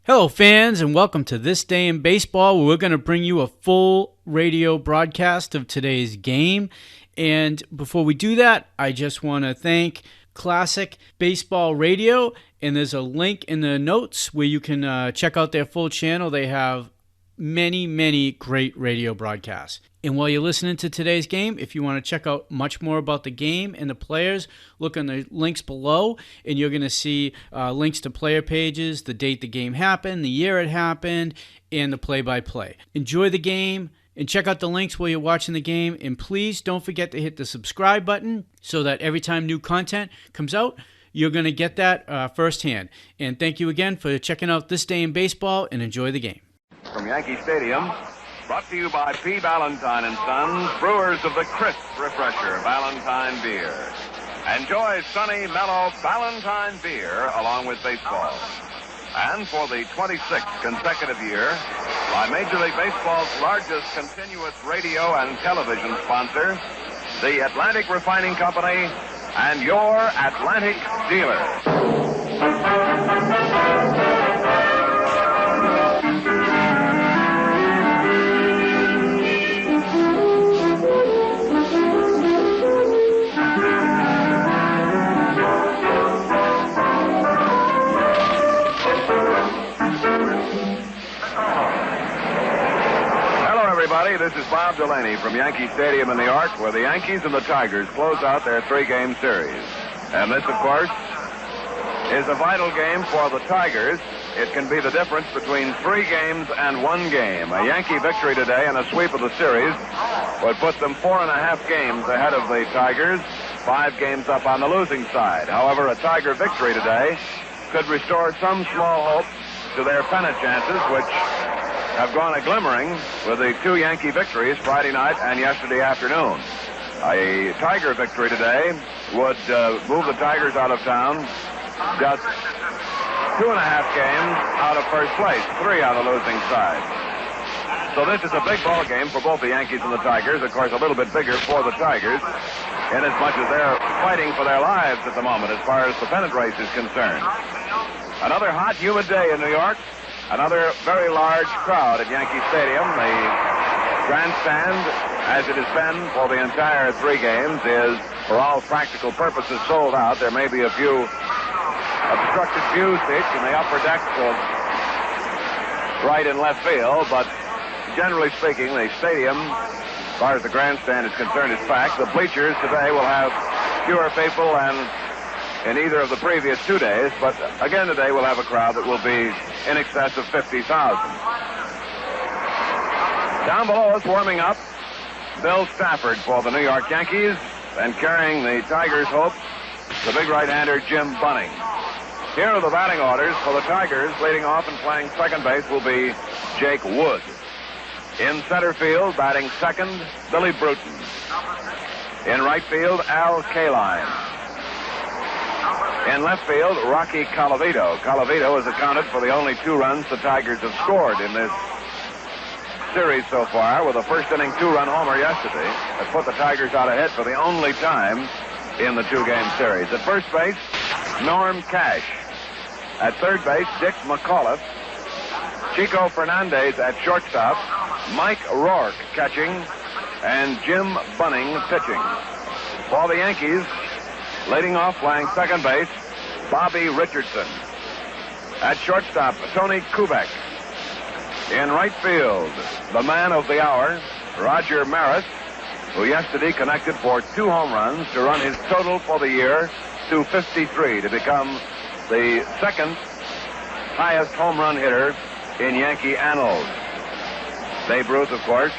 Hello, fans, and welcome to This Day in Baseball, where we're going to bring you a full radio broadcast of today's game. And before we do that, I just want to thank Classic Baseball Radio, and there's a link in the notes where you can check out their full channel. They have many great radio broadcasts. And while you're listening to today's game, if you want to check out much more about the game and the players, look on the links below, and you're going to see links to player pages, the date the game happened, the year it happened, and the play-by-play. Enjoy the game, and check out the links while you're watching the game, and please don't forget to hit the subscribe button so that every time new content comes out, you're going to get that firsthand. And thank you again for checking out This Day in Baseball, and enjoy the game. From Yankee Stadium, brought to you by P. Valentine and Sons, brewers of the crisp refresher Valentine beer. Enjoy sunny, mellow Valentine beer along with baseball. And for the 26th consecutive year, by Major League Baseball's largest continuous radio and television sponsor, the Atlantic Refining Company and your Atlantic dealer. This is Bob Delaney from Yankee Stadium in New York, where the Yankees and the Tigers close out their three-game series. And this, of course, is a vital game for the Tigers. It can be the difference between 3 games and 1 game. A Yankee victory today and a sweep of the series would put them 4.5 games ahead of the Tigers, 5 games up on the losing side. However, a Tiger victory today could restore some small hope to their pennant chances, which have gone a glimmering with the 2 Yankee victories Friday night and yesterday afternoon. A Tiger victory today would move the Tigers out of town just 2.5 games out of first place, 3 on the losing side. So this is a big ball game for both the Yankees and the Tigers. Of course, a little bit bigger for the Tigers, in as much as they're fighting for their lives at the moment as far as the pennant race is concerned. Another hot, humid day in New York. Another very large crowd at Yankee Stadium. The grandstand, as it has been for the entire 3 games, is, for all practical purposes, sold out. There may be a few obstructed view seats in the upper decks of right and left field, but generally speaking, the stadium, as far as the grandstand is concerned, is packed. The bleachers today will have fewer people than in either of the previous 2 days, but again today we'll have a crowd that will be in excess of 50,000. Down below us, warming up, Bill Stafford for the New York Yankees, and carrying the Tigers' hopes, the big right-hander Jim Bunning. Here are the batting orders for the Tigers. Leading off and playing second base will be Jake Wood. In center field, batting second, Billy Bruton. In right field, Al Kaline. In left field, Rocky Colavito. Colavito has accounted for the only 2 runs the Tigers have scored in this series so far, with a first-inning 2-run homer yesterday that put the Tigers out ahead for the only time in the 2-game series. At first base, Norm Cash. At third base, Dick McAuliffe. Chico Fernandez at shortstop. Mike Rourke catching. And Jim Bunning pitching. For the Yankees, leading off, playing second base, Bobby Richardson. At shortstop, Tony Kubek. In right field, the man of the hour, Roger Maris, who yesterday connected for 2 home runs to run his total for the year to 53 to become the second highest home run hitter in Yankee annals. Babe Ruth, of course,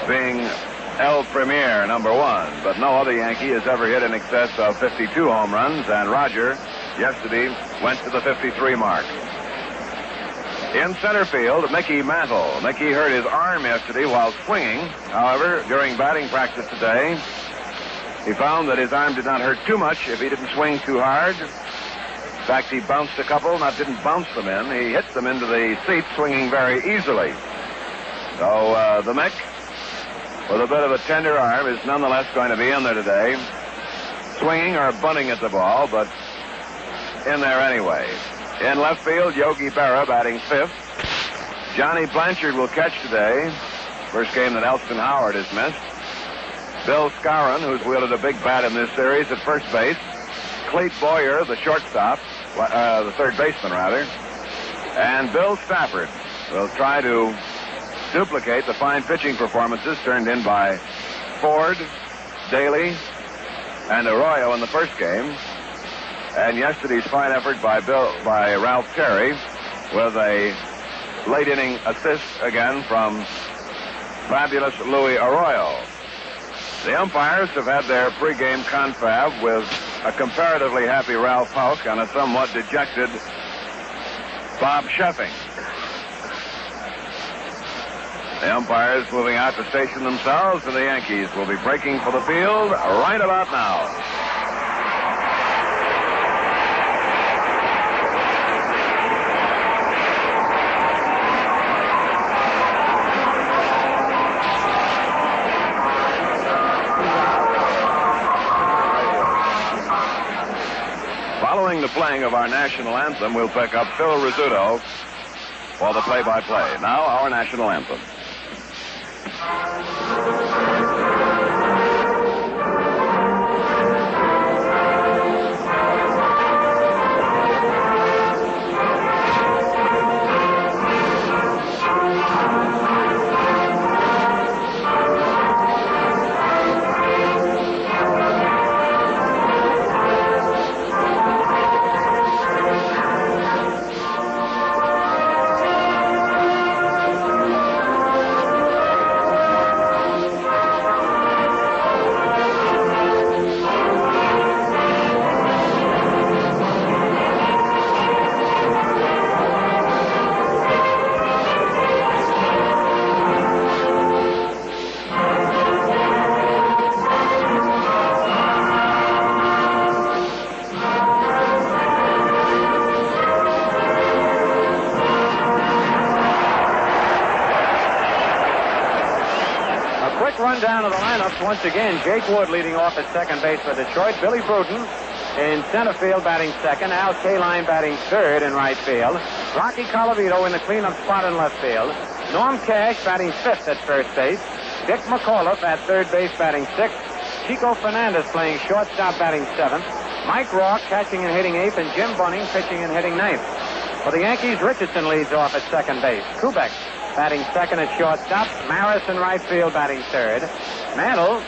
being El Premier, number 1, but no other Yankee has ever hit in excess of 52 home runs, and Roger yesterday went to the 53 mark. In center field, Mickey Mantle. Mickey hurt his arm yesterday while swinging. However, during batting practice today, he found that his arm did not hurt too much if he didn't swing too hard. In fact, he bounced a couple, didn't bounce them in. He hit them into the seat, swinging very easily. So the Mick, with a bit of a tender arm, is nonetheless going to be in there today, swinging or bunting at the ball, but in there anyway. In left field, Yogi Berra batting fifth. Johnny Blanchard will catch today. First game that Elston Howard has missed. Bill Skowron, who's wielded a big bat in this series, at first base. Clete Boyer, the shortstop, the third baseman, rather. And Bill Stafford will try to duplicate the fine pitching performances turned in by Ford, Daly, and Arroyo in the first game. And yesterday's fine effort by Ralph Terry with a late inning assist again from fabulous Louis Arroyo. The umpires have had their pregame confab with a comparatively happy Ralph Houck and a somewhat dejected Bob Sheffing. The umpires moving out to station themselves, and the Yankees will be breaking for the field right about now. Following the playing of our national anthem, we'll pick up Phil Rizzuto for the play-by-play. Now, our national anthem. Rundown of the lineups once again. Jake Wood leading off at second base for Detroit. Billy Bruton in center field batting second. Al Kaline batting third in right field. Rocky Colavito in the cleanup spot in left field. Norm Cash batting fifth at first base. Dick McAuliffe at third base batting sixth. Chico Fernandez playing shortstop batting seventh. Mike Rock catching and hitting eighth, and Jim Bunning pitching and hitting ninth. For the Yankees, Richardson leads off at second base. Kubek batting second at shortstop. Maris in right field batting third. Mantle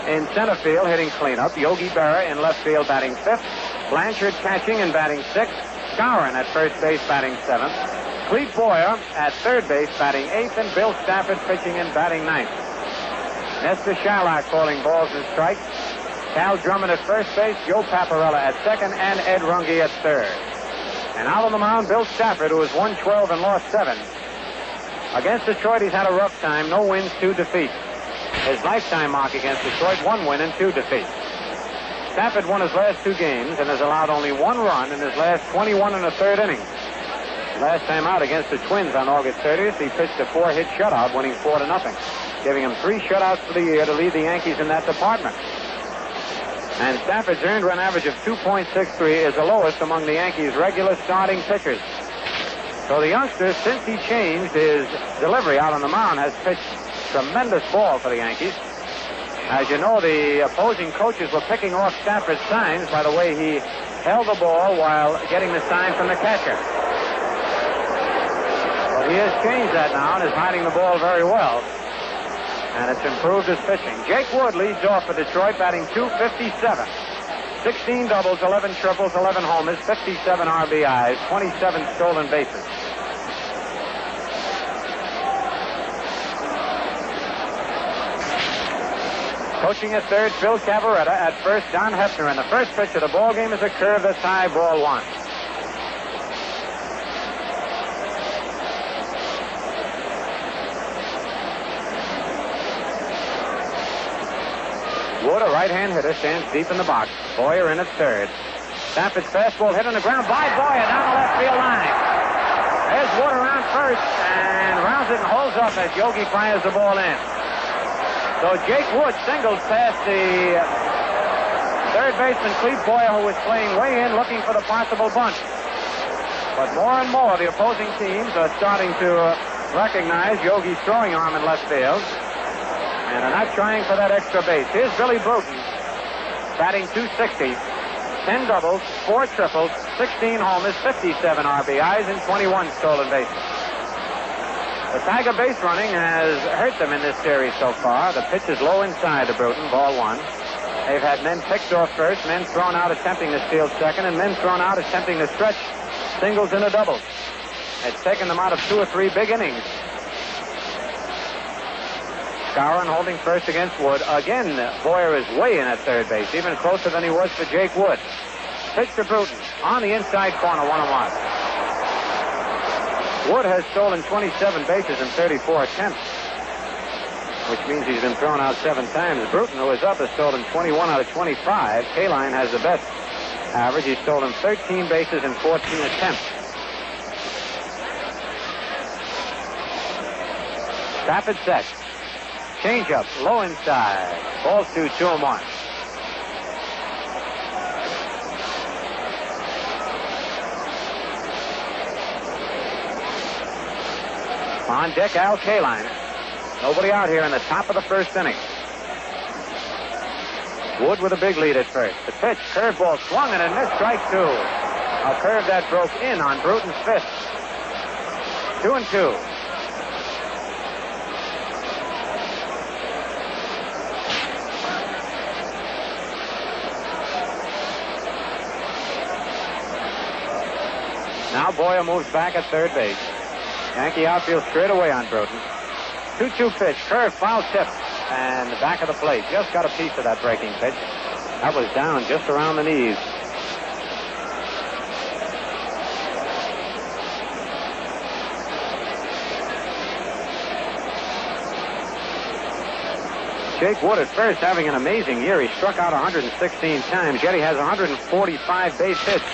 in center field hitting cleanup. Yogi Berra in left field batting fifth. Blanchard catching and batting sixth. Skowron at first base batting seventh. Clete Boyer at third base batting eighth, and Bill Stafford pitching and batting ninth. Nestor Shylock calling balls and strikes. Cal Drummond at first base. Joe Paparella at second, and Ed Runge at third. And out on the mound, Bill Stafford, who has won 12 and lost 7. Against Detroit, he's had a rough time. No wins, 2 defeats. His lifetime mark against Detroit, 1 win and 2 defeats. Stafford won his last 2 games and has allowed only 1 run in his last 21 and a third innings. Last time out against the Twins on August 30th, he pitched a 4-hit shutout, winning 4-0, giving him 3 shutouts for the year to lead the Yankees in that department. And Stafford's earned run average of 2.63 is the lowest among the Yankees' regular starting pitchers. So the youngster, since he changed his delivery out on the mound, has pitched tremendous ball for the Yankees. As you know, the opposing coaches were picking off Stafford's signs by the way he held the ball while getting the sign from the catcher. Well, he has changed that now and is hiding the ball very well. And it's improved his pitching. Jake Wood leads off for Detroit, batting .257. 16 doubles, 11 triples, 11 homers, 57 RBIs, 27 stolen bases. Coaching at third, Phil Cavaretta. At first, Don Hefner. And the first pitch of the ball game is a curve that's high, ball 1. Wood, a right-hand hitter, stands deep in the box. Boyer in at third. Stafford's fastball hit on the ground by Boyer down the left field line. There's Wood around first and rounds it and holds up as Yogi fires the ball in. So Jake Wood singles past the third baseman Clete Boyer, who was playing way in looking for the possible bunt. But more and more, the opposing teams are starting to recognize Yogi's throwing arm in left field. And are not trying for that extra base. Here's Billy Bruton, batting .260. 10 doubles, 4 triples, 16 homers, 57 RBIs, and 21 stolen bases. The Tiger base running has hurt them in this series so far. The pitch is low inside to Bruton, ball 1. They've had men picked off first, men thrown out attempting to steal second, and men thrown out attempting to stretch singles into doubles. It's taken them out of 2 or 3 big innings. Skowron holding first against Wood. Again, Boyer is way in at third base, even closer than he was for Jake Wood. Pitch to Bruton on the inside corner, 1-1. Wood has stolen 27 bases in 34 attempts, which means he's been thrown out 7 times. Bruton, who is up, has stolen 21 out of 25. Kaline has the best average. He's stolen 13 bases in 14 attempts. Stafford set. Changeup, low inside. Balls 2-1. On deck, Al Kaline. Nobody out here in the top of the first inning. Wood with a big lead at first. The pitch, curveball swung and a missed, strike 2. A curve that broke in on Bruton's fist. 2-2. Now Boyer moves back at third base. Yankee outfield straight away on Bruton. 2-2 pitch, curve, foul tip, and the back of the plate. Just got a piece of that breaking pitch. That was down just around the knees. Jake Wood at first having an amazing year. He struck out 116 times, yet he has 145 base hits.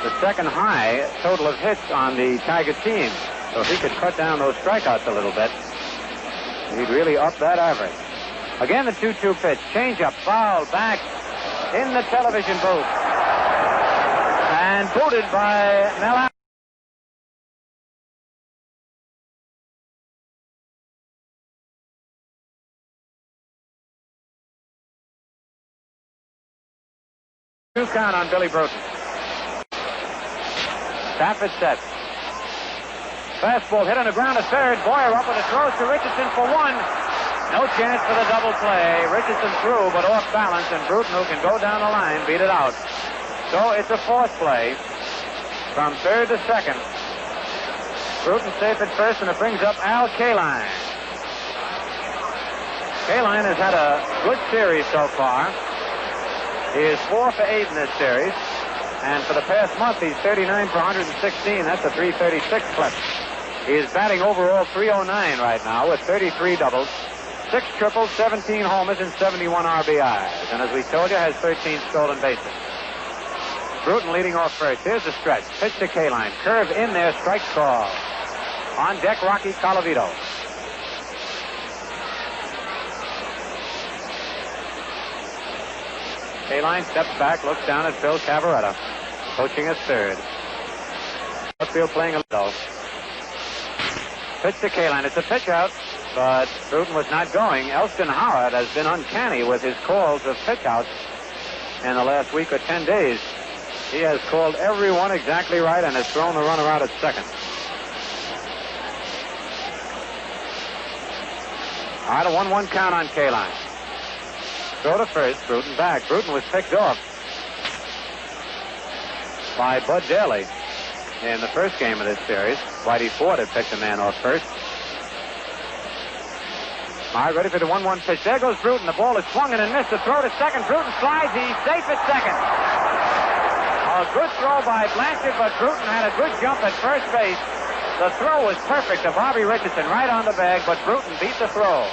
The second high total of hits on the Tiger team. So if he could cut down those strikeouts a little bit, he'd really up that average. Again, the 2-2 pitch. Changeup, foul, back in the television booth. And booted by Mel Allen. Two count on Billy Bruton. Stafford set. Fastball hit on the ground to third. Boyer up with a throw to Richardson for 1. No chance for the double play. Richardson threw, but off balance, and Bruton, who can go down the line, beat it out. So it's a force play from third to second. Bruton safe at first, and it brings up Al Kaline. Kaline has had a good series so far. He is 4 for 8 in this series. And for the past month, he's 39 for 116. That's a 336 clip. He is batting overall .309 right now with 33 doubles, 6 triples, 17 homers, and 71 RBIs. And as we told you, has 13 stolen bases. Bruton leading off first. Here's the stretch. Pitch to Kaline. Curve in there. Strike call. On deck, Rocky Colavito. Kaline steps back, looks down at Phil Cavaretta, coaching at third. Outfield playing a little. Pitch to Kaline. It's a pitch out, but Bruton was not going. Elston Howard has been uncanny with his calls of pitch outs in the last week or 10 days. He has called every one exactly right and has thrown the runner out at second. All right, a 1-1 count on Kaline. Throw to first, Bruton back. Bruton was picked off by Bud Daly in the first game of this series. Whitey Ford had picked a man off first. All right, ready for the 1-1 pitch. There goes Bruton. The ball is swung and missed. The throw to second. Bruton slides. He's safe at second. A good throw by Blanchard, but Bruton had a good jump at first base. The throw was perfect to Bobby Richardson right on the bag, but Bruton beat the throw.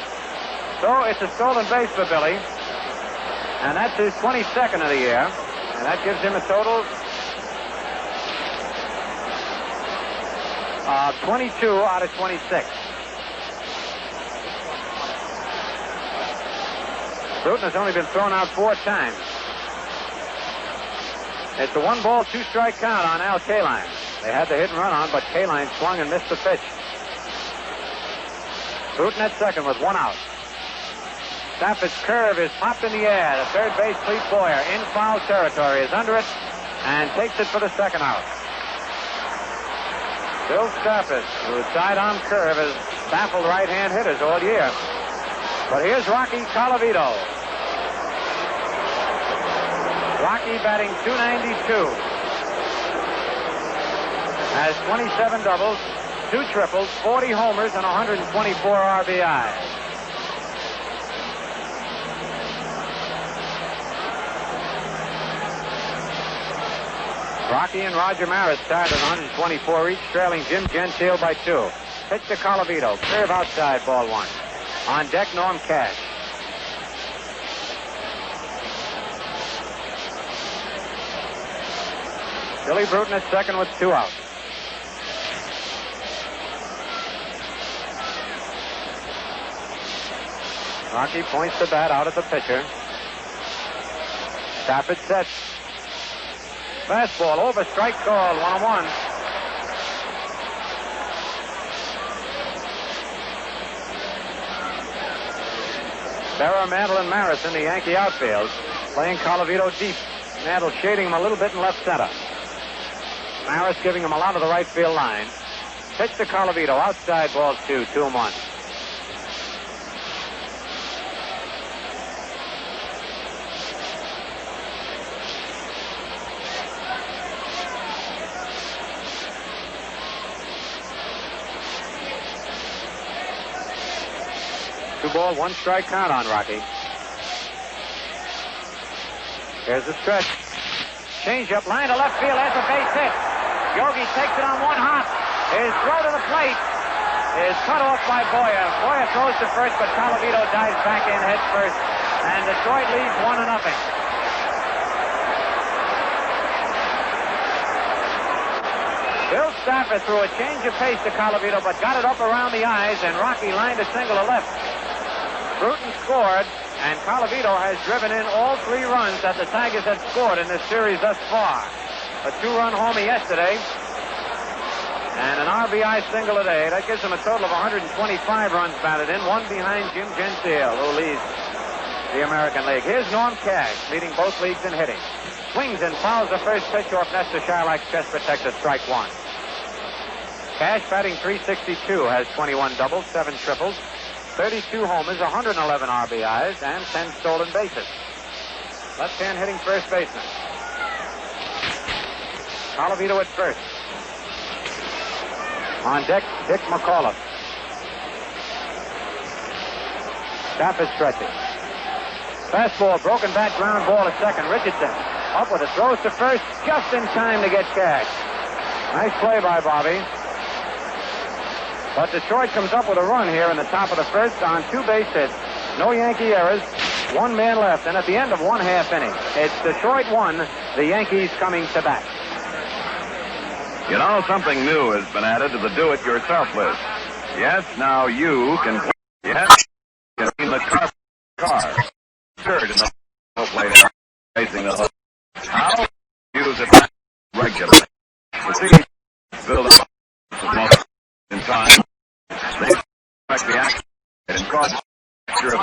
So it's a stolen base for Billy. And that's his 22nd of the year. And that gives him a total of 22 out of 26. Bruton has only been thrown out 4 times. It's a 1-ball, 2-strike count on Al Kaline. They had the hit and run on, but Kaline swung and missed the pitch. Bruton at second with one out. Stafford's curve is popped in the air. The third base Clete Boyer in foul territory is under it and takes it for the second out. Bill Stafford, whose sidearm curve has baffled right-hand hitters all year. But here's Rocky Colavito. Rocky batting .292. Has 27 doubles, 2 triples, 40 homers, and 124 RBIs. Rocky and Roger Maris tied at 124 each, trailing Jim Gentile by 2. Pitch to Colavito. Curve outside, ball 1. On deck, Norm Cash. Billy Bruton at second with 2 outs. Rocky points the bat out at the pitcher. Stafford sets. Fastball over, strike called, 1-1. Berra, Mantle, and Maris in the Yankee outfield, playing Colavito deep. Mantle shading him a little bit in left center. Maris giving him a lot of the right field line. Pitch to Colavito, outside, ball 2, 2-1. Ball, 1 strike count on Rocky. Here's the stretch. Change up, line to left field, has a base hit. Yogi takes it on 1 hop. His throw to the plate is cut off by Boyer. Boyer throws to first, but Colavito dives back in head first, and Detroit leads 1-0. Bill Stafford threw a change of pace to Colavito, but got it up around the eyes, and Rocky lined a single to left. Bruton scored, and Colavito has driven in all 3 runs that the Tigers have scored in this series thus far. A 2-run homer yesterday, and an RBI single today. That gives them a total of 125 runs batted in, 1 behind Jim Gentile, who leads the American League. Here's Norm Cash, leading both leagues in hitting. Swings and fouls the first pitch off Nestor Shylock's chest protector, strike 1. Cash batting .362, has 21 doubles, 7 triples, 32 homers, 111 RBIs, and 10 stolen bases. Left-hand hitting first baseman. Colavito at first. On deck, Dick McAuliffe. Stafford stretching. Fastball, broken bat, ground ball at second. Richardson up with it, throws to first, just in time to get Cash. Nice play by Bobby. But Detroit comes up with a run here in the top of the first on 2 base hits. No Yankee errors, 1 man left, and at the end of 1/2 inning, it's Detroit 1, the Yankees coming to bat. You know, something new has been added to the do-it-yourself list. Yes, now you can clean the car. Third in the plate facing the hook. How? Use it regularly. You see, build up in time. They correct the action and cause your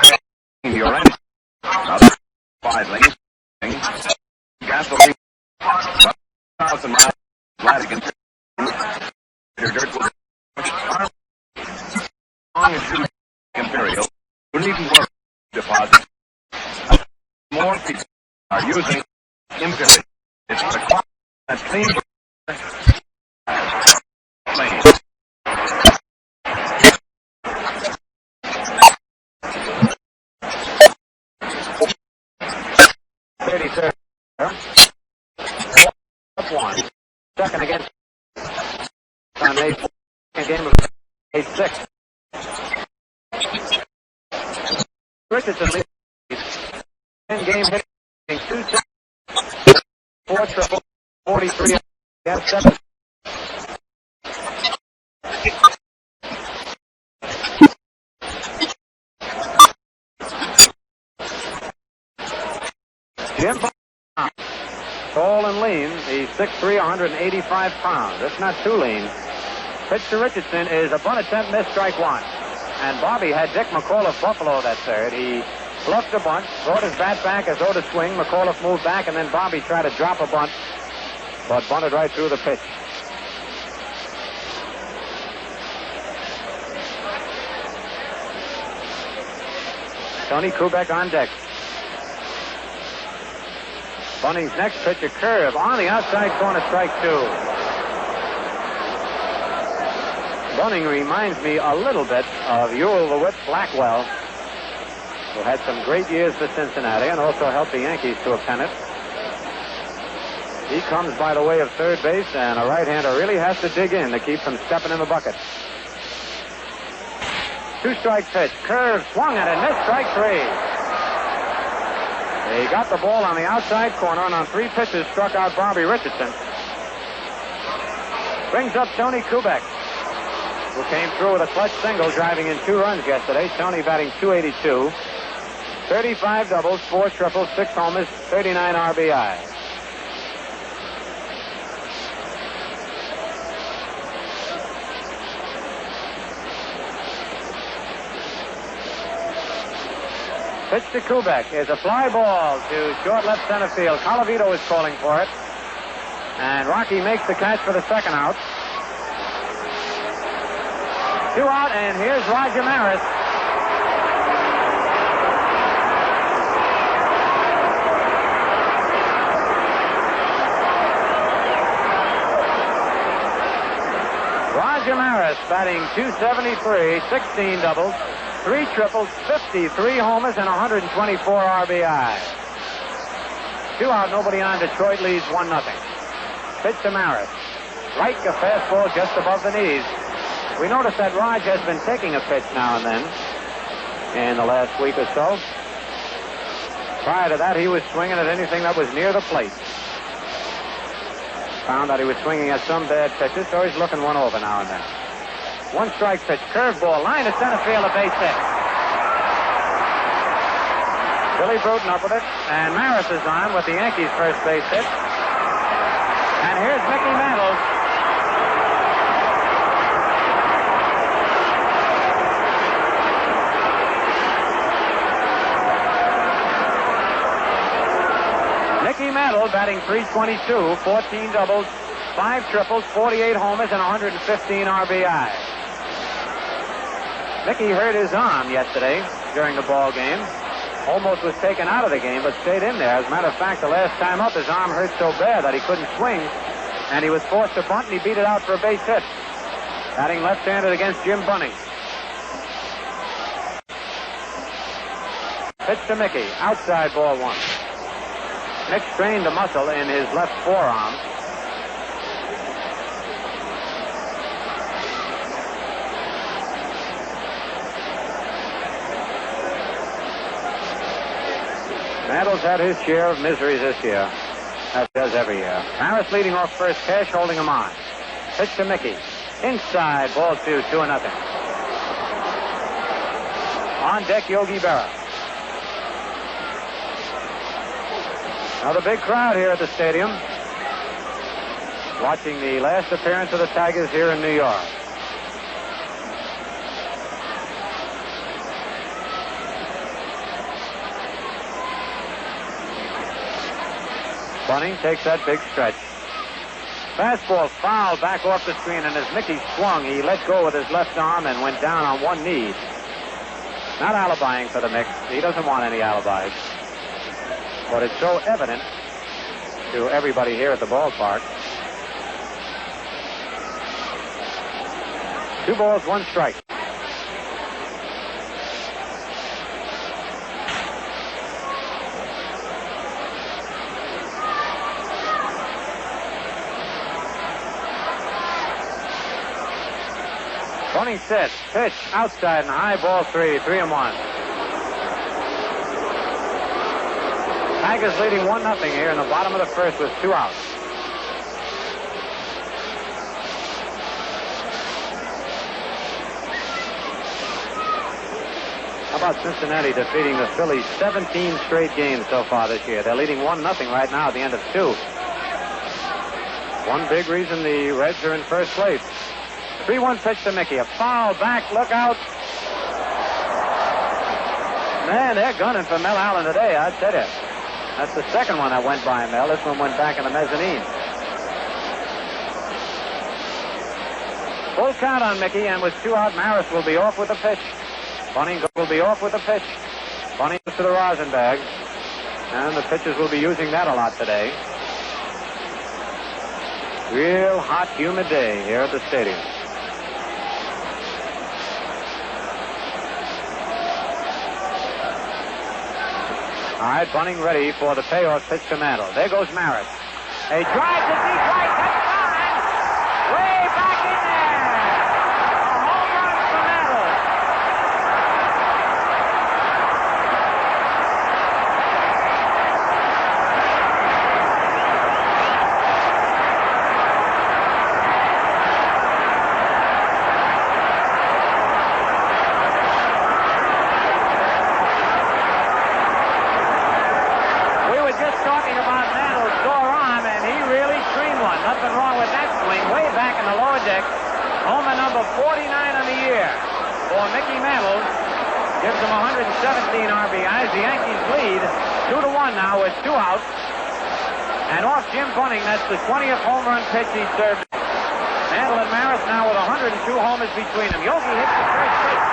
engine. 5 lanes. Gasoline. 1,000 miles. Latigan. Your dirt will long as you Imperial. You needn't worry. Deposit. More people are using Imperial. It's the that's clean. Lane. Second against on a game of 8-6. Richardson leads 10-game hitting 2-6, 4 triple, 43 against 7. Jim tall and lean. He's 6'3", 185 pounds. That's not too lean. Pitch to Richardson is a bunt attempt, missed, strike one. And Bobby had Dick McAuliffe Buffalo that third. He bluffed the bunt, brought his bat back as though to swing. McAuliffe moved back, and then Bobby tried to drop a bunt, but bunted right through the pitch. Tony Kubek on deck. Bunning's next pitch, a curve on the outside corner, strike two. Bunning reminds me a little bit of Ewell the Whip Blackwell, who had some great years for Cincinnati and also helped the Yankees to a pennant. He comes by the way of third base, and a right-hander really has to dig in to keep from stepping in the bucket. Two-strike pitch, curve, swung at it, missed, strike three. He got the ball on the outside corner, and on three pitches struck out Bobby Richardson. Brings up Tony Kubek, who came through with a clutch single, driving in 2 runs yesterday. Tony batting .282. 35 doubles, 4 triples, 6 homers, 39 RBI. Pitch to Kubek is a fly ball to short left center field. Colavito is calling for it. And Rocky makes the catch for the second out. 2 out, and here's Roger Maris. Roger Maris batting .273, 16 doubles, 3 triples, 53 homers, and 124 RBI. 2 out, nobody on. Detroit leads 1-0. Pitch to Maris. Right, a fastball just above the knees. We notice that Raj has been taking a pitch now and then in the last week or so. Prior to that, he was swinging at anything that was near the plate. Found that he was swinging at some bad pitches, so he's looking one over now and then. 1-strike pitch, curveball, line to center field, a base hit. Billy Bruton up with it, and Maris is on with the Yankees' first base hit. And here's Mickey Mantle. Mickey Mantle batting .322, 14 doubles, 5 triples, 48 homers, and 115 RBI. Mickey hurt his arm yesterday during the ball game. Almost was taken out of the game, but stayed in there. As a matter of fact, the last time up, his arm hurt so bad that he couldn't swing, and he was forced to bunt, and he beat it out for a base hit. Batting left-handed against Jim Bunning. Pitch to Mickey, outside, ball 1. Mick strained a muscle in his left forearm. Mantle's had his share of miseries this year, as he does every year. Harris leading off first, Cash holding him on. Pitch to Mickey. Inside, ball 2, 2-0. On deck, Yogi Berra. Now the big crowd here at the stadium, watching the last appearance of the Tigers here in New York. Bunning takes that big stretch. Fastball fouled back off the screen, and as Mickey swung, he let go with his left arm and went down on one knee. Not alibiing for the Mick. He doesn't want any alibis. But it's so evident to everybody here at the ballpark. 2 balls, 1 strike. Bunning set, pitch, outside and high, ball 3, 3-1. Tigers leading 1-0 here in the bottom of the first with 2 outs. How about Cincinnati defeating the Phillies 17 straight games so far this year? They're leading 1-0 right now at the end of 2. One big reason the Reds are in first place. 3-1 pitch to Mickey. A foul back. Look out. Man, they're gunning for Mel Allen today, I tell you. That's the second one that went by Mel. This one went back in the mezzanine. Full count on Mickey, and with 2 out, Maris will be off with the pitch. Bunning will be off with the pitch. Bunning goes to the rosin bag. And the pitchers will be using that a lot today. Real hot, humid day here at the stadium. All right, Bunning ready for the payoff pitch to Mantle. There goes Maris. A drive to deep right. That's gone. Way back in there. A home run for Mantle. Talking about Mantle's sore arm, and he really streamed one. Nothing wrong with that swing. Way back in the lower deck. Homer number 49 on the year for Mickey Mantle. Gives him 117 RBIs. The Yankees lead 2-1 now with 2 outs. And off Jim Bunning, that's the 20th home run pitch he served. Mantle and Maris now with 102 homers between them. Yogi hits the first pitch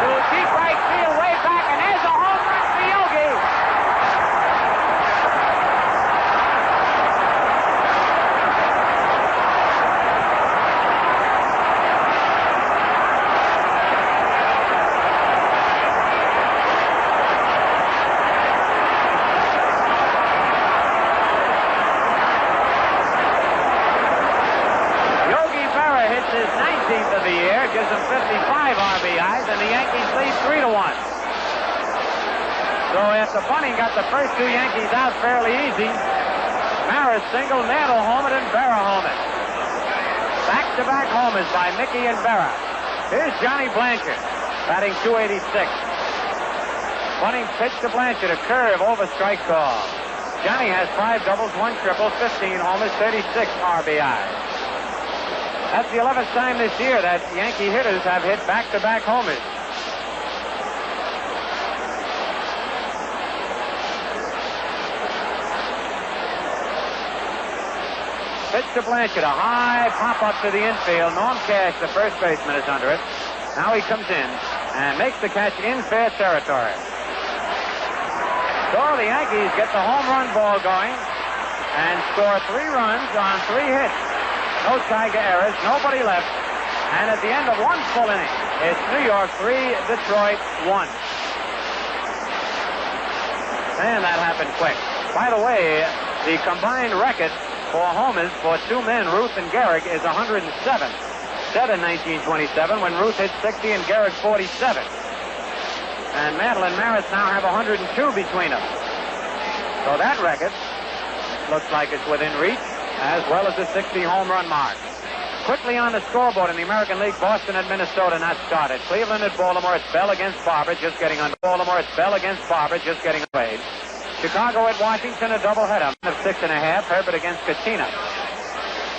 to deep right field, way back, and there's a home run for Yogi. His 19th of the year, gives him 55 RBIs, and the Yankees lead 3-1. So after Bunning got the first 2 Yankees out fairly easy, Maris single, Mantle homered, and Berra homered. Back-to-back homers by Mickey and Berra. Here's Johnny Blanchard, batting .286. Bunning pitch to Blanchard, a curve over strike call. Johnny has 5 doubles, 1 triple, 15 homers, 36 RBIs. That's the 11th time this year that Yankee hitters have hit back-to-back homers. Pitch to Blanchard, a high pop-up to the infield. Norm Cash, the first baseman, is under it. Now he comes in and makes the catch in fair territory. So the Yankees get the home run ball going and score 3 runs on 3 hits. No Tiger errors, nobody left. And at the end of 1 full inning, it's New York 3, Detroit 1. And that happened quick. By the way, the combined record for homers for 2 men, Ruth and Gehrig, is 107. Set in 1927 when Ruth hit 60 and Gehrig 47. And Mantle and Maris now have 102 between them. So that record looks like it's within reach, as well as the 60 home run mark. Quickly on the scoreboard in the American League, Boston at Minnesota not started. Cleveland at Baltimore, it's Bell against Barber, just getting under. Baltimore, it's Bell against Barber, just getting away. Chicago at Washington, a doubleheader of 6.5. Herbert against Katina.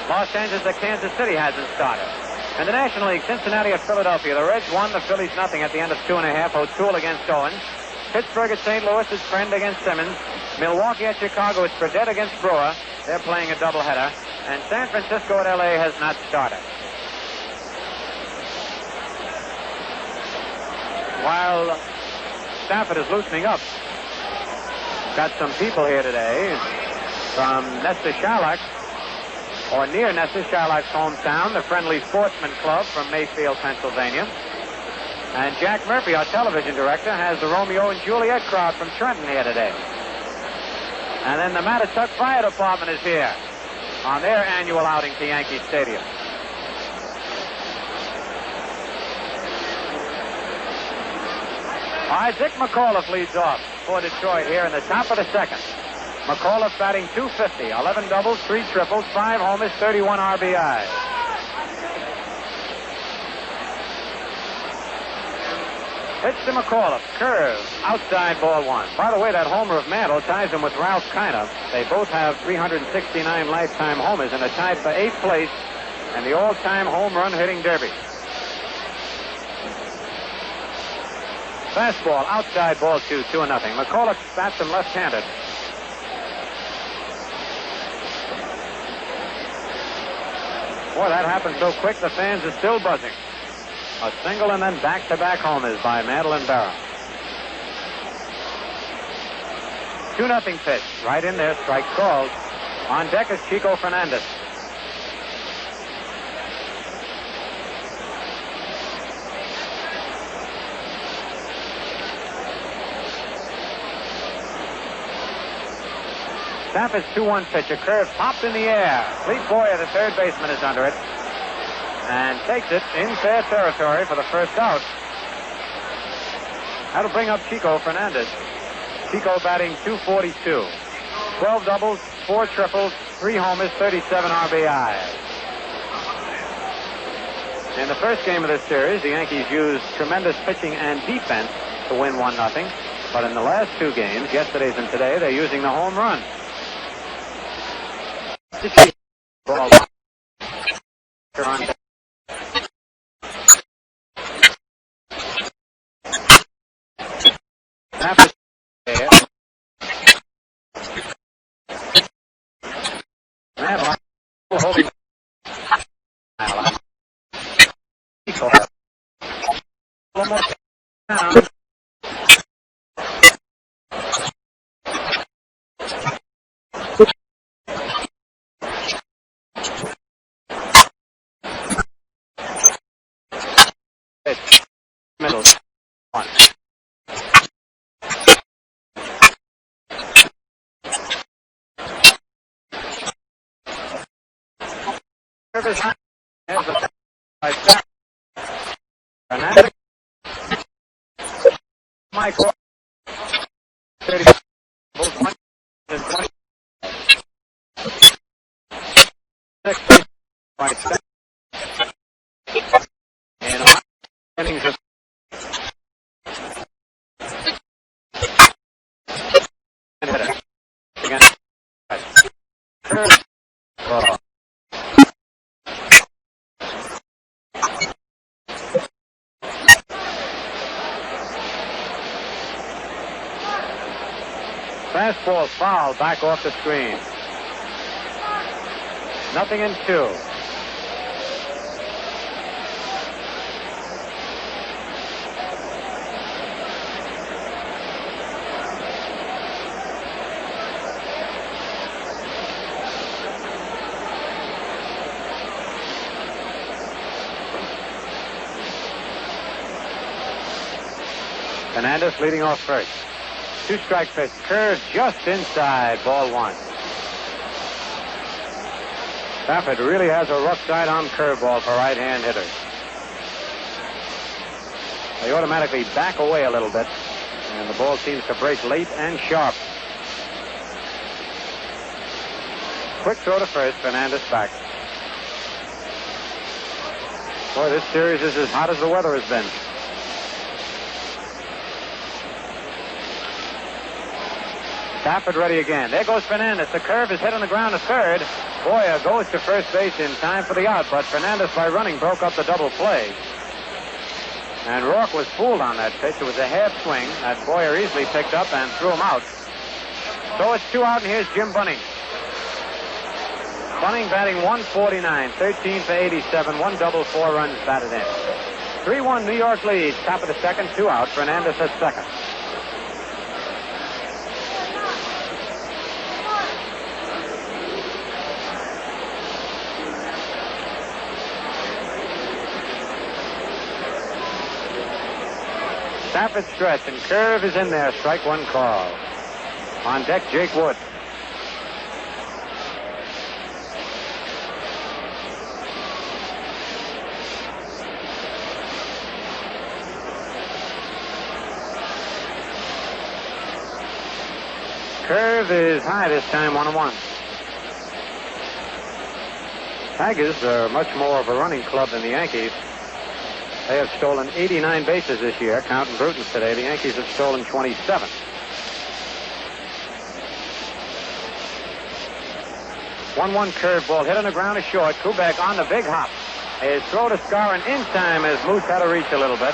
Los Angeles at Kansas City hasn't started. In the National League, Cincinnati at Philadelphia. The Reds won, the Phillies nothing at the end of 2.5. O'Toole against Owens. Pittsburgh at St. Louis, it's Friend against Simmons. Milwaukee at Chicago, it's Burdette against Brewer. They're playing a doubleheader. And San Francisco at L.A. has not started. While Stafford is loosening up, got some people here today from Nestor Sharlock, or near Nestor Sharlock's hometown, the Friendly Sportsman Club from Mayfield, Pennsylvania. And Jack Murphy, our television director, has the Romeo and Juliet crowd from Trenton here today. And then the Mattatuck Fire Department is here on their annual outing to Yankee Stadium. All right, Dick McAuliffe leads off for Detroit here in the top of the second. McAuliffe batting .250, 11 doubles, 3 triples, 5 homers, 31 RBIs. Pitch to McAuliffe. Curve. Outside, ball one. By the way, that homer of Mantle ties him with Ralph Kiner. They both have 369 lifetime homers and are tied for 8th place in the all-time home run hitting derby. Fastball. Outside, ball 2, 2-0. McAuliffe bats him left-handed. Boy, that happened so quick, the fans are still buzzing. A single and then back-to-back homers by Mantle and Barrow. 2-0 pitch. Right in there, strike called. On deck is Chico Fernandez. Stafford's 2-1 pitch. A curve popped in the air. Clete Boyer, the third baseman, is under it. And takes it in fair territory for the first out. That'll bring up Chico Fernandez. Chico batting .242. 12 doubles, 4 triples, 3 homers, 37 RBIs. In the first game of this series, the Yankees used tremendous pitching and defense to win 1-0. But in the last 2 games, yesterday's and today, they're using the home run. Ball. Middle. One. Service. Michael. 30. Both 1 and 20. 6 by 7. And innings of fastball foul back off the screen. 0-2. Fernandez leading off first. 2-strike pitch. Curve just inside. Ball 1. Stafford really has a rough side-on curveball for right-hand hitters. They automatically back away a little bit, and the ball seems to break late and sharp. Quick throw to first. Fernandez back. Boy, this series is as hot as the weather has been. Stafford ready again. There goes Fernandez. The curve is hit on the ground to third. Boyer goes to first base in time for the out, but Fernandez, by running, broke up the double play. And Rourke was fooled on that pitch. It was a half swing that Boyer easily picked up and threw him out. So it's 2 out, and here's Jim Bunning. Bunning batting .149, 13 for 87, 1 double, 4 runs batted in. 3-1 New York lead. Top of the second, 2 out. Fernandez at second. Stafford stretch, and curve is in there. Strike 1 call. On deck, Jake Wood. Curve is high this time, 1-1. Tigers are much more of a running club than the Yankees. They have stolen 89 bases this year, counting Bruton's today. The Yankees have stolen 27. One curveball hit on the ground is short. Kubek on the big hop. His throw to Skowron in time as Moose had to reach a little bit.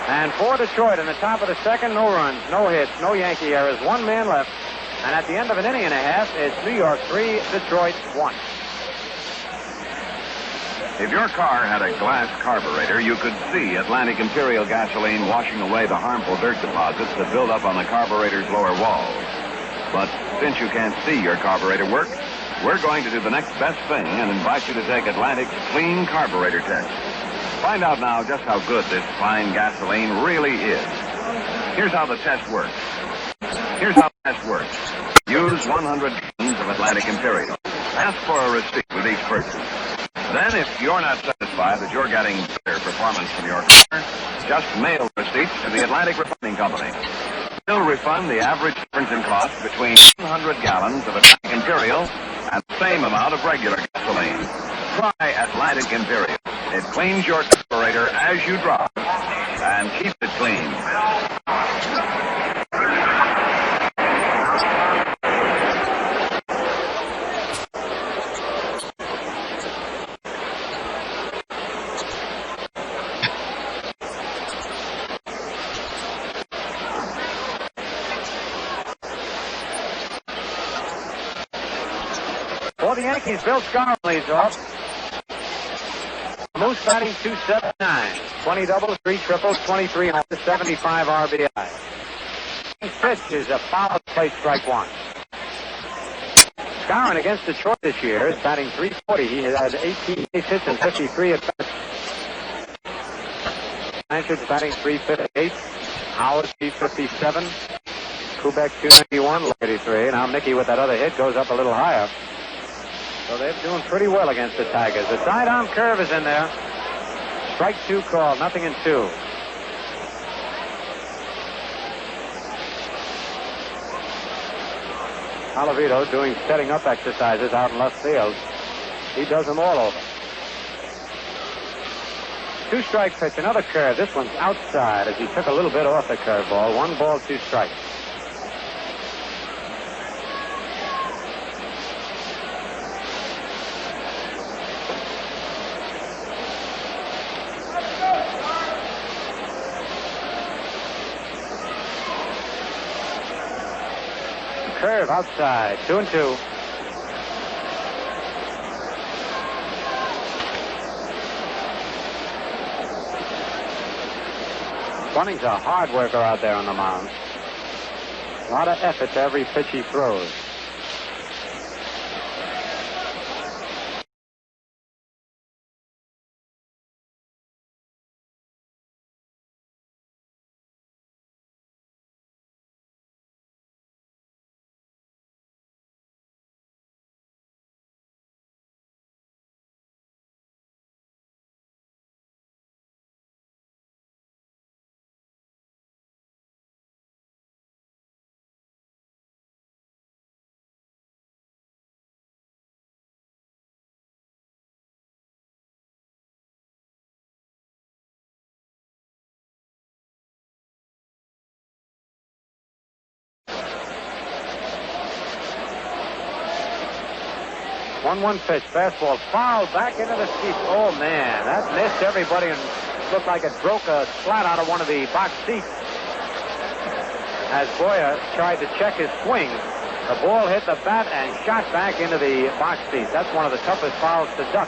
And for Detroit in the top of the second, no runs, no hits, no Yankee errors, one man left. And at the end of an inning and a half, it's New York 3, Detroit 1. If your car had a glass carburetor, you could see Atlantic Imperial gasoline washing away the harmful dirt deposits that build up on the carburetor's lower walls. But since you can't see your carburetor work, we're going to do the next best thing and invite you to take Atlantic's clean carburetor test. Find out now just how good this fine gasoline really is. Here's how the test works. Use 100 gallons of Atlantic Imperial. Ask for a receipt with each purchase. Then, if you're not satisfied that you're getting better performance from your car, just mail receipts to the Atlantic Refining Company. They'll refund the average difference in cost between 100 gallons of Atlantic Imperial and the same amount of regular gasoline. Try Atlantic Imperial. It cleans your carburetor as you drive and keeps it clean. For the Yankees, Bill Skowron leads off. Moose batting .279. 20 doubles, 3 triples, 23 homers, 75 RBI. Pitch is a foul play, strike one. Skowron against Detroit this year is batting .340. He has 18 base hits and 53 at bats. Blanchard's batting .358. Howard .357. Kubek .291, 33. Now Mickey with that other hit goes up a little higher. So they're doing pretty well against the Tigers. The sidearm curve is in there. Strike two call, 0-2. Colavito doing setting up exercises out in left field. He does them all over. Two-strike pitch, another curve. This one's outside as he took a little bit off the curveball. 1 ball, 2 strikes. Curve outside, 2-2. Bunning's a hard worker out there on the mound. A lot of effort to every pitch he throws. One pitch, fastball, foul back into the seats. Oh man, that missed everybody and looked like it broke a slat out of one of the box seats. As Boyer tried to check his swing, the ball hit the bat and shot back into the box seats. That's one of the toughest fouls to duck.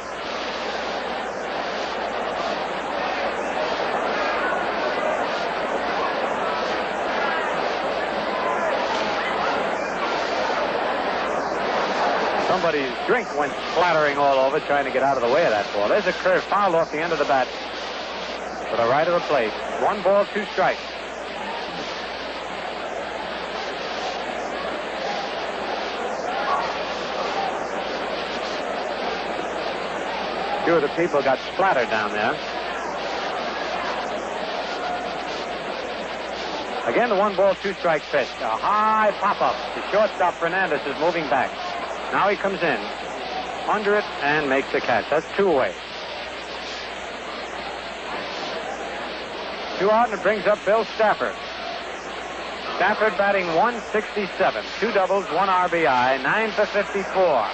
Somebody's drink went splattering all over trying to get out of the way of that ball. There's a curve fouled off the end of the bat to the right of the plate. 1 ball, 2 strikes. A few of the people got splattered down there. Again, the 1 ball, 2 strike pitch. A high pop-up. The shortstop, Fernandez, is moving back. Now he comes in under it and makes the catch. That's 2 away. 2 out, and it brings up Bill Stafford. Stafford batting 167. 2 doubles, 1 RBI, 9 for 54.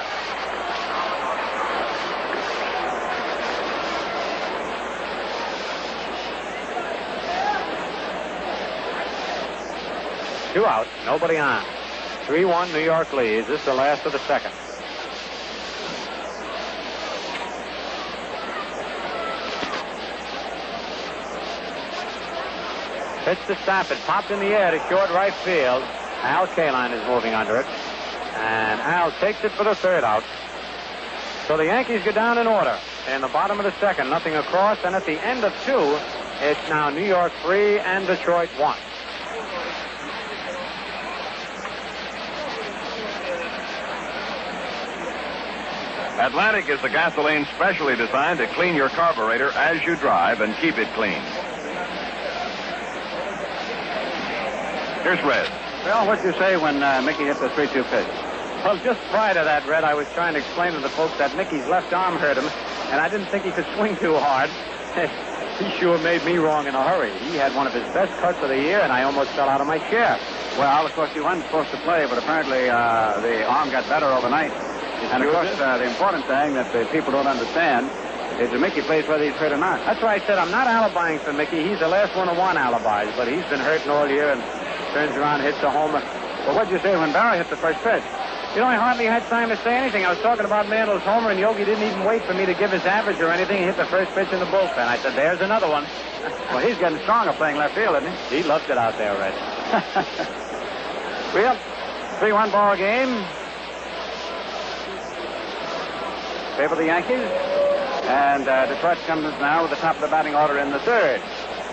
Two out, nobody on. 3-1 New York leads. This is the last of the second. Pitch to Stafford, popped in the air to short right field. Al Kaline is moving under it. And Al takes it for the 3rd out. So the Yankees go down in order. In the bottom of the second, nothing across. And at the end of 2, it's now New York 3 and Detroit 1. Atlantic is the gasoline specially designed to clean your carburetor as you drive and keep it clean. Here's Red. Well, what'd you say when Mickey hit the 3-2 pitch? Well, just prior to that, Red, I was trying to explain to the folks that Mickey's left arm hurt him, and I didn't think he could swing too hard. He sure made me wrong in a hurry. He had one of his best cuts of the year, and I almost fell out of my chair. Well, of course, he wasn't supposed to play, but apparently the arm got better overnight. And, of course, the important thing that the people don't understand is that Mickey plays whether he's hurt or not. That's why I said I'm not alibiing for Mickey. He's the last one who won alibis, but he's been hurting all year and turns around, hits a homer. Well, what'd you say when Barry hit the first pitch? You know, I hardly had time to say anything. I was talking about Mandel's homer, and Yogi didn't even wait for me to give his average or anything. He hit the first pitch in the bullpen. I said, there's another one. Well, he's getting stronger playing left field, isn't he? He loves it out there, Red. Well, 3-1 ball game. Favor the Yankees. And Detroit comes now with the top of the batting order in the 3rd.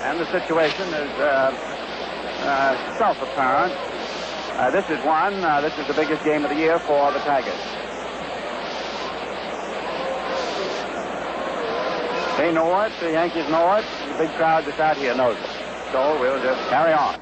And the situation is self-apparent. This is one. This is the biggest game of the year for the Tigers. They know it. The Yankees know it. The big crowd that's out here knows it. So we'll just carry on.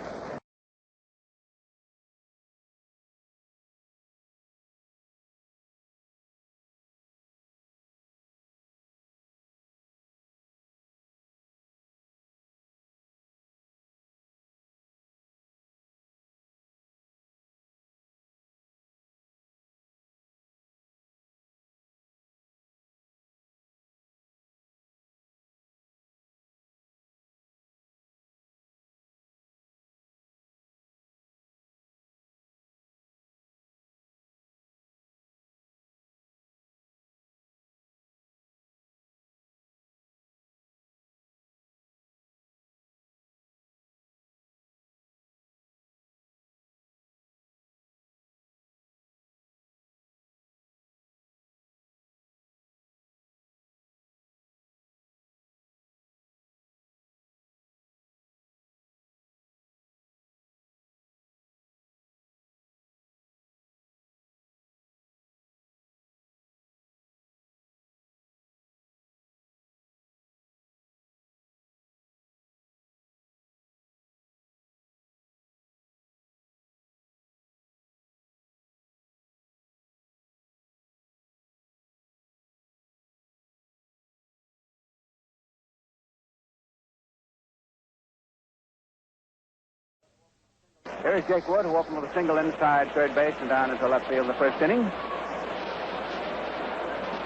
Here is Jake Wood, who opened with a single inside third base and down into left field in the first inning.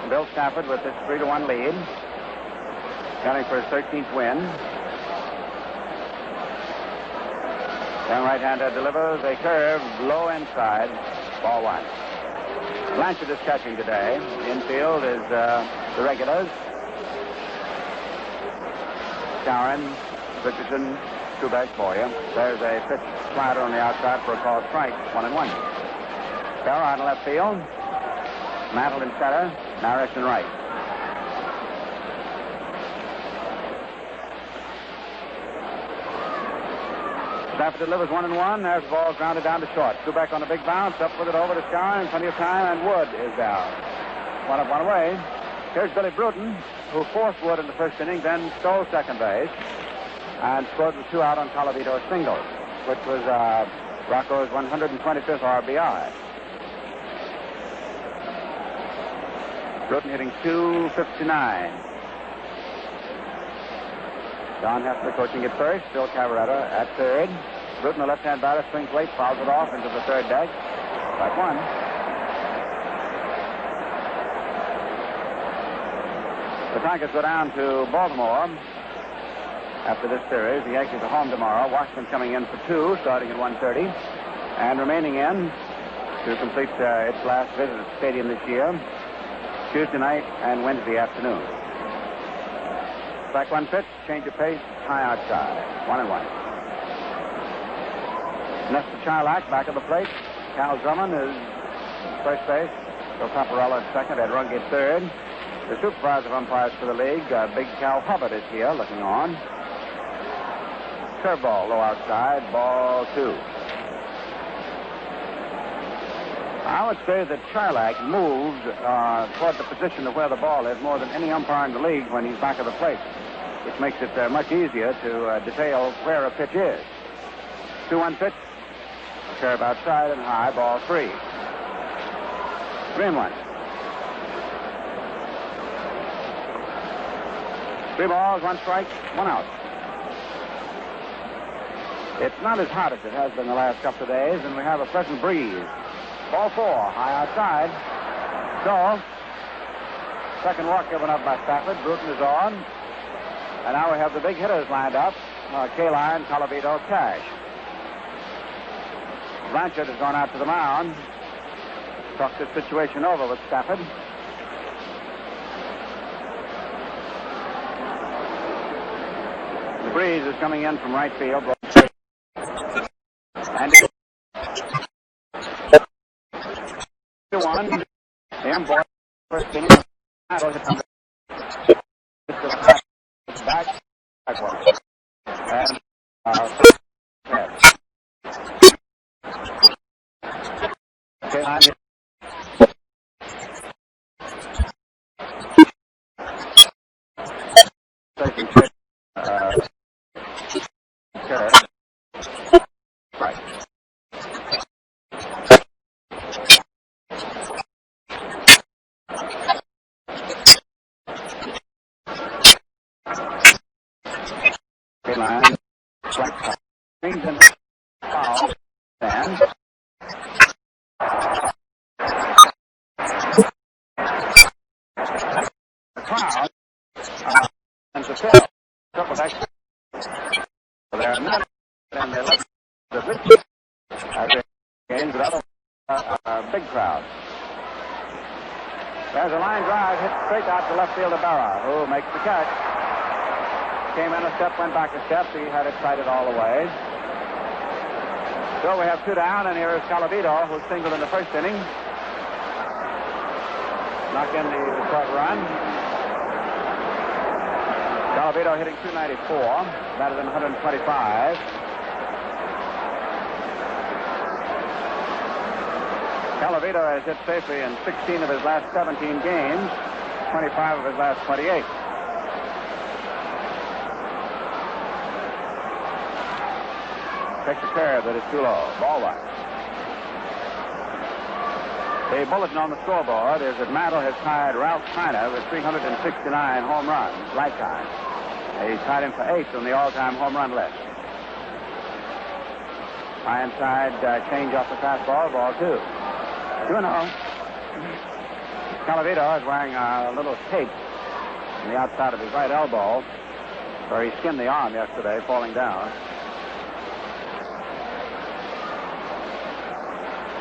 Bill Stafford with this 3-1 lead, counting for his 13th win. Young right-hander delivers a curve low inside, ball 1. Blanchard is catching today. Infield is the regulars. Cowan, Richardson, two back for you. There's a pitch slider on the outside for a called strike. 1-1. Bell out in left field. Mantle in center. Maris in right. Stafford delivers 1-1. There's the ball grounded down to short. Two back on a big bounce. Up with it over to Scar, and plenty of time, and Wood is down. One up, one away. Here's Billy Bruton, who forced Wood in the first inning, then stole second base, and scored with 2 out on Colavito's single, which was Rocco's 125th RBI. Bruton hitting .259. Don Heffler coaching at first. Bill Cavaretta at third. Bruton, the left-hand batter, swings late, fouls it off into the third deck. Strike one. The Tigers go down to Baltimore after this series. The Yankees are home tomorrow. Washington coming in for 2, starting at 1:30. And remaining in to complete its last visit at the stadium this year, Tuesday night and Wednesday afternoon. Strike one pitch, change of pace, high outside. 1-1. Nestor Chilak back at the plate. Cal Drummond is first base. Bill Paparella at second. Ed Rungate third. The supervisor of umpires for the league, Big Cal Hubbard, is here looking on. Curveball low outside, ball 2. I would say that Chilak moved toward the position of where the ball is more than any umpire in the league when he's back of the plate, which makes it much easier to detail where a pitch is. 2-1 pitch, curve outside and high, ball 3. 3-1. 3 balls, 1 strike, 1 out. It's not as hot as it has been the last couple of days, and we have a pleasant breeze. Ball 4, high outside. So, second walk given up by Stafford. Bruton is on. And now we have the big hitters lined up. Kaline, Colavito, Cash. Blanchard has gone out to the mound. Talked this situation over with Stafford. The breeze is coming in from right field. And 2-1. Him, boy, first inning. Back. And, okay, right. Line, strike, swings and foul, and the crowd and to fill couple extra. They're not, and they let the big games without a big crowd. There's a line drive hit straight out to left field to Berra, who makes the catch. Came in a step, went back a step. He had it sighted all the way. So we have 2 down, and here is Colavito, who singled in the first inning. Knock in the short run. Colavito hitting .294, batted in 125. Colavito has hit safely in 16 of his last 17 games, 25 of his last 28. Takes a curve that is too low. Ball 1. The bulletin on the scoreboard is that Mantle has tied Ralph Kiner with 369 home runs, lifetime. He tied him for 8th on the all-time home run list. High inside change off the fastball, ball 2. 2-0. Colavito is wearing a little tape on the outside of his right elbow, where he skinned the arm yesterday, falling down.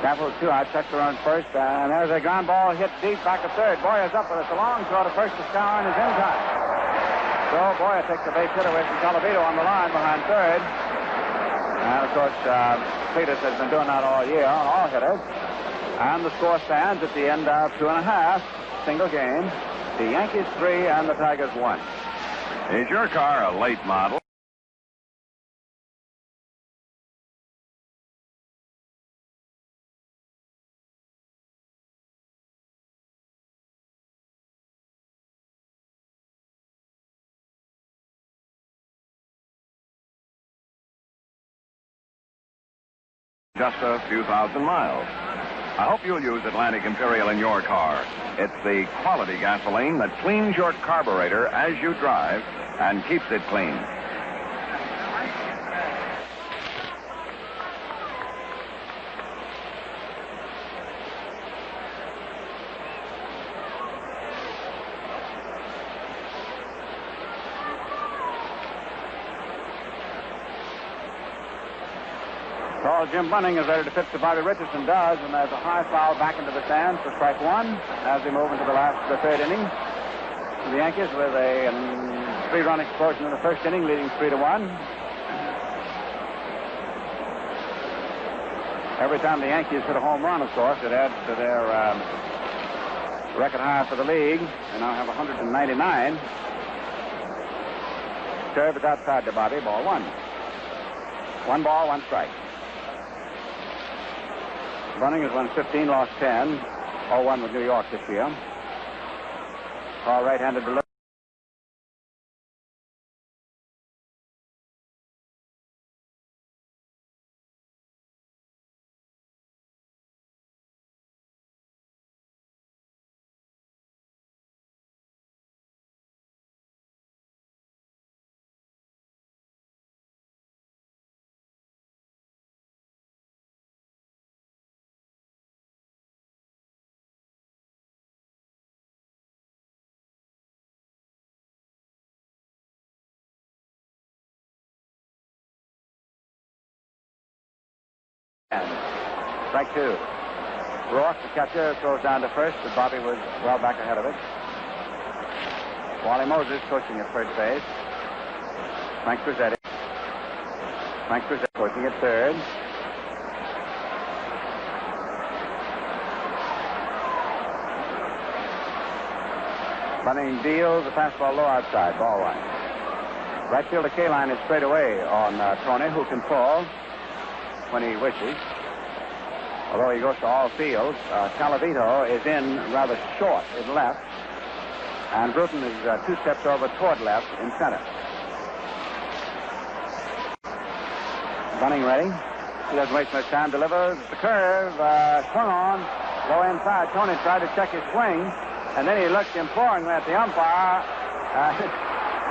Capital 2 out, checks the run first, and there's a ground ball hit deep back to third. Boyer is up with it. It's a long throw to first to Scour and is in time. So Boyer takes the base hit away from Colavito on the line behind third. And of course, Cletus has been doing that all year on all hitters. And the score stands at the end of 2.5, single game. The Yankees 3 and the Tigers 1. Is your car a late model? Just a few thousand miles. I hope you'll use Atlantic Imperial in your car. It's the quality gasoline that cleans your carburetor as you drive and keeps it clean. Tall Jim Bunning is ready to pitch to Bobby Richardson, does, and there's a high foul back into the stands for strike one as we move into the third inning. The Yankees with a three-run explosion in the first inning, leading 3-1. Every time the Yankees hit a home run, of course, it adds to their record high for the league. They now have 199. Serve is outside to Bobby, ball one. 1 ball, 1 strike. Bunning has won 15, lost 10. 0-1 with New York this year. Tall right-handed delivery. Strike 2. Rourke, the catcher, throws down to first, but Bobby was well back ahead of it. Wally Moses coaching at first base. Frank Frusetti coaching at third. Bunning deals the fastball low outside, ball one. Right fielder Kaline is straight away on Tony, who can fall when he wishes. Although he goes to all fields, Calavito is in rather short in left, and Bruton is 2 steps over toward left in center. Bunning ready. He doesn't waste much time. Delivers the curve, swung on, low inside. Tony tried to check his swing, and then he looked imploringly at the umpire.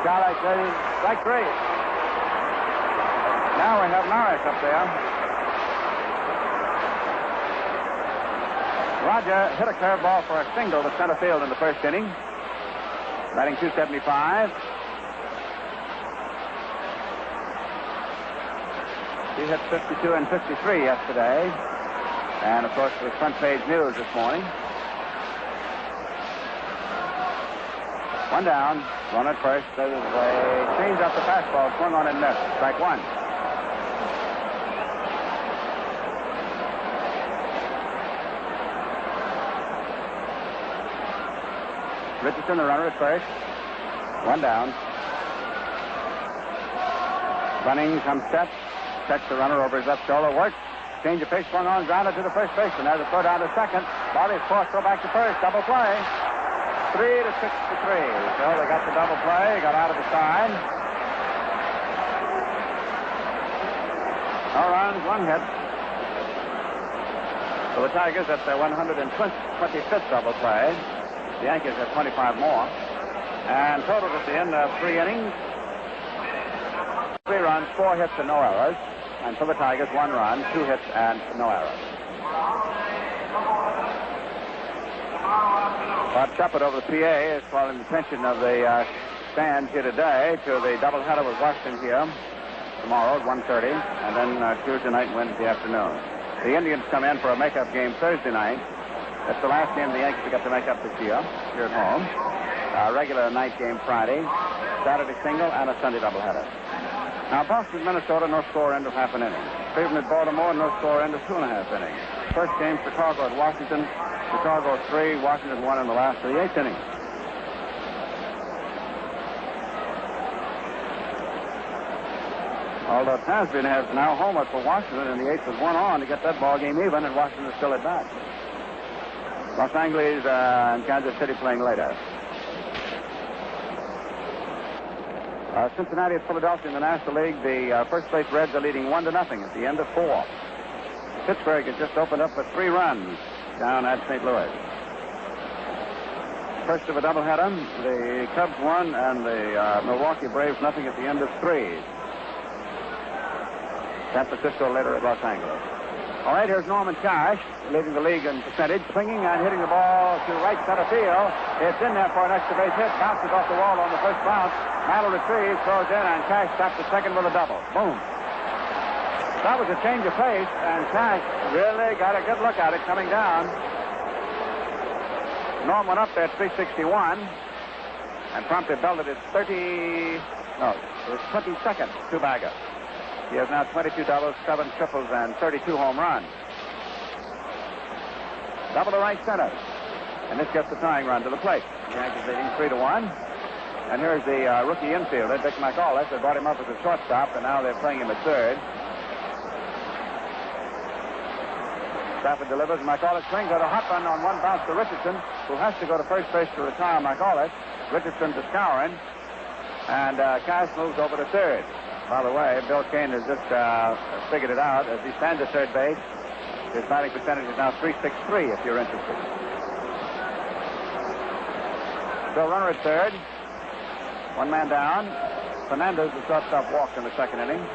Starlight said, strike 3. Now we have Norris up there. Roger hit a curveball for a single to center field in the first inning. Batting .275. He hit 52 and 53 yesterday. And, of course, it was front page news this morning. 1 down, run at first. There's a change up the fastball, swung on and missed. Strike 1. Richardson, the runner at first. 1 down. Bunning comes set. Checks the runner over his left shoulder. Works. Change of pace, swung on, grounded to the first baseman. There's a throw down to second. Bobby's forced throw back to first. Double play. 3-6 to 3. So they got the double play. Got out of the side. No runs, 1 hit. So the Tigers at their 125th double play. The Yankees have 25 more. And total at the end of 3 innings, 3 runs, 4 hits, and no errors. And for the Tigers, 1 run, 2 hits, and no errors. Bob Shepard over the PA is calling the attention of the stands here today to the doubleheader with Washington here tomorrow at 1:30, and then Tuesday night and Wednesday afternoon. The Indians come in for a makeup game Thursday night. That's the last game the Yankees have got to make up this year here at home. Regular night game Friday, Saturday single, and a Sunday doubleheader. Now, Boston, Minnesota, no score end of half an inning. Cleveland at Baltimore, no score end of 2.5 innings. First game, Chicago at Washington. Chicago 3, Washington 1 in the last of the 8th inning. Although Tasman has now homered for Washington in the 8th with 1 on to get that ball game even, and Washington is still at bat. Los Angeles and Kansas City playing later. Cincinnati at Philadelphia in the National League. The first place Reds are leading 1-0 at the end of 4. Pittsburgh has just opened up for 3 runs. down at St. Louis. First of a doubleheader. The Cubs won and the Milwaukee Braves nothing at the end of 3. San Francisco later at Los Angeles. All right, here's Norman Cash, leading the league in percentage, swinging and hitting the ball to right center field. It's in there for an extra base hit, bounces off the wall on the first bounce. Mantle retrieves, throws in, and Cash taps the second with a double. Boom. That was a change of pace, and Cash really got a good look at it coming down. Norm went up there at 361 and promptly belted his 22nd two-bagger. He has now 22 doubles, 7 triples, and 32 home runs. Double to right center. And this gets the tying run to the plate. The Yankees leading 3-1. And here's the rookie infielder, Dick McAuliffe. They brought him up as a shortstop, and now they're playing him at third. Stafford delivers. McAuliffe swings at a hot run on one bounce to Richardson, who has to go to first base to retire McAuliffe. Richardson to Skowron. And Cash moves over to third. By the way, Bill Kane has just figured it out. As he stands at third base, his batting percentage is now .363, if you're interested. Still runner at third. One man down. Fernandez, the shortstop, walked in the second inning,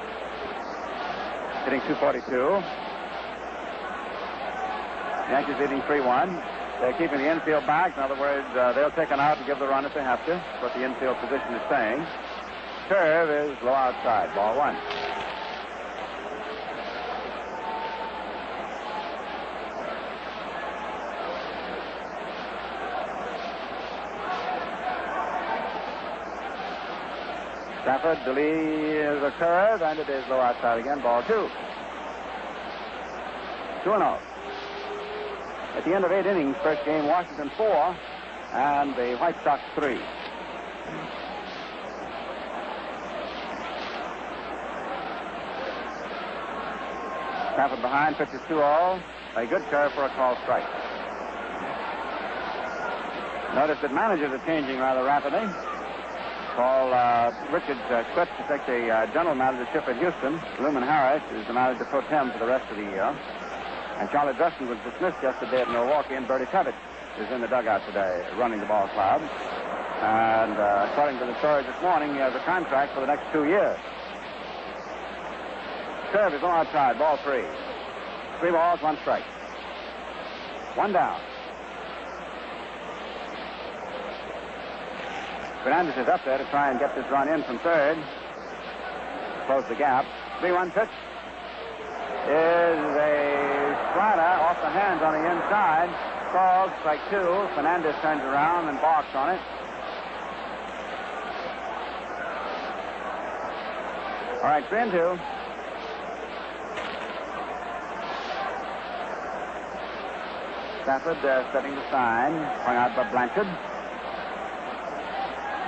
hitting .242. Yankees leading 3-1. They're keeping the infield back. In other words, they'll take an out and give the run if they have to. That's what the infield position is saying. Curve is low outside. Ball 1. Stafford delivers a curve, and it is low outside again. Ball 2. 2-0. At the end of 8 innings, first game, Washington 4, and the White Sox 3. Stafford behind, pitches 2-0. A good curve for a called strike. Notice that managers are changing rather rapidly. Richard quit to take the general managership at Houston. Luman Harris is the manager pro tem for the rest of the year. And Charlie Dustin was dismissed yesterday at Milwaukee, and Bertie Tevitt is in the dugout today running the ball club. And according to the story this morning, he has a contract for the next 2 years. Curve is on outside, ball 3. 3 balls, 1 strike. 1 down. Fernandez is up there to try and get this run in from third. Close the gap. 3-1 pitch is a slider off the hands on the inside. Called strike 2. Fernandez turns around and balks on it. All right, 3-2. Stafford setting the sign, hung out by Blanchard.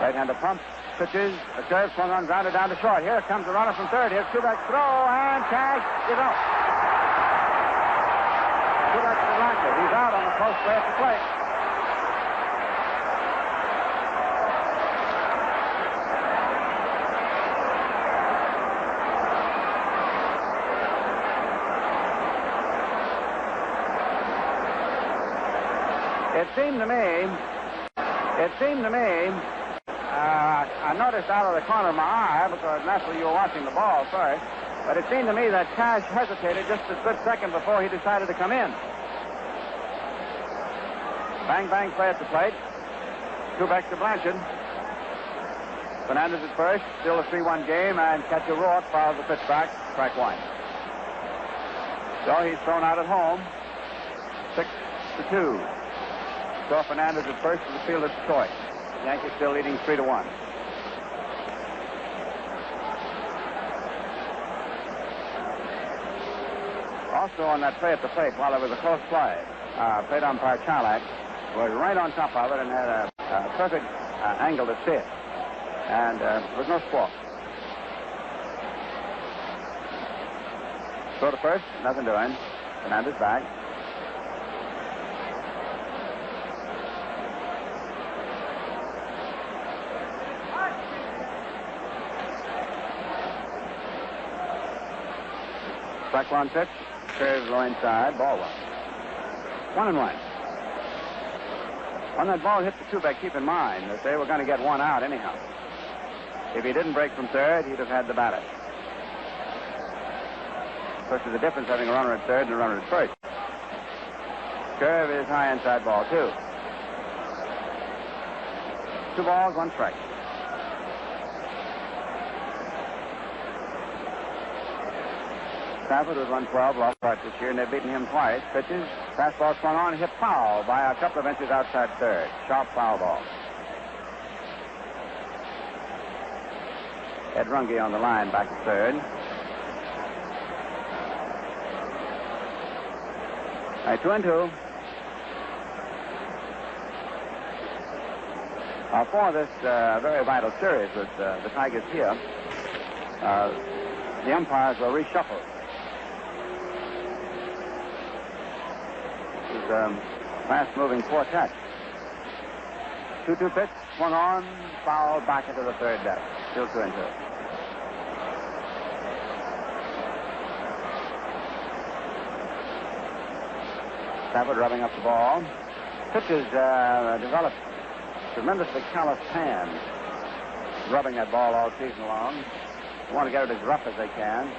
Right-hander pump, pitches, a curve swung on, grounded down to short. Here comes the runner from third. Here's Kubek's throw, and Cash is out. Kubek to Blanchard. He's out on the close play at the plate. It seemed to me, I noticed out of the corner of my eye, because naturally you were watching the ball first, but it seemed to me that Cash hesitated just a split second before he decided to come in. Bang, bang play at the plate. Kubek to Blanchard. Fernandez at first, still a 3-1 game, and Catcher Rourke fouls the pitch back, strike 1. So he's thrown out at home, 6-2. So Fernandez at first is the fielder's choice. Yankees still leading 3-1. Also on that play at the plate, while it was a close play, plate umpire Charlack was right on top of it and had a perfect angle to see it. And there was no squawk. Throw to first, nothing doing. Fernandez back. Strike 1 pitch, curves low inside, ball 1. 1-1. When that ball hit the two-back, keep in mind that they were going to get one out anyhow. If he didn't break from third, he'd have had the batter. Of course, there's a difference having a runner at third and a runner at first. Curve is high inside ball, 2. 2 balls, 1 strike. Stafford was 112, lost start this year, and they've beaten him twice. Pitches, fastball swung on, hit foul by a couple of inches outside third. Sharp foul ball. Ed Runge on the line back to third. All right, 2-2. For this very vital series with the Tigers here, the umpires will reshuffle. This is fast-moving quartet. 2-2 pitch, swung on, foul back into the third deck. Still 2-2. Stafford rubbing up the ball. Pitches developed tremendously calloused hands, rubbing that ball all season long. They want to get it as rough as they can.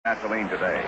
Gasoline today.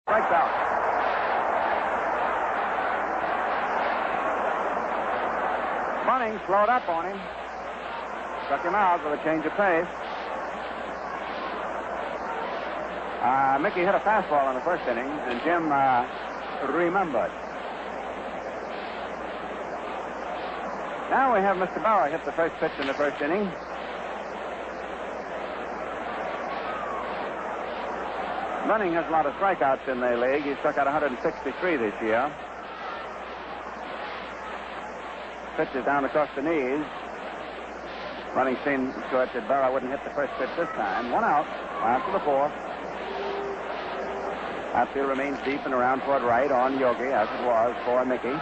Strikes out. Bunning slowed up on him. Struck him out with a change of pace. Mickey hit a fastball in the first inning, and Jim remembered. Now we have Mr. Bauer hit the first pitch in the first inning. Bunning has a lot of strikeouts in the league. He struck out 163 this year. Pitches down across the knees. Bunning seemed to it that Bauer wouldn't hit the first pitch this time. 1 out after the 4th. Outfield remains deep and around toward right on Yogi, as it was for Mickey.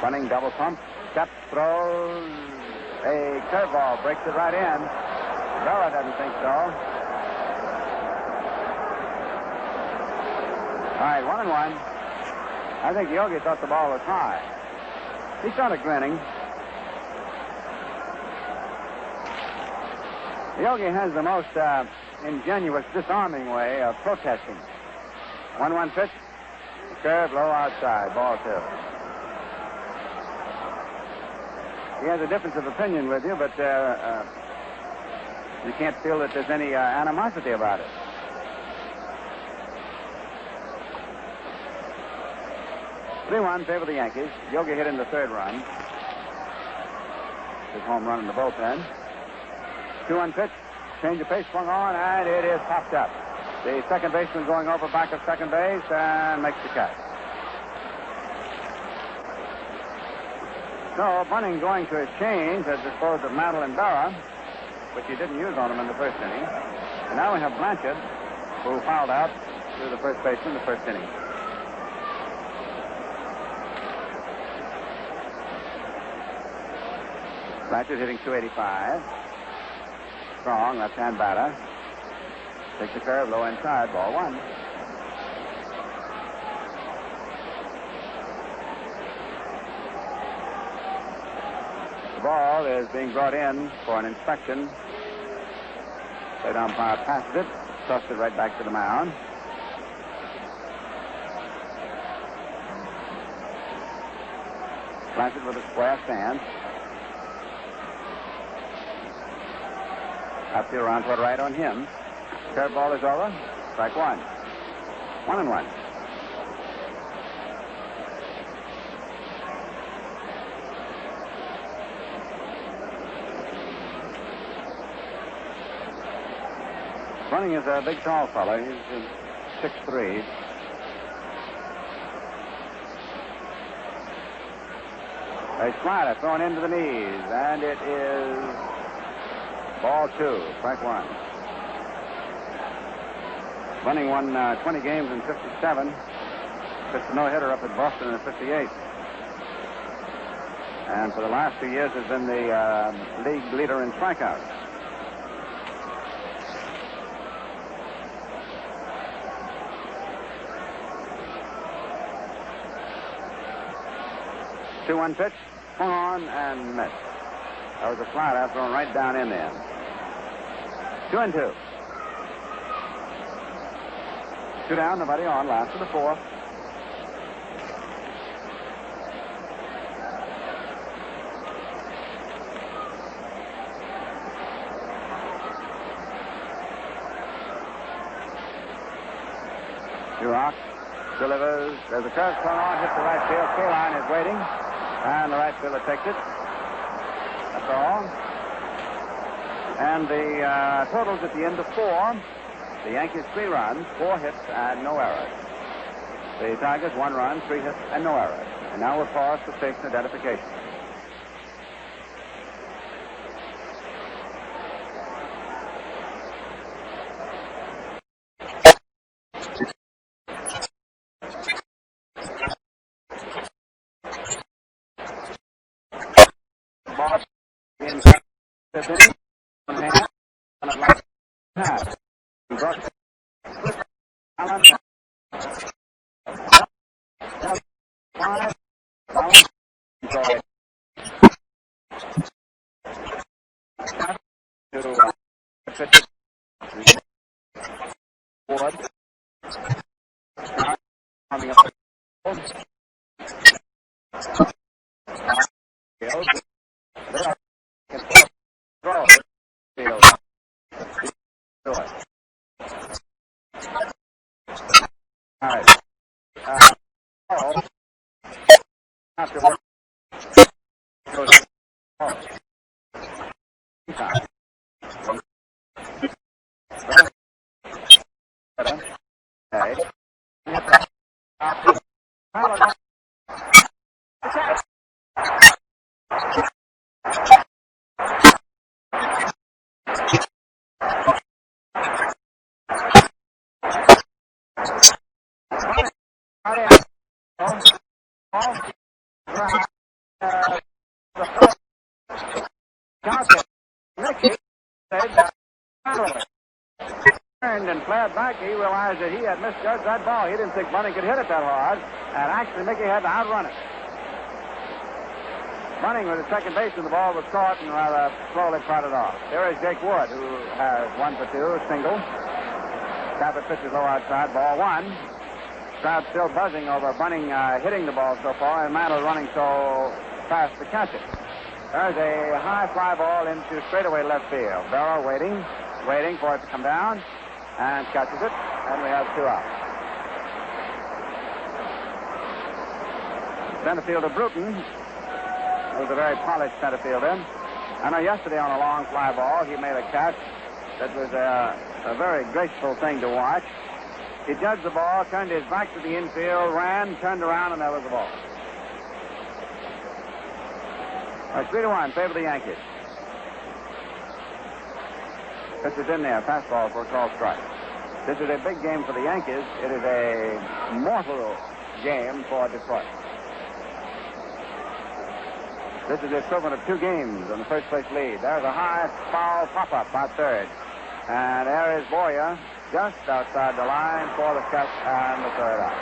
Bunning double pump, steps, throws. A curveball breaks it right in. Bauer doesn't think so. All right, 1-1. I think Yogi thought the ball was high. He started grinning. Yogi has the most ingenuous, disarming way of protesting. 1-1 pitch. Curve low outside. Ball 2. He has a difference of opinion with you, but You can't feel that there's any animosity about it. Three-1 favor the Yankees. Yogi hit in the third run. His home run in the bullpen. 2-1 pitch. Change of pace swung on, and it is popped up. The second baseman going over back of second base and makes the catch. So Bunning going to his change has disposed of Mantle and Berra, which he didn't use on him in the first inning. And now we have Blanchard, who fouled out to the first baseman in the first inning. Blanchard hitting .285. Strong, left-hand batter. Takes the curve, low inside, ball one. The ball is being brought in for an inspection. Plate umpire passes it, tossed it right back to the mound. Blanchard with a square stance. Outfield around toward right on him. Curveball is over. Strike one. 1-1. Bunning is a big, tall fellow. He's 6'3". A slider thrown into the knees, and it is ball two, strike one. Bunning won 20 games in 57. Pitched a no-hitter up at Boston in 58. And for the last 2 years has been the league leader in strikeouts. Two-one pitch, swung on and missed. That was a slider thrown right down in there. 2-2. Two down, nobody on. Last of the fourth. Durock delivers. There's a curve swung on, hits the right field. Kaline is waiting, and the right fielder takes it. That's all. And the totals at the end of four. The Yankees 3 runs, 4 hits, and no errors. The Tigers 1 run, 3 hits, and no errors. And now we'll pause for station identification. And flared back, he realized that he had misjudged that ball. He didn't think Bunning could hit it that hard, and actually Mickey had to outrun it. Bunning was at second base, and the ball was caught and rather slowly trotted off. There is Jake Wood, who has 1 for 2, single. Tapper pitches low outside, ball one. Crowd still buzzing over Bunning hitting the ball so far, and Mantle running so fast to catch it. There's a high fly ball into straightaway left field. Barrow waiting. waiting for it to come down, and catches it, and we have 2 outs. Center fielder Bruton, who's a very polished center fielder. I know yesterday on a long fly ball, he made a catch that was a very graceful thing to watch. He judged the ball, turned his back to the infield, ran, turned around, and there was the ball. 3-1, favor of the Yankees. Pitch is in there, fastball for a called strike. This is a big game for the Yankees. It is a mortal game for Detroit. This is the equivalent of 2 games on the first place lead. There's a high foul pop-up out third. And there is Boyer just outside the line for the catch and the third out.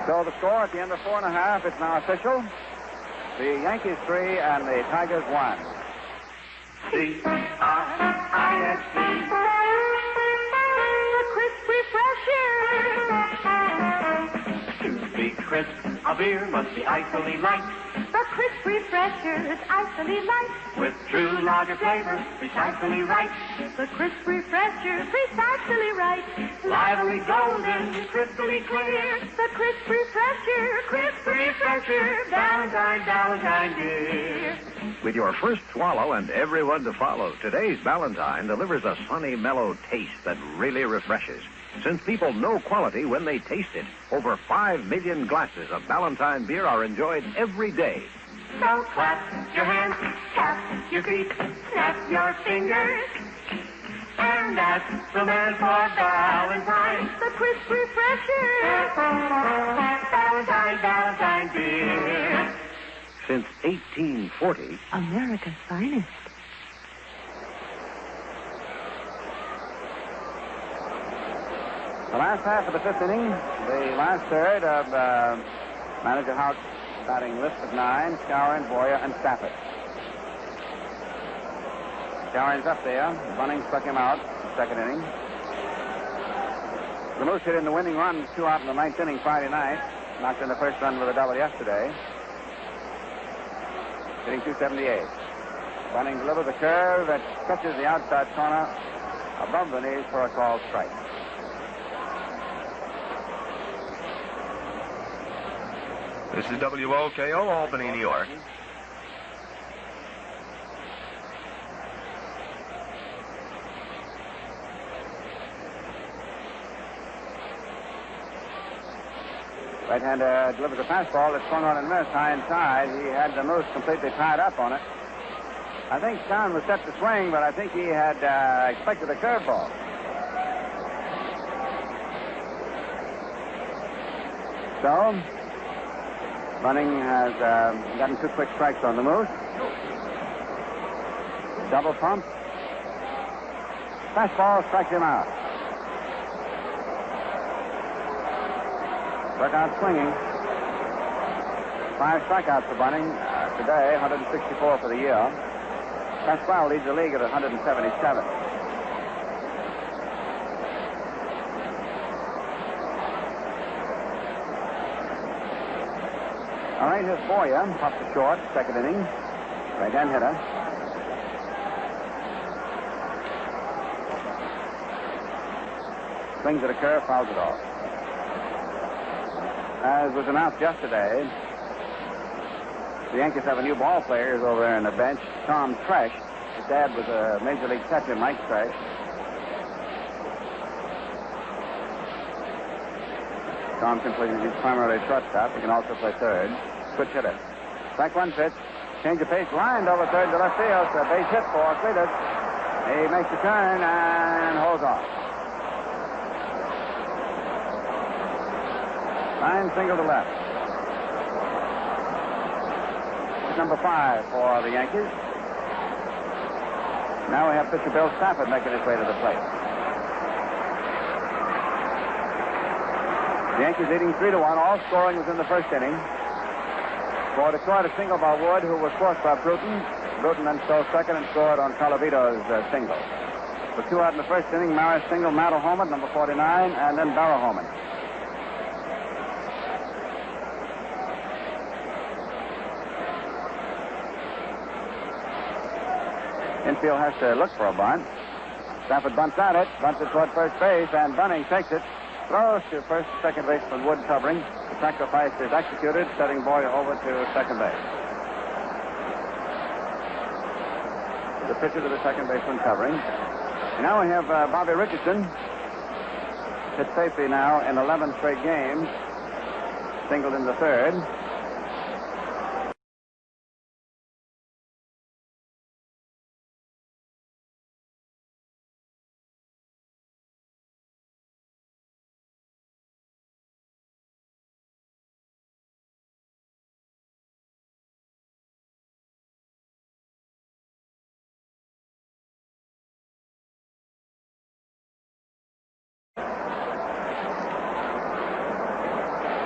So the score at the end of 4 1/2, it's now official. The Yankees 3 and the Tigers 1. C-R-I-S-C. The crisp refresher. To be crisp, a beer must be icily light. The crisp refresher is icily light. With true lager flavor, precisely right. The crisp refresher, precisely right. Lively golden, crystally clear. The crisp refresher, Valentine dear. With your first swallow and everyone to follow, today's Ballantine delivers a sunny, mellow taste that really refreshes. Since people know quality when they taste it, over 5 million glasses of Ballantine beer are enjoyed every day. So clap your hands, tap your feet, snap your fingers, and ask the man for Ballantine, the crisp refresher. Ballantine beer. Since 1840, America's finest. The last half of the 5th inning, the last third of manager Houck's batting list of 9, Skowron, Boyer, and Stafford. Skowron's up there. Bunning struck him out in the 2nd inning. The Moose hit in the winning run, 2 out in the 9th inning Friday night. Knocked in the first run with a double yesterday. Hitting .278. Bunning delivers a curve that catches the outside corner above the knees for a called strike. This is WOKO, Albany, New York. Right-hander delivers a fastball that's swung on and missed high inside. He had the Moose completely tied up on it. I think Town was set to swing, but I think he had expected a curveball. So, Bunning has gotten 2 quick strikes on the Moose. Double pump. Fastball strikes him out. Struck out swinging. 5 strikeouts for Bunning today, 164 for the year. Pasquale leads the league at 177. All right, here's Boyer, pops to short, 2nd inning. Right-hand hitter. Swings at a curve, fouls it off. As was announced yesterday, the Yankees have a new ball player who's over there on the bench, Tom Tresh. His dad was a Major League catcher, Mike Tresh. Tom can play, he's primarily shortstop. He can also play third. Switch hitter. Strike 1 pitch. Change of pace. Lined over third to left field. So a base hit for Cletus. He makes the turn and holds off. Line single to left. Number 5 for the Yankees. Now we have pitcher Bill Stafford making his way to the plate. The Yankees leading 3-1. All scoring was in the 1st inning. For Detroit, a single by Wood, who was forced by Bruton. Bruton then stole 2nd and scored on Colavito's single. For 2 out in the 1st inning, Maris single, Mattel homer, number 49, and then Barrow homer. Infield has to look for a bunt. Stafford bunts at it, bunts it toward first base, and Bunning takes it, throws to first, second baseman Wood covering. The sacrifice is executed, setting Boyer over to second base. The pitcher to the second baseman covering. Now we have Bobby Richardson. Hit safely now in 11 straight games. Singled in the third.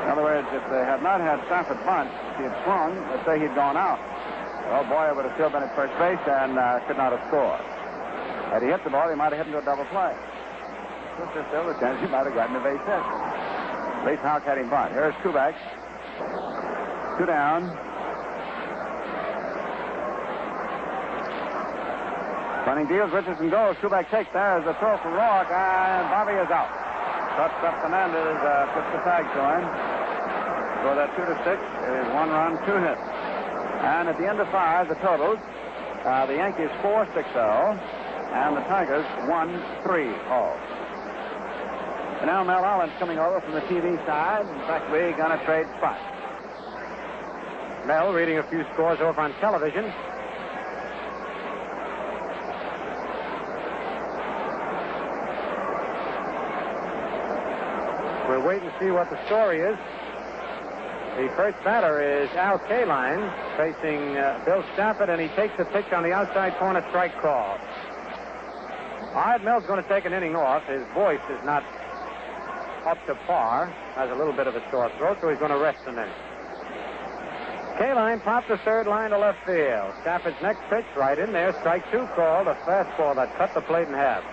In other words, if they had not had Stafford bunt, he had swung, let's say he'd gone out. Well, Boyer would have still been at first base and could not have scored. Had he hit the ball, he might have hit into a double play. There's still a chance he might have gotten a base hit. At least Houck had him bunt. Here's Kubek. 2 down. Bunning deals, Richardson goes. Kubek takes. There's the throw from Roark, and Bobby is out. Shortstop Fernandez puts the tag to him. So that 2-6 is 1 run, 2 hits. And at the end of 5, the totals, the Yankees 4-6-0, and the Tigers 1-3 all. And now Mel Allen's coming over from the TV side. In fact, we're going to trade spots. Mel reading a few scores over on television. We'll wait and see what the story is. The first batter is Al Kaline facing Bill Stafford, and he takes a pitch on the outside corner, strike call. Art Mill's going to take an inning off. His voice is not up to par. Has a little bit of a sore throat, so he's going to rest an inning. Kaline popped the third line to left field. Stafford's next pitch right in there, strike 2 called, a fastball that cut the plate in half.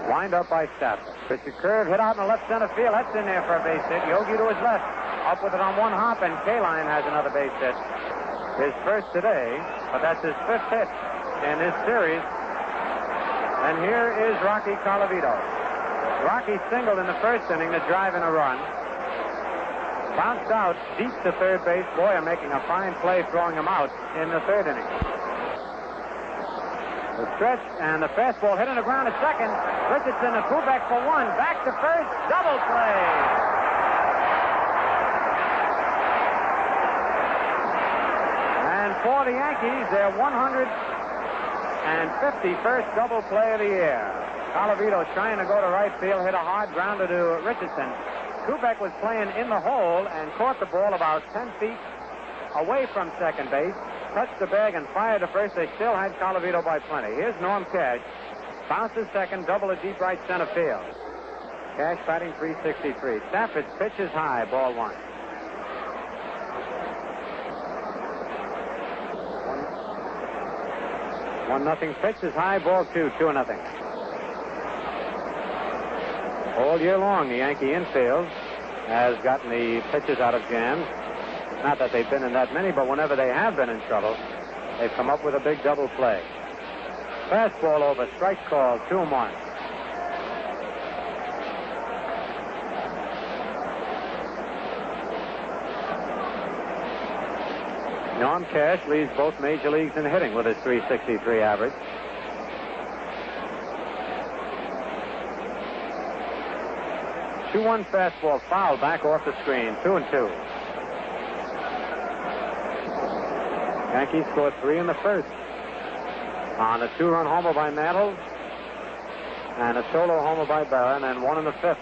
Lined up by Stafford. Pitch a curve, hit out in the left center field. That's in there for a base hit. Yogi to his left. Up with it on one hop, and Kaline has another base hit. His first today, but that's his 5th hit in this series. And here is Rocky Colavito. Rocky singled in the first inning to drive in a run. Bounced out deep to third base. Boyer making a fine play, throwing him out in the 3rd inning. The stretch and the fastball hit on the ground at second. Richardson and Kubek for 1. Back to first. Double play. And for the Yankees, their 151st double play of the year. Colavito's trying to go to right field, hit a hard grounder to Richardson. Kubek was playing in the hole and caught the ball about 10 feet away from second base. Touched the bag and fired to first. They still had Colavito by plenty. Here's Norm Cash. Bounces second, double to deep right center field. Cash batting .363. Stafford's pitch is high, ball 1. 1-0 pitch is high, ball 2, 2-0. All year long, the Yankee infield has gotten the pitches out of jams. Not that they've been in that many, but whenever they have been in trouble, they've come up with a big double play. Fastball over, strike call, 2-1. Norm Cash leads both major leagues in hitting with his .363 average. Two-1 fastball foul back off the screen, 2-2. Yankees scored 3 in the first on a 2-run homer by Mantle and a solo homer by Barron, and 1 in the 5th.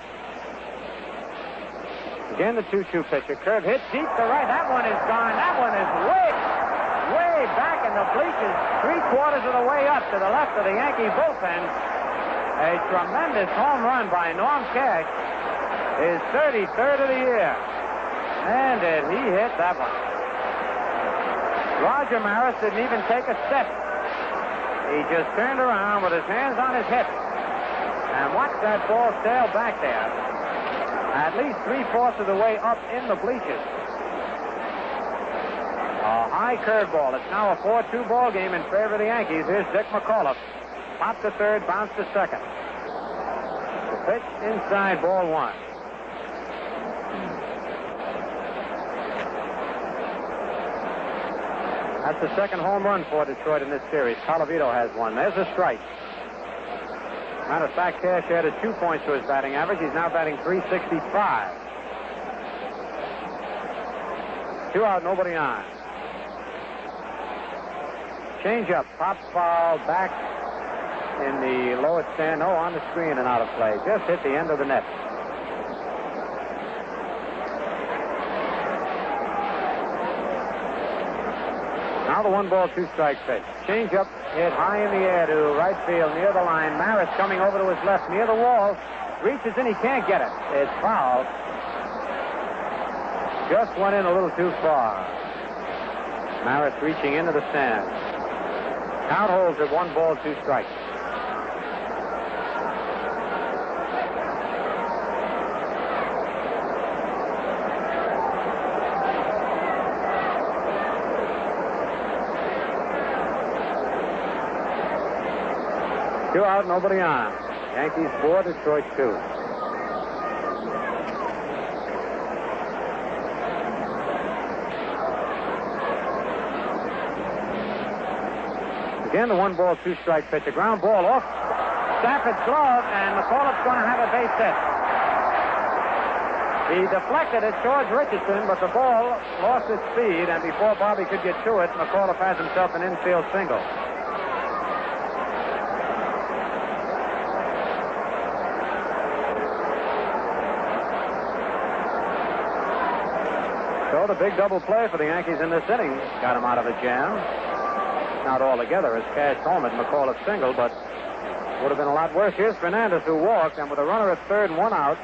Again, the 2-2 pitch. A curve hit deep to right. That one is gone. That one is way back in the bleachers, 3/4 of the way up to the left of the Yankee bullpen. A tremendous home run by Norm Cash. His 33rd of the year. And did he hit that one? Roger Maris didn't even take a step. He just turned around with his hands on his hips and watched that ball sail back there. at least 3/4 of the way up in the bleachers. A high curveball. It's now a 4-2 ball game in favor of the Yankees. Here's Dick McAuliffe. Pop to third, bounce to second. The pitch inside, ball one. That's the second home run for Detroit in this series. Colavito has one. There's a strike. Matter of fact, Cash added 2 points to his batting average. He's now batting .365. 2 out, nobody on. Change up, pop foul back in the lower stand. No, on the screen and out of play. Just hit the end of the net. Now the 1-ball, 2-strike pitch. Change up, hit high in the air to right field near the line. Maris coming over to his left near the wall. Reaches in, he can't get it. It's foul. Just went in a little too far. Maris reaching into the stand. Count holds at 1-ball, 2 strikes. Two out, nobody on. Yankees 4, Detroit 2. Again, the 1-ball, 2-strike pitch. A ground ball off Stafford's glove, and McAuliffe's going to have a base hit. He deflected it, George Richardson, but the ball lost its speed, and before Bobby could get to it, McAuliffe has himself an infield single. So the big double play for the Yankees in this inning got him out of a jam. Not altogether as Cash homered McAuliffe single, but would have been a lot worse. Here's Fernandez, who walked, and with a runner at third and 1 out,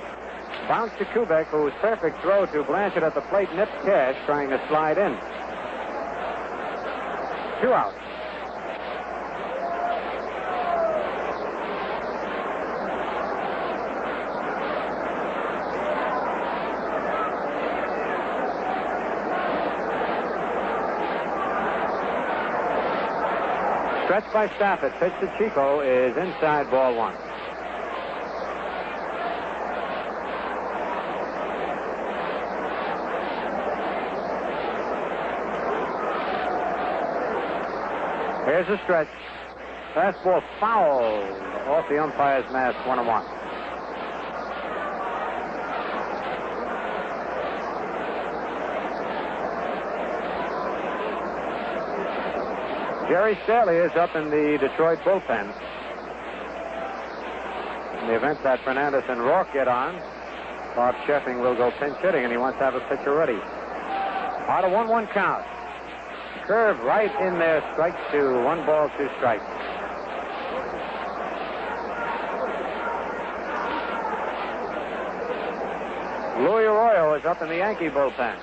bounced to Kubek, whose perfect throw to Blanchard at the plate nipped Cash, trying to slide in. 2 out. Stretch by Stafford. Pitch to Chico is inside, ball 1. Here's a stretch. Fastball foul off the umpire's mask, 1-1. Jerry Staley is up in the Detroit bullpen. In the event that Fernandez and Rourke get on, Bob Sheffing will go pinch hitting, and he wants to have a pitcher ready. Out of 1-1 count. Curve right in there, strike 2, 1-ball, 2 strikes. Louis Arroyo is up in the Yankee bullpen.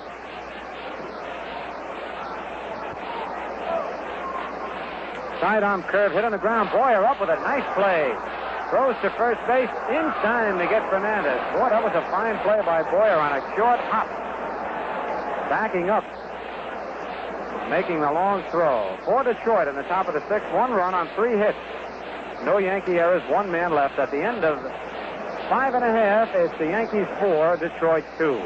Sidearm curve hit on the ground. Boyer up with a nice play. Throws to first base in time to get Fernandez. Boy, that was a fine play by Boyer on a short hop. Backing up. Making the long throw. For Detroit in the top of the 6th. 1 run on 3 hits. No Yankee errors. 1 man left. At the end of 5 1/2, it's the Yankees 4, Detroit 2.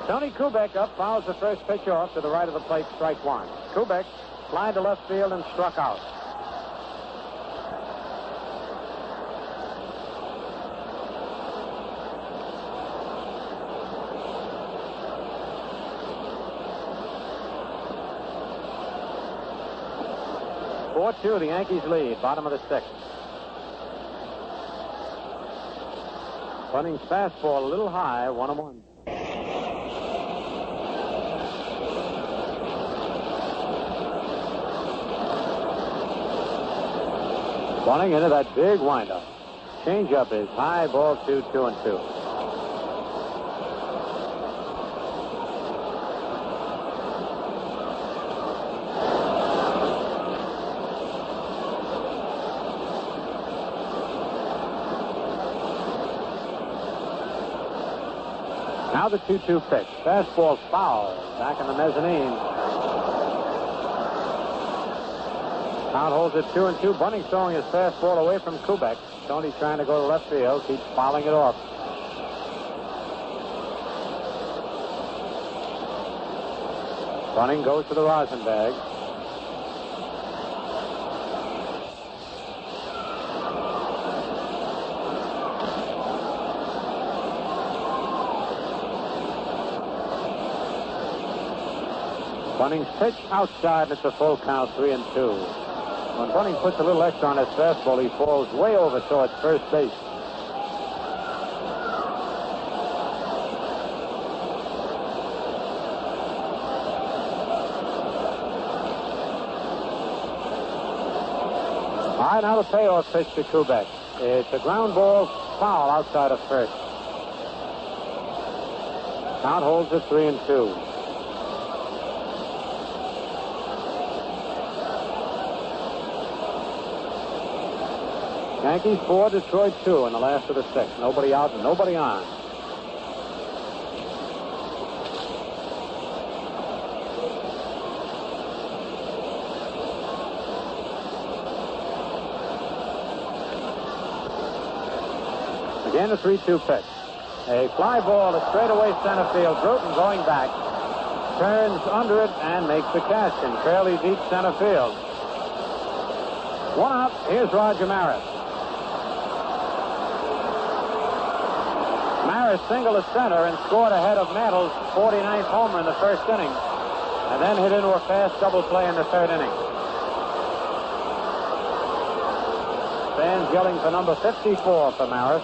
Tony Kubek up, fouls the first pitch off to the right of the plate, strike one. Kubek fly to left field and struck out. The Yankees lead, bottom of the sixth. Bunning's fastball a little high, 1-1. Bunning into that big windup. Changeup is high, ball 2-2-2. Now the 2-2 pitch. Fastball foul. Back in the mezzanine. Count holds it 2-2. Bunning throwing his fastball away from Kubek. Tony's trying to go to left field. Keeps fouling it off. Bunning goes to the rosin bag. Bunning's pitch outside. It's a full count, 3-2. When Bunning puts a little extra on his fastball, he falls way over towards first base. All right, now the payoff pitch to Kubek. It's a ground ball foul outside of first. Count holds it 3-2. Yankees 4, Detroit 2 in the last of the sixth. Nobody out and nobody on. Again, a 3-2 pitch. A fly ball to straightaway center field. Bruton going back. Turns under it and makes the catch in fairly deep center field. One out. Here's Roger Maris. Maris singled to center and scored ahead of Mantle's 49th homer in the first inning, and then hit into a fast double play in the third inning. Fans yelling for number 54 for Maris.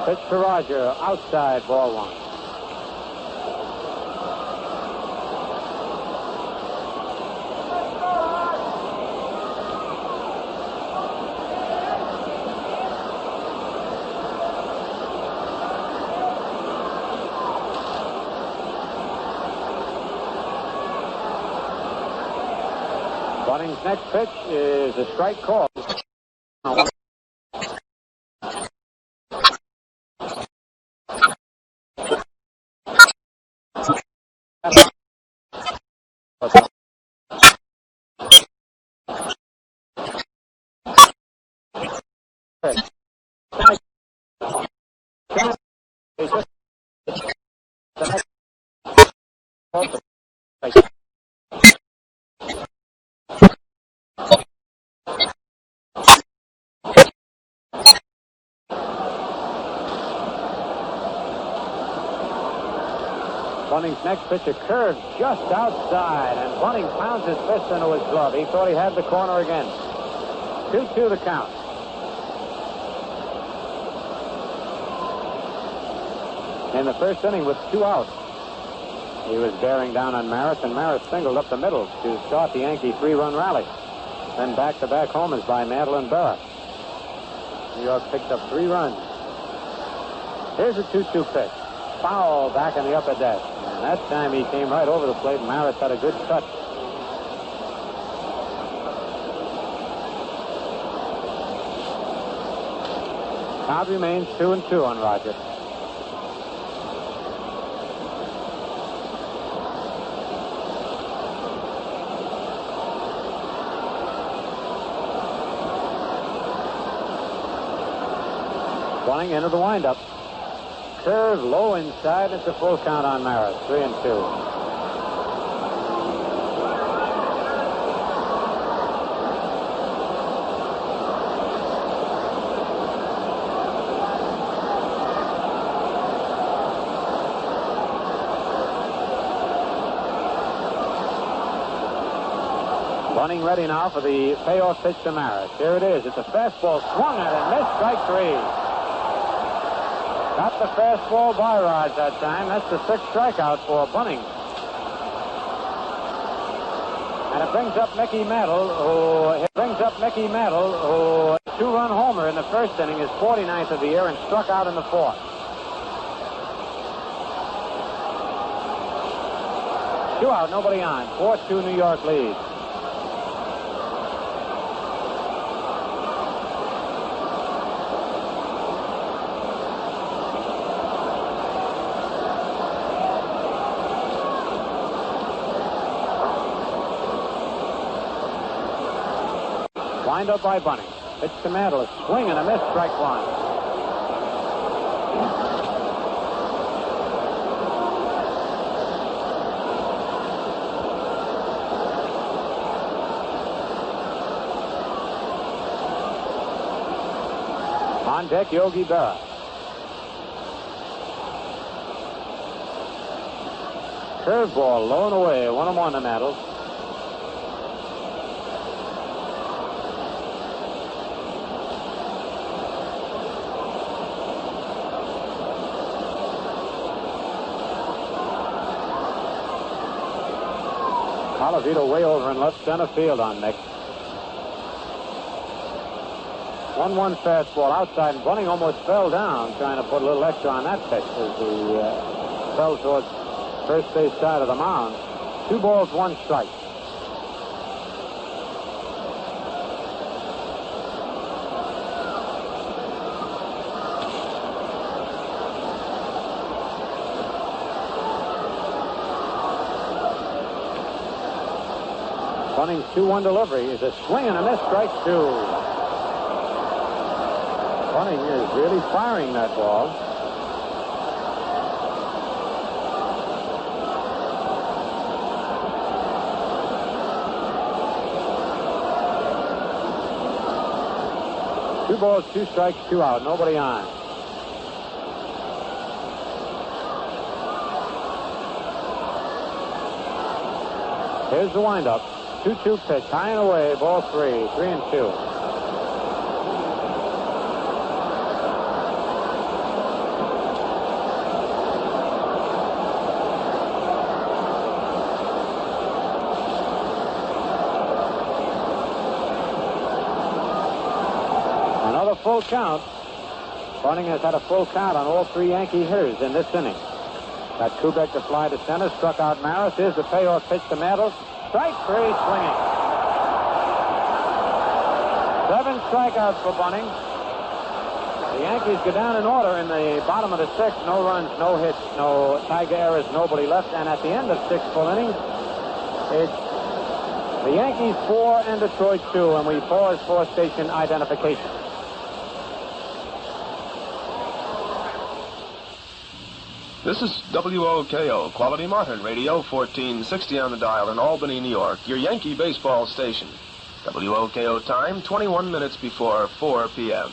Pitch to Roger, outside, ball one. Bunning's next pitch is a strike call. Bunning's next pitch, a curve just outside, and Bunning pounds his fist into his glove. He thought he had the corner again. 2-2 the count. In the first inning with 2 outs, he was bearing down on Maris, and Maris singled up the middle to start the Yankee 3-run rally. Then back-to-back homers by Mantle and Berra. New York picked up 3 runs. Here's a 2-2 pitch. Foul back in the upper deck. And that time he came right over the plate. Maris had a good touch. Count remains 2-2 on Roger. Bunning into the windup. Curve low inside. It's a full count on Maris. 3-2. Bunning ready now for the payoff pitch to Maris. Here it is. It's a fastball swung at and missed. Strike 3. Got the fastball by Rods that time. That's the 6th strikeout for Bunning. And it brings up Mickey Mantle, who 2-run homer in the first inning, his 49th of the year, and struck out in the 4th. 2 out, nobody on. 4-2 New York lead. Wind up by Bunning. Pitch to Mantle. A swing and a miss. Strike 1. On deck, Yogi Berra. Curveball low and away. 1-1 to Mantle. Colavito way over in left center field on Nick. 1-1 fastball outside, and Bunning almost fell down trying to put a little extra on that pitch as he fell towards first base side of the mound. 2 balls, 1 strike. Bunning's 2-1 delivery is a swing and a miss. Strike 2. Bunning is really firing that ball. Two balls, 2 strikes, 2 out. Nobody on. Here's the windup. 2-2 pitch, high and away, ball 3, 3-2. Another full count. Bunning has had a full count on all 3 Yankee hitters in this inning. Got Kubek to fly to center, struck out Maris. Here's the payoff pitch to Mantle. Strike 3, swinging. 7 strikeouts for Bunning. The Yankees go down in order in the bottom of the 6th. No runs, no hits, no Tiger errors, nobody left. And at the end of 6 full innings, it's the Yankees 4 and Detroit 2, and we pause for station identification. This is WOKO, Quality Modern Radio, 1460 on the dial in Albany, New York, your Yankee baseball station. WOKO time, 21 minutes before 4 p.m.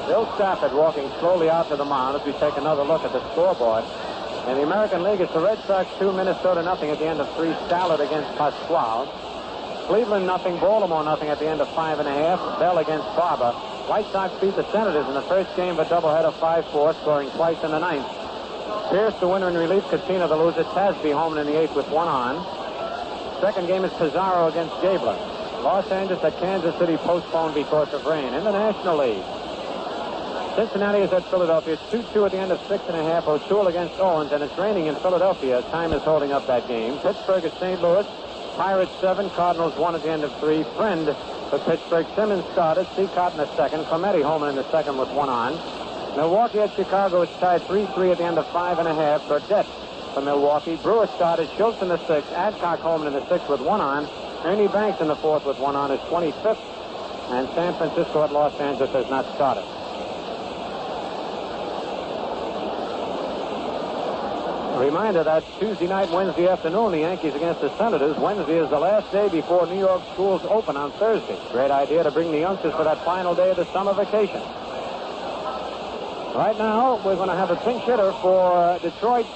Bill Stafford walking slowly out to the mound as we take another look at the scoreboard. In the American League, it's the Red Sox 2, Minnesota nothing at the end of 3. Stallard against Pasquale. Cleveland nothing, Baltimore nothing at the end of 5.5. Bell against Barber. White Sox beat the Senators in the first game of a doubleheader 5-4, scoring twice in the 9th. Pierce the winner in relief, Katina the loser, Tasby home in the 8th with 1 on. Second game is Pizarro against Gabler. Los Angeles at Kansas City postponed because of rain. In the National League, Cincinnati is at Philadelphia. It's 2-2 at the end of 6.5. O'Toole against Owens, and it's raining in Philadelphia. Time is holding up that game. Pittsburgh at St. Louis. Pirates 7, Cardinals 1 at the end of 3. Friend for Pittsburgh. Simmons started. Seacott in the 2nd. Clemente home in the 2nd with 1 on. Milwaukee at Chicago. It's tied 3-3 at the end of 5.5. Burdette for Milwaukee. Brewer started. Schultz in the 6th. Adcock home in the 6th with 1 on. Ernie Banks in the 4th with 1 on. His 25th and San Francisco at Los Angeles has not started. A reminder that Tuesday night, Wednesday afternoon, the Yankees against the Senators. Wednesday is the last day before New York schools open on Thursday. Great idea to bring the youngsters for that final day of the summer vacation. Right now, we're going to have a pinch hitter for Detroit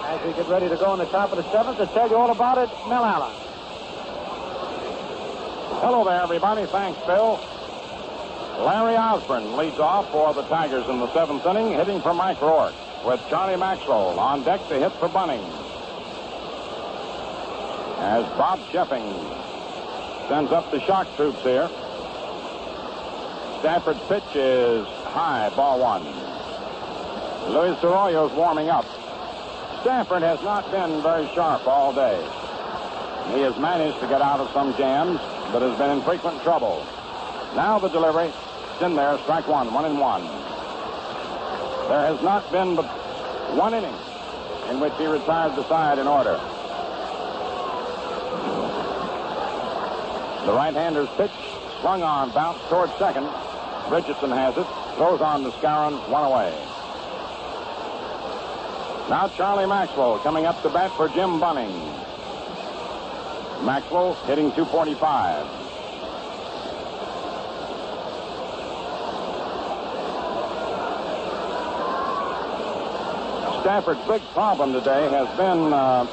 as we get ready to go in the top of the seventh. To tell you all about it, Mel Allen. Hello there, everybody. Thanks, Bill. Larry Osborne leads off for the Tigers in the seventh inning, hitting for Mike Rourke, with Charlie Maxwell on deck to hit for Bunning. As Bob Sheffing sends up the shock troops here. Stafford's pitch is high, ball one. Luis Arroyo's warming up. Stafford has not been very sharp all day. He has managed to get out of some jams, but has been in frequent trouble. Now the delivery. It's in there, strike one, 1-1. There has not been but one inning in which he retired the side in order. The right-hander's pitch, swung on, bounced towards second. Richardson has it, throws on to Skowron, one away. Now Charlie Maxwell coming up to bat for Jim Bunning. Maxwell hitting .245. Stafford's big problem today has been a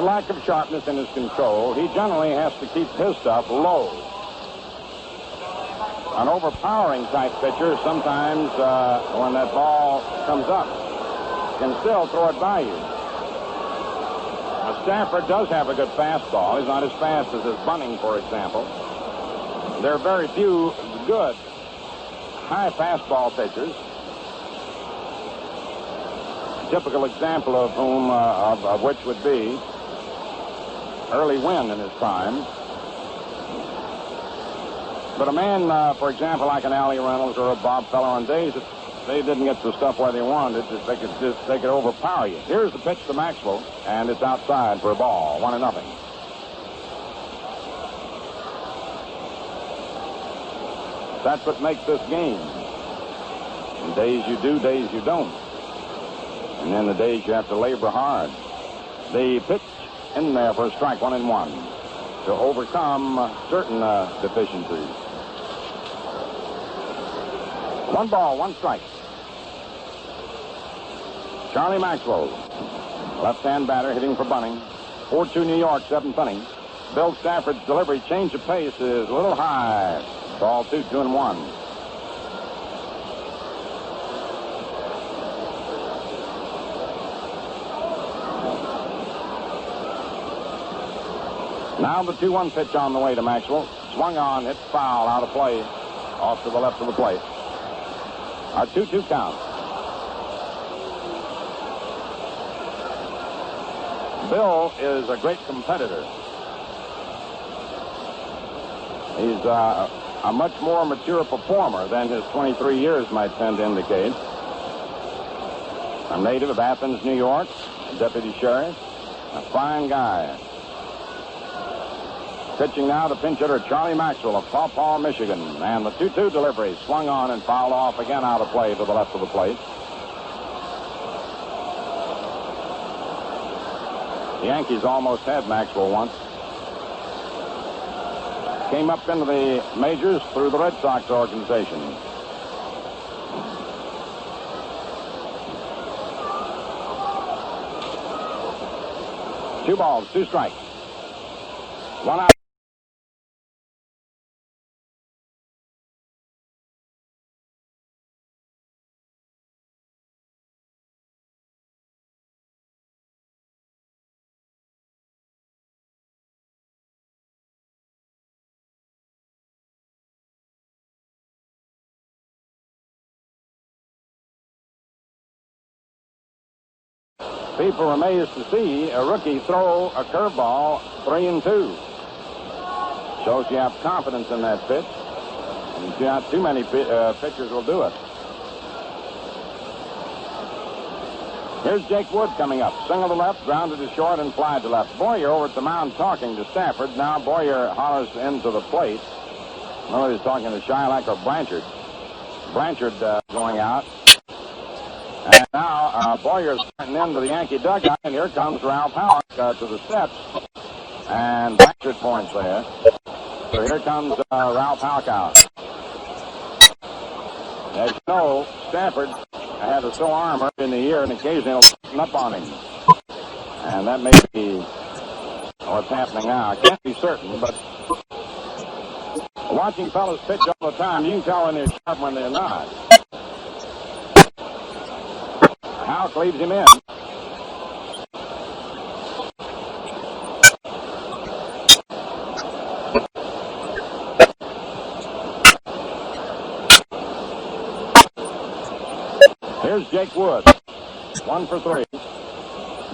lack of sharpness in his control. He generally has to keep his stuff low. An overpowering type pitcher sometimes when that ball comes up can still throw it by you. Now, Stafford does have a good fastball. He's not as fast as his Bunning, for example. There are very few good high fastball pitchers. A typical example of whom, of which would be Early Wynn in his prime. But a man, for example, like an Allie Reynolds or a Bob Feller, on days that they didn't get the stuff where they wanted, they could overpower you. Here's the pitch to Maxwell, and it's outside for a ball, 1-0. That's what makes this game. And days you do, days you don't. And then the days you have to labor hard. The pitch in there for a strike, 1-1, to overcome certain deficiencies. 1 ball, 1 strike. Charlie Maxwell, left-hand batter, hitting for Bunning. 4-2 New York, 7th inning. Bill Stafford's delivery, change of pace, is a little high. Ball 2, 2-1. Now the 2-1 pitch on the way to Maxwell. Swung on, hit foul, out of play, off to the left of the plate. A 2-2 count. Bill is a great competitor. He's a much more mature performer than his 23 years might tend to indicate. A native of Athens, New York, a deputy sheriff, a fine guy. Pitching now to pinch hitter Charlie Maxwell of Paw Paw, Michigan. And the 2-2 delivery swung on and fouled off again out of play to the left of the plate. The Yankees almost had Maxwell once. Came up into the majors through the Red Sox organization. Two balls, 2 strikes. 1 out. People are amazed to see a rookie throw a curveball 3-2. Shows you have confidence in that pitch. And not too many pitchers will do it. Here's Jake Wood coming up. Single to left, grounded to short, and fly to left. Boyer over at the mound talking to Stafford. Now Boyer hollers into the plate. No, he's talking to Shylock or Blanchard. Blanchard going out. And now Boyer's starting into the Yankee dugout, and here comes Ralph Halleck to the steps. And Blanchard points there. So here comes Ralph Halleck out. As you know, Stafford had a sore arm early in the year and occasionally will tighten up on him. And that may be what's happening now. I can't be certain, but watching fellas pitch all the time, you can tell when they're sharp when they're not. Halleck leaves him in. Here's Jake Wood. 1 for 3.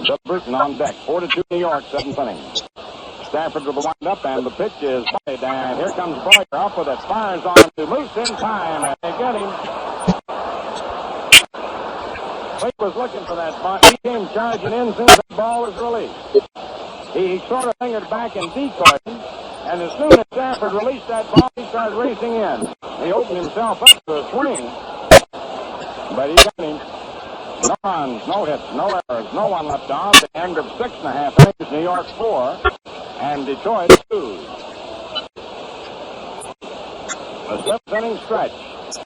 Bill Bruton on deck. 4-2 New York, 7th inning. Stafford will wind up, and the pitch is played. And here comes Boyer up with it. Fires on to Moose in time, and they get him. He was looking for that ball. He came charging in since the ball was released. He sort of fingered back and decoyed him, and as soon as Stafford released that ball, he started racing in. He opened himself up to a swing. But he got him. No runs, no hits, no errors, no one left on. The end of 6.5 innings, New York 4, and Detroit 2. A 7th inning stretch.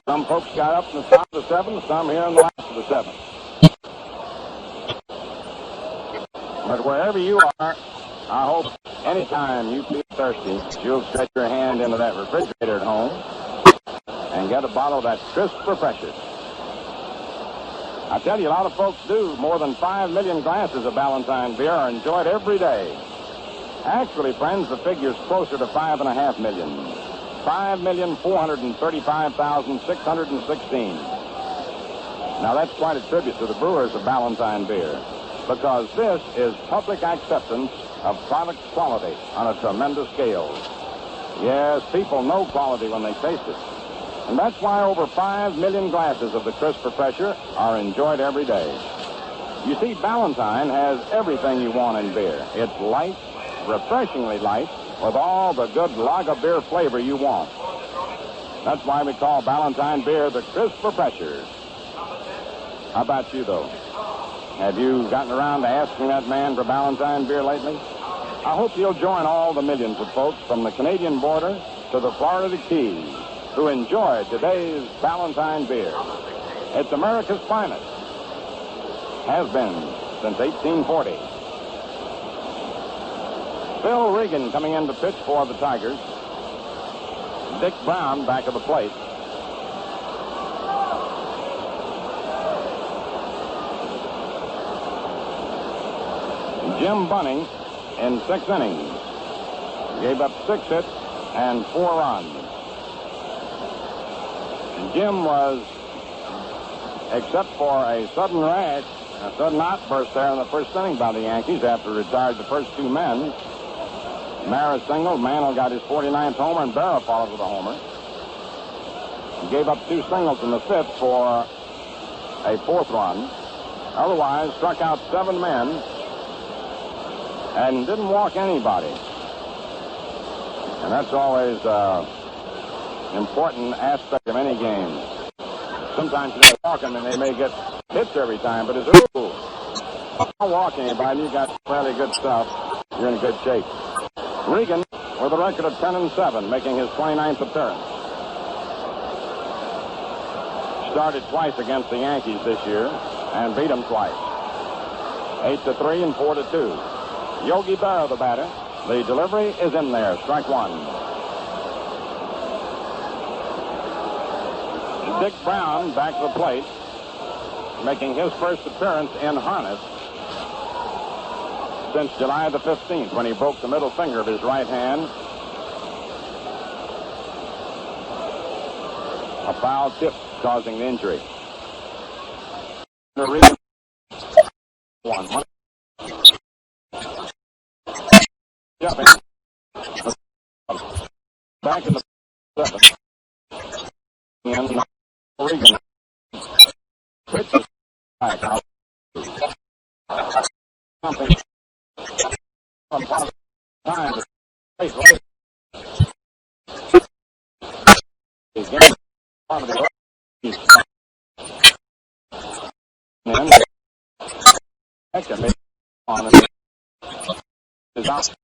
Some folks got up in the top of the 7th, some here in the last of the 7th. But wherever you are, I hope anytime you feel thirsty, you'll stretch your hand into that refrigerator at home and get a bottle of that crisp refresher. I tell you, a lot of folks do. More than 5 million glasses of Ballantine beer are enjoyed every day. Actually, friends, the figure's closer to 5.5 million. 5,435,616. Now, that's quite a tribute to the brewers of Ballantine beer, because this is public acceptance of product quality on a tremendous scale. Yes, people know quality when they taste it. And that's why over 5 million glasses of the crisp refresher are enjoyed every day. You see, Ballantine has everything you want in beer. It's light, refreshingly light, with all the good lager beer flavor you want. That's why we call Ballantine beer the crisp refresher. How about you, though? Have you gotten around to asking that man for Ballantine beer lately? I hope you'll join all the millions of folks from the Canadian border to the Florida Keys who enjoy today's Ballantine beer. It's America's finest. Has been since 1840. Phil Regan coming in to pitch for the Tigers. Dick Brown back of the plate. Jim Bunning in 6 innings. Gave up 6 hits and 4 runs. Jim was, except for a sudden rash, a sudden outburst there in the first inning by the Yankees after retired the first 2 men. Maris singled, Mantle got his 49th homer, and Berra followed with a homer. He gave up 2 singles in the 5th for a 4th run. Otherwise, struck out 7 men and didn't walk anybody. And that's always important aspect of any game. Sometimes they walk them and they may get hits every time, but as a rule, don't walk anybody, you got fairly good stuff, you're in good shape. Regan with a record of 10-7, making his 29th appearance. Started twice against the Yankees this year and beat them twice. 8-3 and 4-2. Yogi Berra, the batter. The delivery is in there, strike 1. Dick Brown back to the plate, making his first appearance in harness since July the 15th, when he broke the middle finger of his right hand. A foul tip causing the injury. One. Jumping. Back in the 7th. And Regan pitches back out. Time. He's getting part of the and on it is out.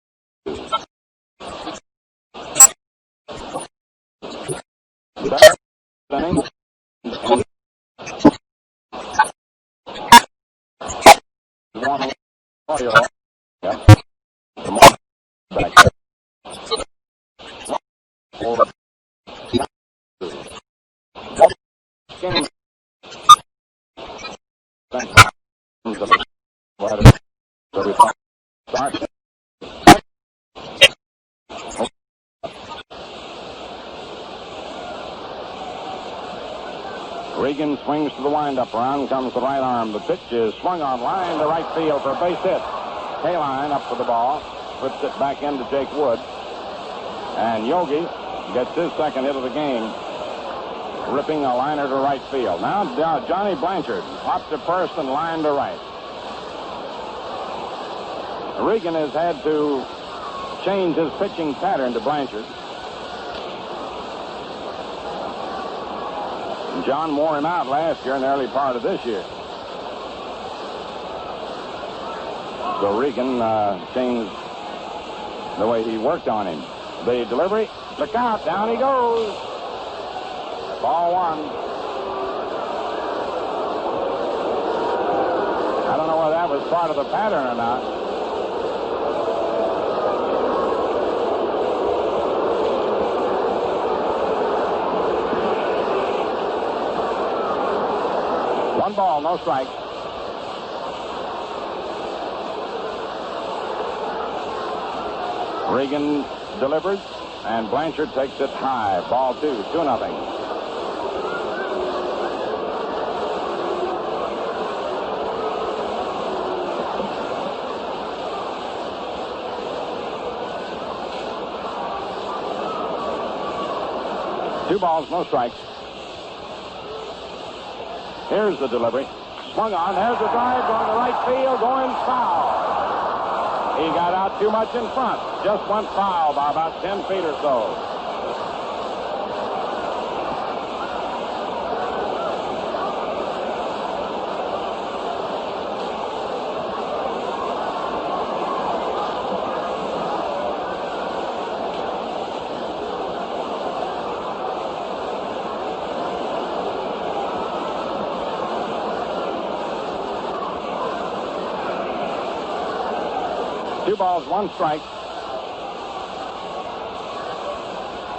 Regan swings to the windup. Around comes the right arm. The pitch is swung on line to right field for a base hit. Kaline up for the ball. Puts it back into Jake Wood. And Yogi gets his second hit of the game, ripping a liner to right field. Now Johnny Blanchard popped to first and line to right. Regan has had to change his pitching pattern to Blanchard. John wore him out last year in the early part of this year. So Regan changed the way he worked on him. The delivery, look out, down he goes. Ball one. I don't know whether that was part of the pattern or not. One ball, no strikes. Regan delivers, and Blanchard takes it high. Ball 2-0. Two balls, no strikes. Here's the delivery. Swung on. There's the drive going to right field, going foul. He got out too much in front. Just went foul by about 10 feet or so. Two balls, one strike.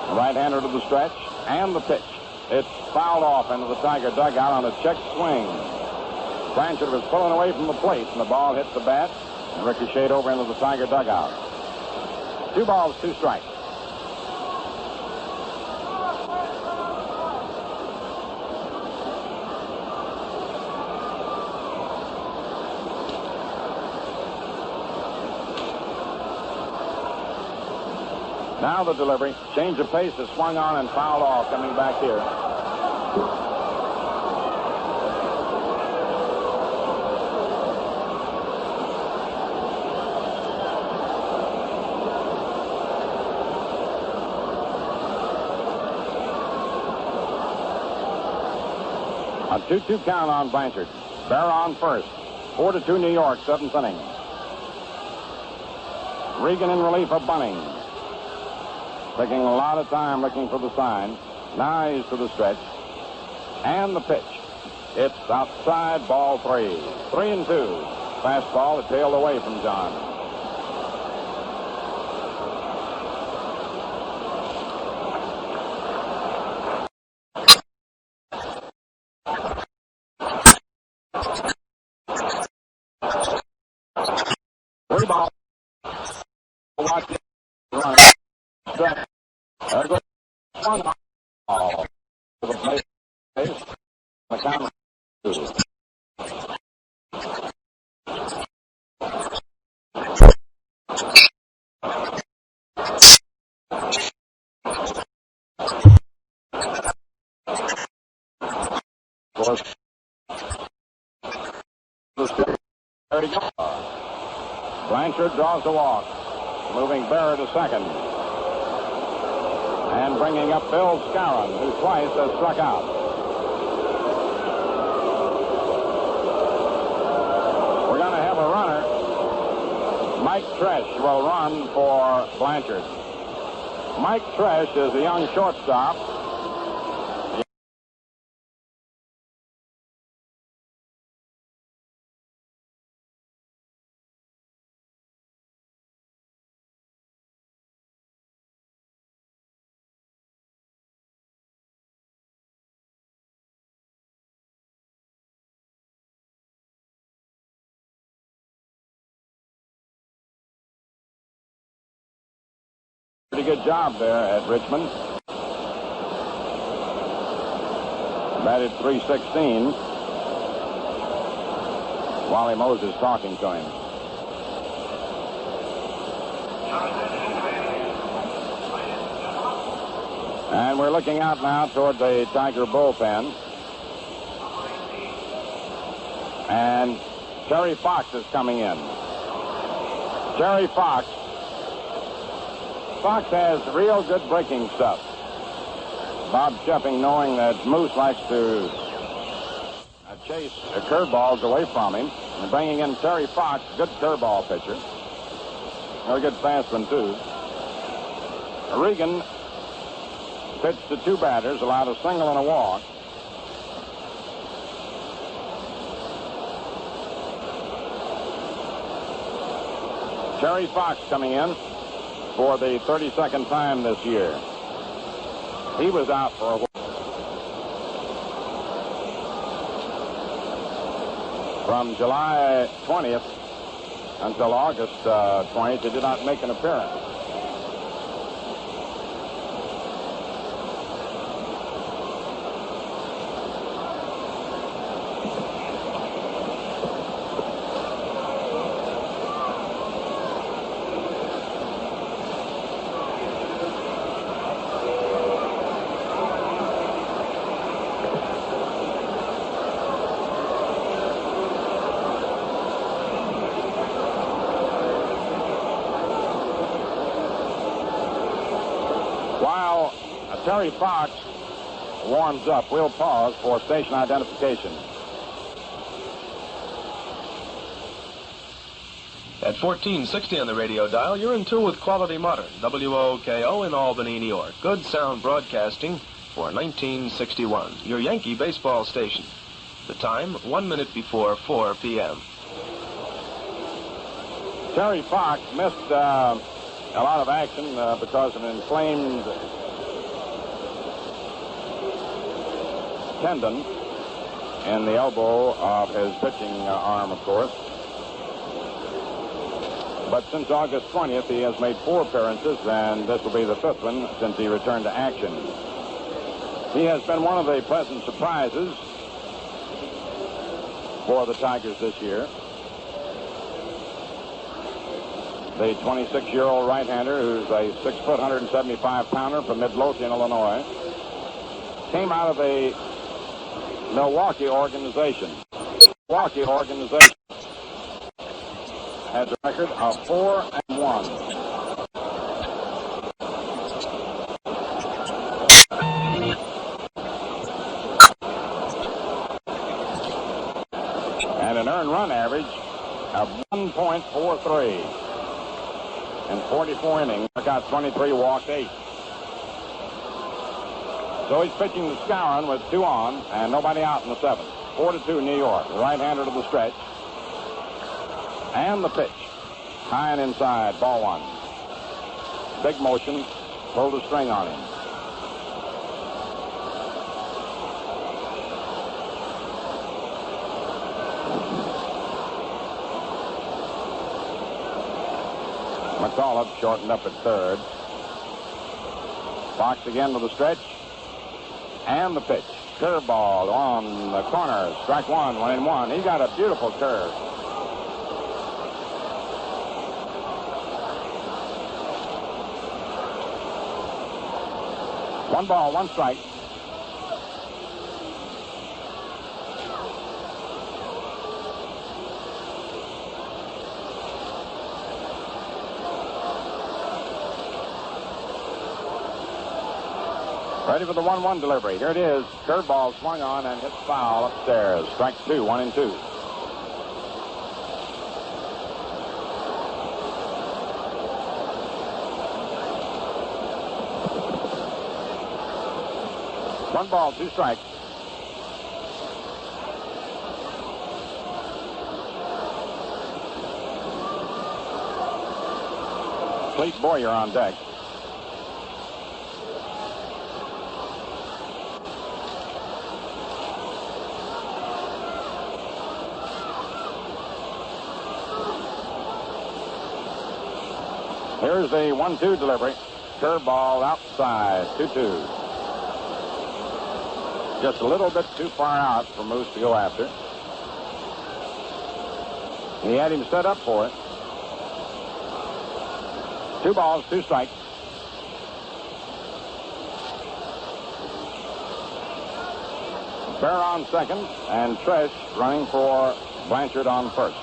The right-hander to the stretch and the pitch. It's fouled off into the Tiger dugout on a check swing. Blanchard was pulling away from the plate, and the ball hit the bat and ricocheted over into the Tiger dugout. Two balls, two strikes. Now the delivery. Change of pace is swung on and fouled off coming back here. A 2-2 count on Blanchard. Bear on first. 4-2 New York, seventh inning. Regan in relief of Bunning. Taking a lot of time looking for the sign. Now he's to the stretch. And the pitch. It's outside, ball 3. 3-2. Fastball that tailed away from John. Three ball. Watch it. Run. One ball. To the plate. The count. Blanchard draws the walk. moving Berra to second. And bringing up Bill Skowron, who twice has struck out. We're going to have a runner. Mike Tresh will run for Blanchard. Mike Tresh is a young shortstop. Pretty good job there at Richmond. Batted .316. Wally Moses talking to him. And we're looking out now toward the Tiger bullpen. And Terry Fox is coming in. Terry Fox. Fox has real good breaking stuff. Bob Sheffing, knowing that Moose likes to chase curveballs away from him, and bringing in Terry Fox, good curveball pitcher. Very good fast one, too. Regan pitched to two batters, allowed a single and a walk. Terry Fox coming in for the 32nd time this year. He was out for a while. From July 20th until August 20th, he did not make an appearance. Terry Fox warms up. We'll pause for station identification. At 1460 on the radio dial, you're in tune with Quality Modern, WOKO in Albany, New York. Good sound broadcasting for 1961. Your Yankee baseball station. The time, 1 minute before 4 p.m. Terry Fox missed a lot of action because of an inflamed tendon in the elbow of his pitching arm, of course. But since August 20th, he has made 4 appearances, and this will be the 5th one since he returned to action. He has been one of the pleasant surprises for the Tigers this year. The 26-year-old right-hander, who's a 6-foot, 175-pounder from Midlothian, Illinois, came out of a Milwaukee organization. Milwaukee organization has a record of 4-1. And an earned run average of 1.43. In 44 innings, took out 23, walked 8. So he's pitching to Skowron with 2 on and nobody out in the 7th. 4-2 New York. The right-hander to the stretch. And the pitch. High and inside. Ball 1. Big motion. Pulled a string on him. McAuliffe shortened up at third. Fox again to the stretch. And the pitch. Curveball on the corner. Strike 1, 1-1. He got a beautiful curve. One ball, 1 strike. Ready for the 1-1 delivery. Here it is. Curveball swung on and hits foul upstairs. Strike 2, 1-2. One ball, 2 strikes. Clete Boyer on deck. Here's the 1-2 delivery. Curveball outside, 2-2. Just a little bit too far out for Moose to go after. He had him set up for it. 2 balls, 2 strikes. Bear on second, and Tresh running for Blanchard on first.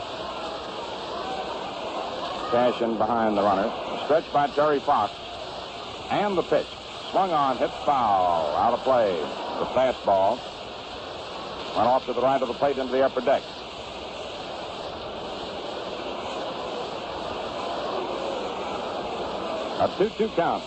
Cash in behind the runner. Stretched by Terry Fox. And the pitch. Swung on, hit foul. Out of play. The fastball went off to the right of the plate into the upper deck. A 2-2 count.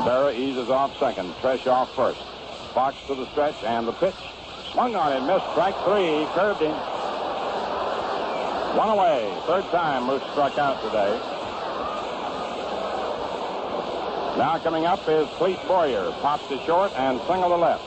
Berra eases off second. Tresh off first. Fox to the stretch and the pitch. Swung on and missed. Strike 3. Curved him. 1 away. Third time Moose struck out today. Now coming up is Clete Boyer. Pops to short and single to left.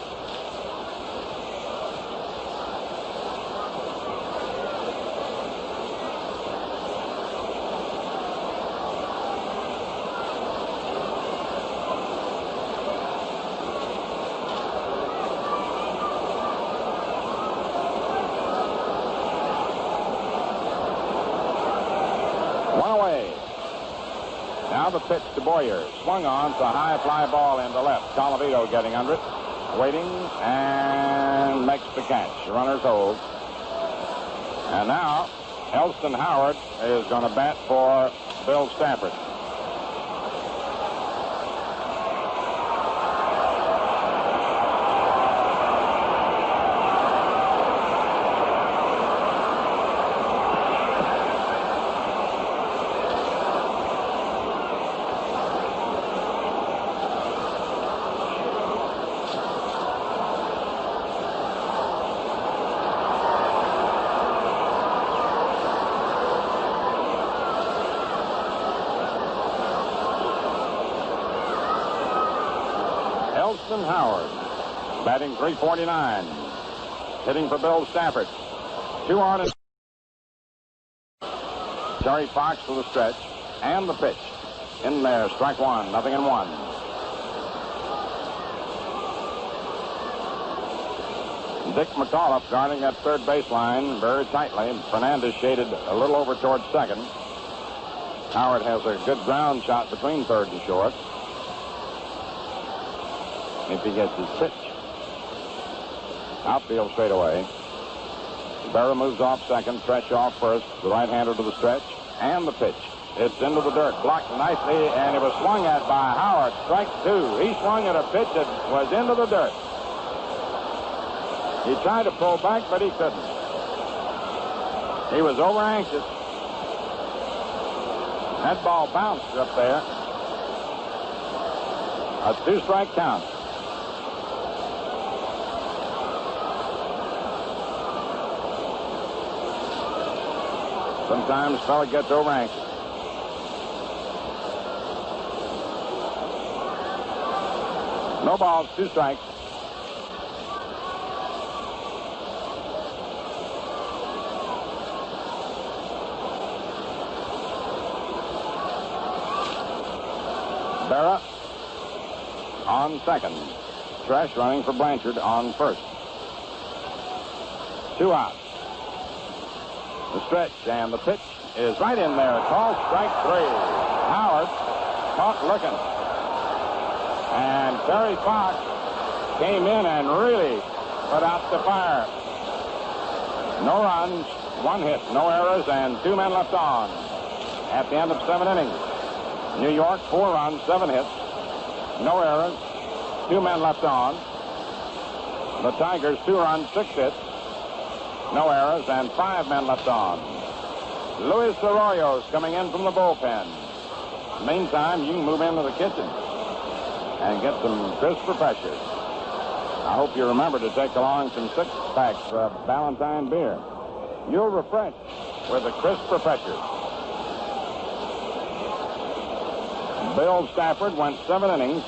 The pitch to Boyer. Swung on. It's a high fly ball into left. Colavito getting under it. Waiting and makes the catch. Runners hold. And now Elston Howard is going to bat for Bill Stafford. Elston Howard, batting .349, hitting for Bill Stafford. 2 on. Terry Fox to the stretch and the pitch. In there, strike 1, 0-1. Dick McAuliffe guarding that third baseline very tightly. Fernandez shaded a little over towards second. Howard has a good ground shot between third and short. If he gets his pitch. Outfield straight away. Berra moves off second. Tresh off first. The right-hander to the stretch. And the pitch. It's into the dirt. Blocked nicely, and it was swung at by Howard. Strike 2. He swung at a pitch that was into the dirt. He tried to pull back, but he couldn't. He was over anxious. That ball bounced up there. A 2-strike count. Sometimes a fella gets over anxious. No balls, 2 strikes. Berra on second. Tresh running for Blanchard on first. 2 out. The stretch and the pitch is right in there. Called strike 3. Howard caught looking. And Terry Fox came in and really put out the fire. No runs, 1 hit, no errors, and 2 men left on. At the end of 7 innings, New York, 4 runs, 7 hits, no errors, 2 men left on. The Tigers, 2 runs, 6 hits, no errors, and 5 men left on. Luis Arroyo's coming in from the bullpen. Meantime, you can move into the kitchen and get some crisp refreshers. I hope you remember to take along some 6-packs of Ballantine beer. You'll refresh with the crisp refreshers. Bill Stafford went 7 innings,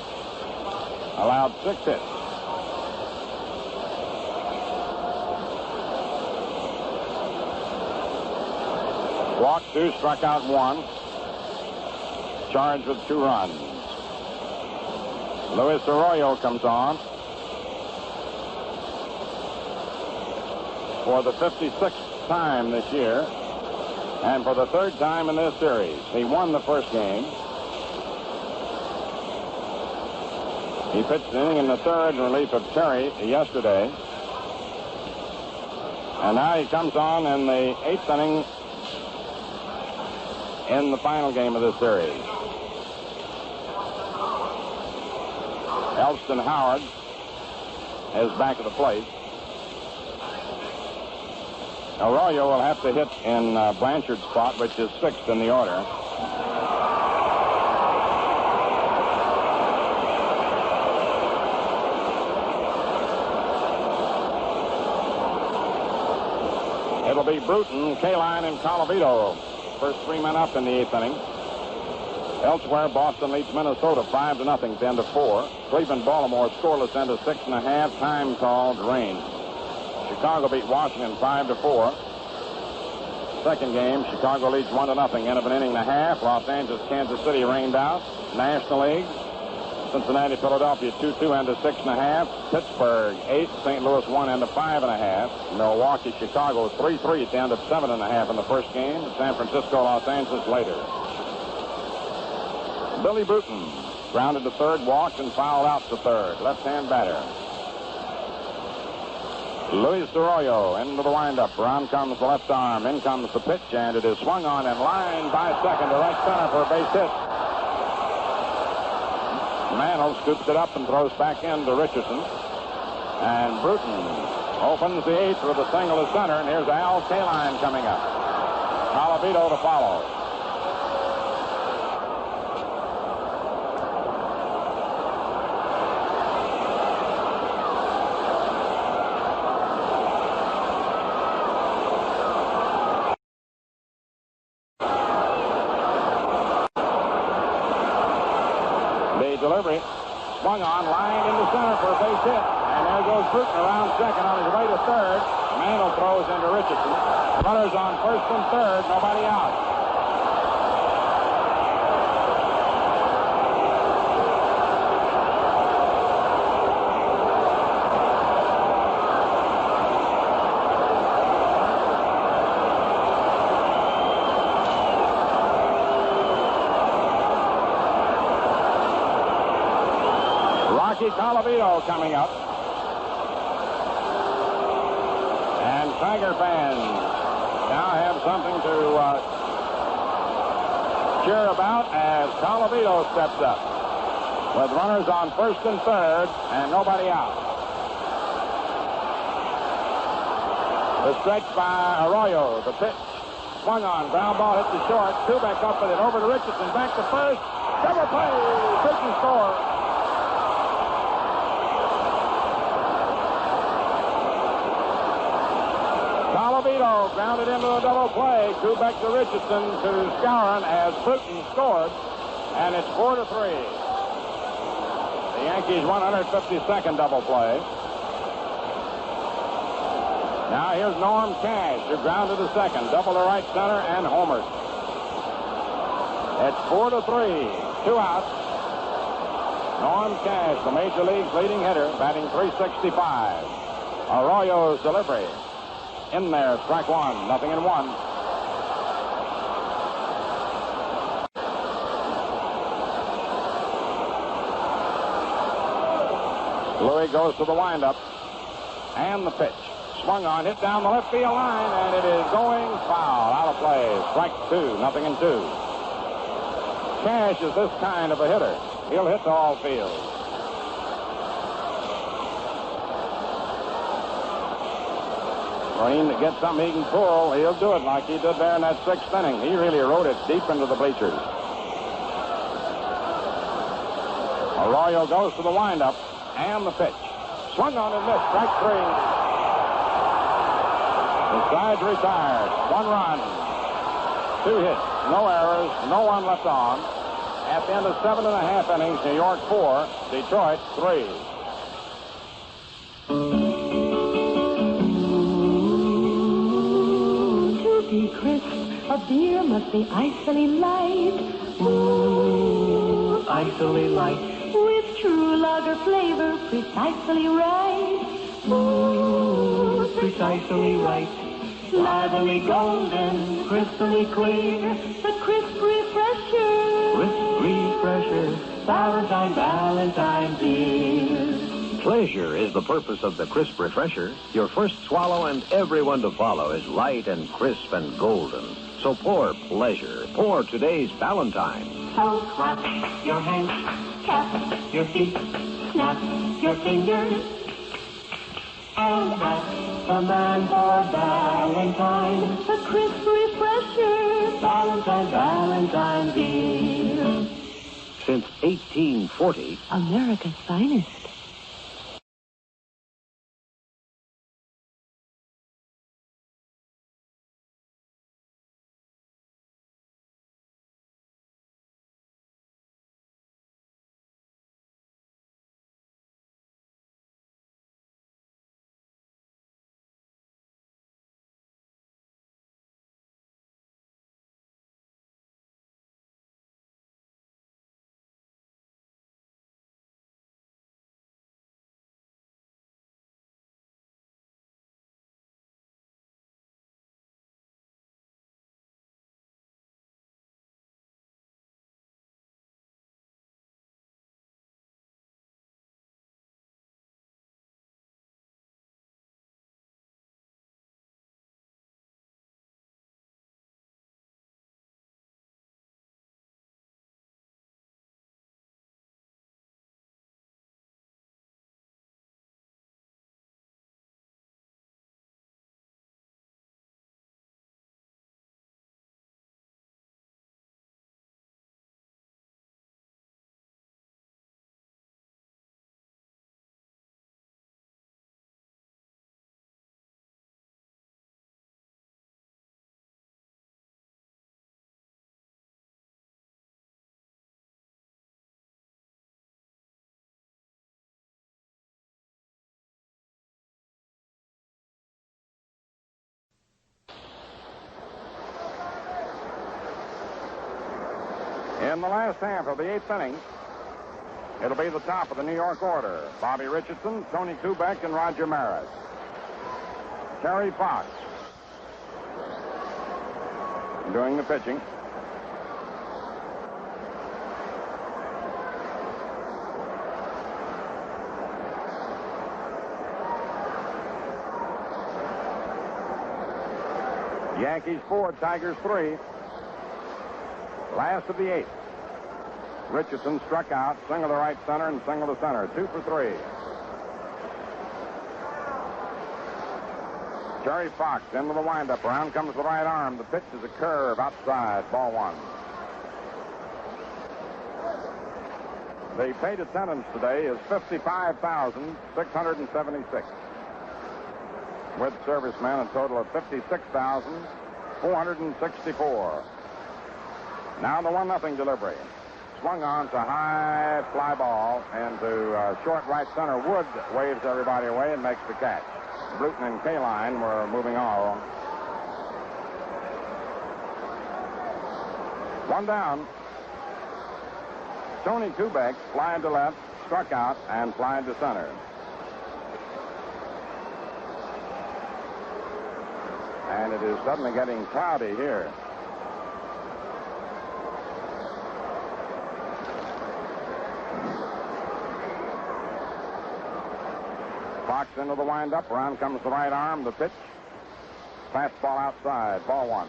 allowed 6 hits. Walked 2, struck out 1. Charged with 2 runs. Luis Arroyo comes on for the 56th time this year and for the 3rd time in this series. He won the first game. He pitched an inning in the 3rd in relief of Terry yesterday. And now he comes on in the 8th inning in the final game of this series. Elston Howard is back at the plate. Arroyo will have to hit in Blanchard's spot, which is 6th in the order. It'll be Bruton, Kaline, and Colavito. First 3 men up in the 8th inning. Elsewhere, Boston leads Minnesota 5-0 at the end of 4. Cleveland, Baltimore scoreless end of 6.5. Time called rain. Chicago beat Washington 5-4. Second game, Chicago leads 1-0. End of an inning and a half. Los Angeles, Kansas City rained out. National League, Cincinnati, Philadelphia 2-2 end of 6.5. Pittsburgh 8, St. Louis 1 end of 5.5. Milwaukee, Chicago 3-3 at the end of 7.5 in the first game. San Francisco, Los Angeles later. Billy Bruton grounded to 3rd, walked, and fouled out to 3rd. Left-hand batter. Luis Arroyo into the windup. Around comes the left arm. In comes the pitch, and it is swung on and lined by second to right center for a base hit. Mantle scoops it up and throws back into Richardson. And Bruton opens the 8th with a single to center, and here's Al Kaline coming up. Colavito to follow. Delivery, swung on, lined into center for a base hit. And there goes Bruton around second on his way to 3rd. Mantle throws into Richardson. Runners on 1st and 3rd, nobody out. Colavito coming up. And Tiger fans now have something to cheer about as Colavito steps up with runners on 1st and 3rd and nobody out. The stretch by Arroyo. The pitch swung on. Ground ball hit the short. Kubek up with it. Over to Richardson. Back to 1st. Double play. Bruton score. Colavito grounded into a double play. Kubek to Richardson to Skowron as Bruton scored, and it's 4-3. The Yankees' 152nd double play. Now here's Norm Cash, who grounded to second, double to right center, and homered. It's 4-3, 2 outs. Norm Cash, the Major League's leading hitter, batting .365. Arroyo's delivery. In there, strike 1, 0-1. Louis goes to the windup and the pitch. Swung on, hit down the left field line, and it is going foul. Out of play. Strike 2, 0-2. Cash is this kind of a hitter. He'll hit to all field. Green to get something he can pull. He'll do it like he did there in that 6th inning. He really rode it deep into the bleachers. Arroyo goes to the windup and the pitch. Swung on and missed. Strike 3. The side's retired. 1 run. 2 hits. No errors. No one left on. At the end of 7.5 innings, New York 4, Detroit 3. To be crisp, a beer must be icily light. Ooh, icily light. With true lager flavor, precisely right. Ooh, precisely right. Lively golden, crystally clear. The crisp refresher. Crisp refresher. Valentine beer. Pleasure is the purpose of the crisp refresher. Your first swallow and everyone to follow is light and crisp and golden. So pour pleasure. Pour today's Valentine. So clap your hands, tap your feet, snap your fingers. And that's the man for Valentine. The crisp refresher. Valentine beer. Since 1840, America's finest. In the last half of the 8th inning, it'll be the top of the New York order. Bobby Richardson, Tony Kubek, and Roger Maris. Terry Fox doing the pitching. Yankees 4, Tigers 3. Last of the 8th. Richardson struck out, single to right center and single to center. 2 for 3. Terry Fox into the windup. Around comes the right arm. The pitch is a curve outside. Ball 1. The paid attendance today is 55,676. With servicemen, a total of 56,464. Now the 1-0 delivery. Swung on to high fly ball and to short right center. Wood waves everybody away and makes the catch. Bruton and Kaline were moving on. 1 down. Tony Kubek flying to left, struck out, and flying to center. And it is suddenly getting cloudy here. Fox into the windup. Around comes the right arm. The pitch. Fastball outside. Ball one.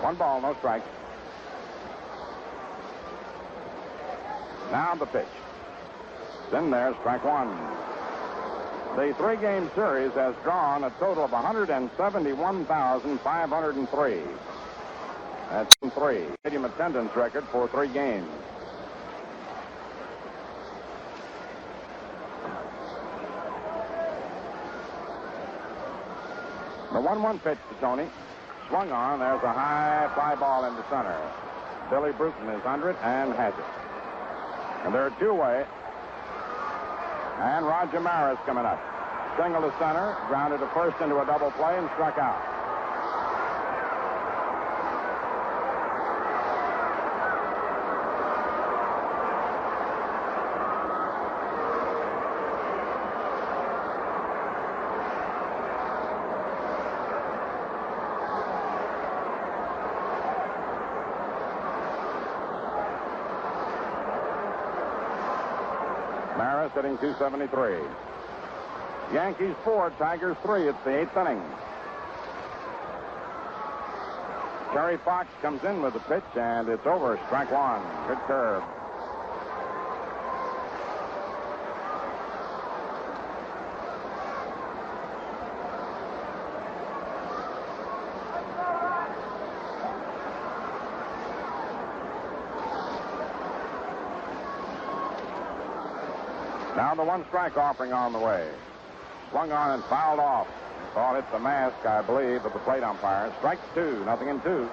One ball, no strikes. Now the pitch. It's in there, strike one. The three-game series has drawn a total of 171,503. That's 3. Stadium attendance record for 3 games. The 1-1 pitch to Tony. Swung on. There's a high fly ball into center. Billy Bruton is under it and has it. And they're 2 away. And Roger Maris coming up. Single to center, grounded to first into a double play and struck out. Maris hitting .273. Yankees 4, Tigers 3. It's the 8th inning. Terry Fox comes in with the pitch, and it's over. Strike one. Good curve. Now the 1-strike offering on the way. Swung on and fouled off. Thought hit the mask, I believe, of the plate umpire. Strike 2, nothing in 2.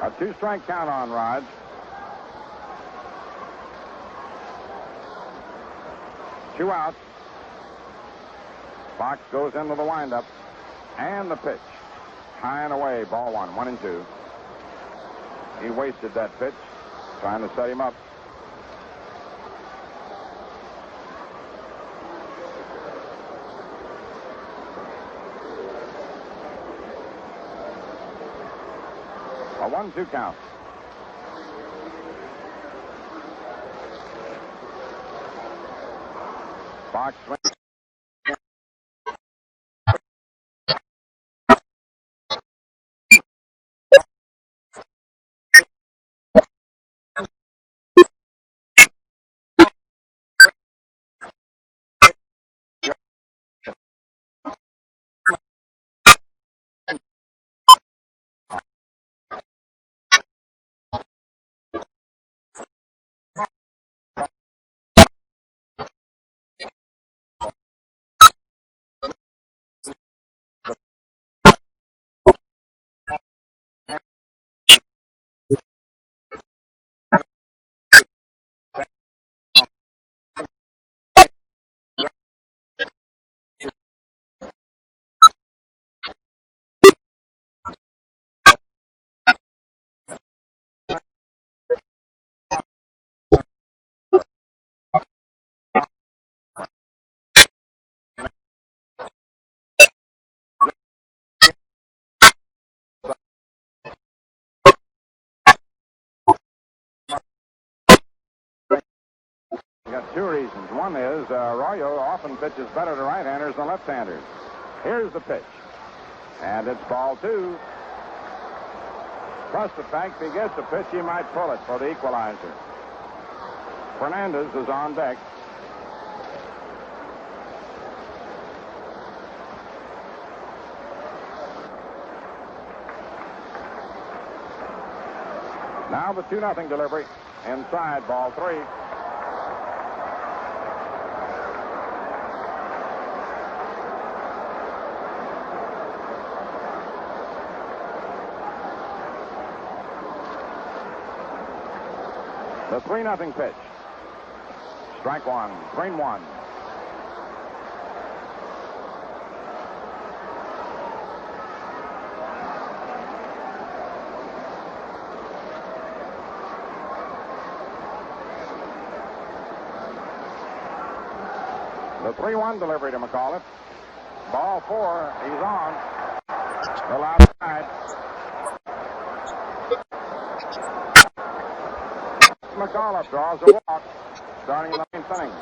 A 2-strike count on Rod. Two outs. Fox goes into the windup. And the pitch. High and away. Ball one. 1-2. He wasted that pitch. Trying to set him up. A 1-2 count. Fox swings. Got two reasons. One is Arroyo often pitches better to right-handers than left-handers. Here's the pitch. And it's ball 2. Plus the fact if he gets a pitch, he might pull it for the equalizer. Fernandez is on deck. Now the 2-0 delivery. Inside, ball 3. The 3-0 pitch. Strike one. 3-1. The 3-1 delivery to McAuliffe. Ball 4. He's on. Still outside. McAuliffe draws a walk, starting in the 9th inning.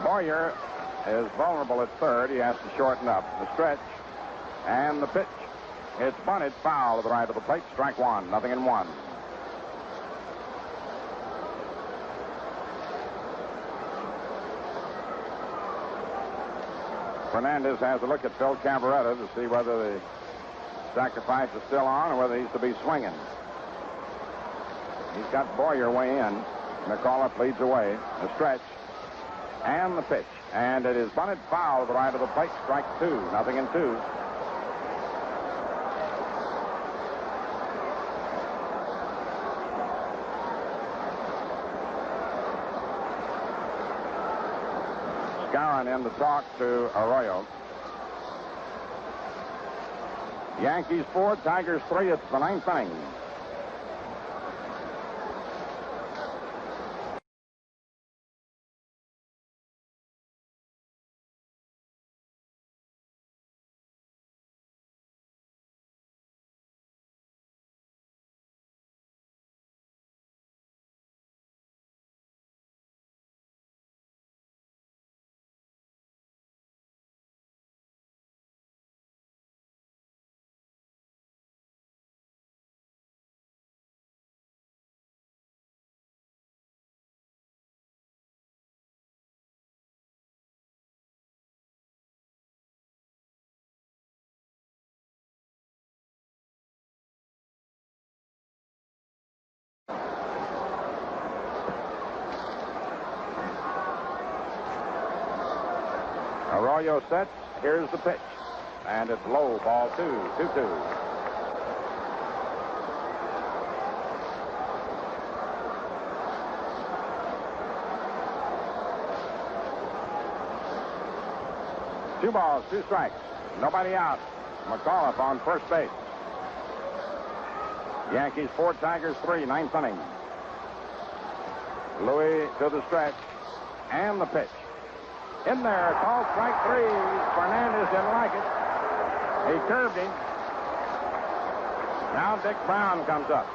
Boyer is vulnerable at third. He has to shorten up. The stretch and the pitch. It's bunted, foul to the right of the plate. Strike 1, 0-1. Fernandez has a look at Phil Cavaretta to see whether the sacrifice is still on or whether he's to be swinging. He's got Boyer way in. McAuliffe leads away. The stretch and the pitch. And it is bunted, foul to the right of the plate. Strike 2, 0-2. Skowron in to talk to Arroyo. Yankees 4, Tigers 3. It's the 9th inning. Arroyo sets. Here's the pitch. And it's low. Ball 2, 2-2. Two balls, 2 strikes. Nobody out. McAuliffe on first base. Yankees 4, Tigers 3, 9th inning. Louis to the stretch. And the pitch. In there, called strike 3. Fernandez didn't like it. He curved him. Now Dick Brown comes up.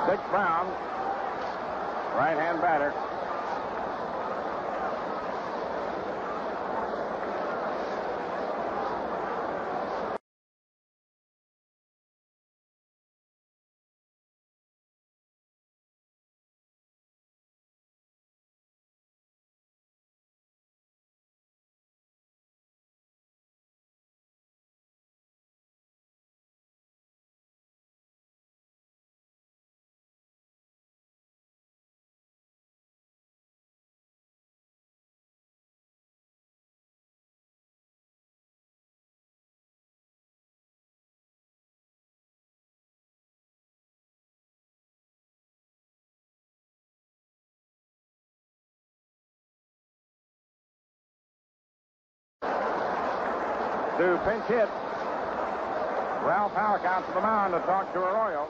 Dick Brown, right-hand batter. To pinch hit. Ralph Halleck out to the mound to talk to Arroyo.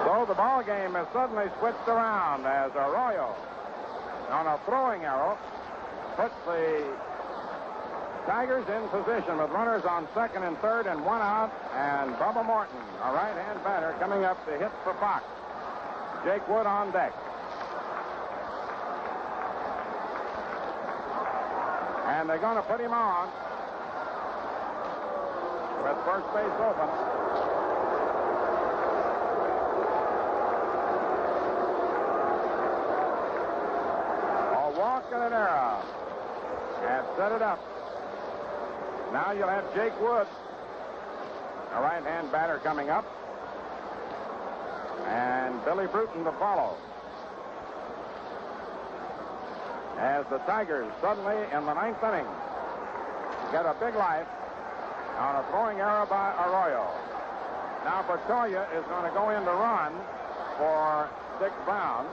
So the ball game has suddenly switched around as Arroyo, on a throwing arrow, puts the Tigers in position with runners on second and third and 1 out, and Bubba Morton, a right-hand batter, coming up to hit for Fox. Jake Wood on deck. And they're going to put him on with first base open. walk and an error. And set it up. Now you'll have Jake Wood, a right-hand batter, coming up. And Billy Bruton to follow. As the Tigers suddenly in the ninth inning get a big life on a throwing error by Arroyo. Now Bertoya is going to go in to run for Dick Brown.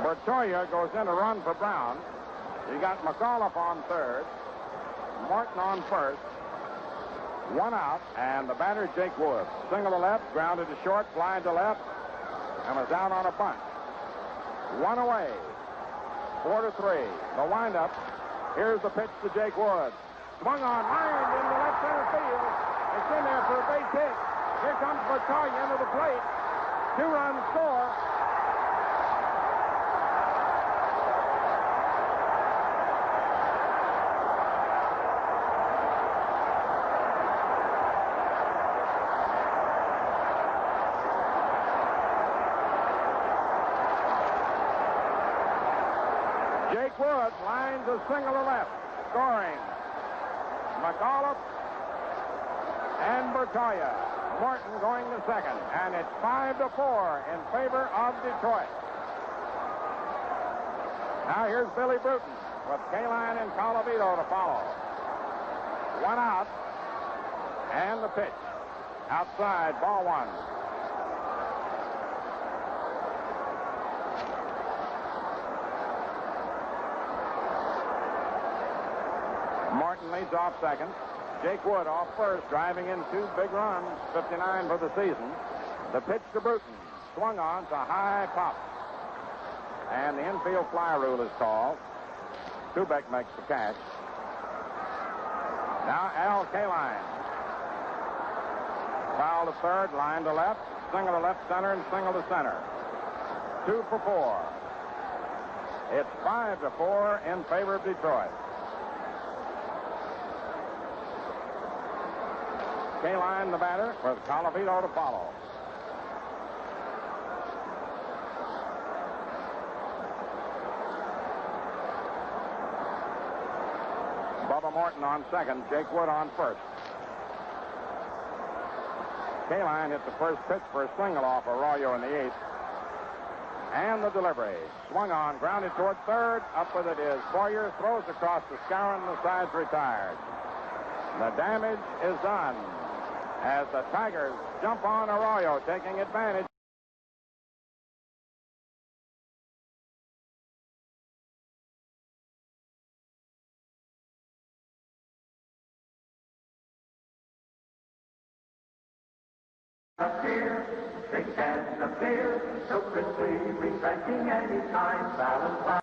Bertoya goes in to run for Brown. You got McAuliffe on third, Martin on first. One out, and the batter, Jake Wood. Single to left, grounded to short, fly to left, and was out on a bunt. One away. 4-3. The windup. Here's the pitch to Jake Wood. Swung on, lined into left center field. It's in there for a base hit. Here comes Bertoya into the plate. 2-run score. Jake Wood lines a single to left, scoring McAuliffe and Bertoya. Morton going to second, and it's 5-4 in favor of Detroit. Now here's Billy Bruton with Kaline and Colavito to follow. One out, and the pitch. Outside, ball one. Martin leads off second. Jake Wood off first, driving in 2 big runs, 59 for the season. The pitch to Bruton, swung on to high pop. And the infield fly rule is called. Kubek makes the catch. Now Al Kaline. Foul to third, line to left, single to left center, and single to center. 2 for 4. It's 5-4 in favor of Detroit. Kaline, the batter, with Colavito to follow. Bubba Morton on second, Jake Wood on first. Kaline hit the first pitch for a single off Arroyo in the 8th. And the delivery. Swung on, grounded toward third. Up with it is Boyer, throws across the scour, and the side's retired. The damage is done as the Tigers jump on Arroyo, taking advantage. Big cans of beer, so crispy, refreshing anytime, Valentine.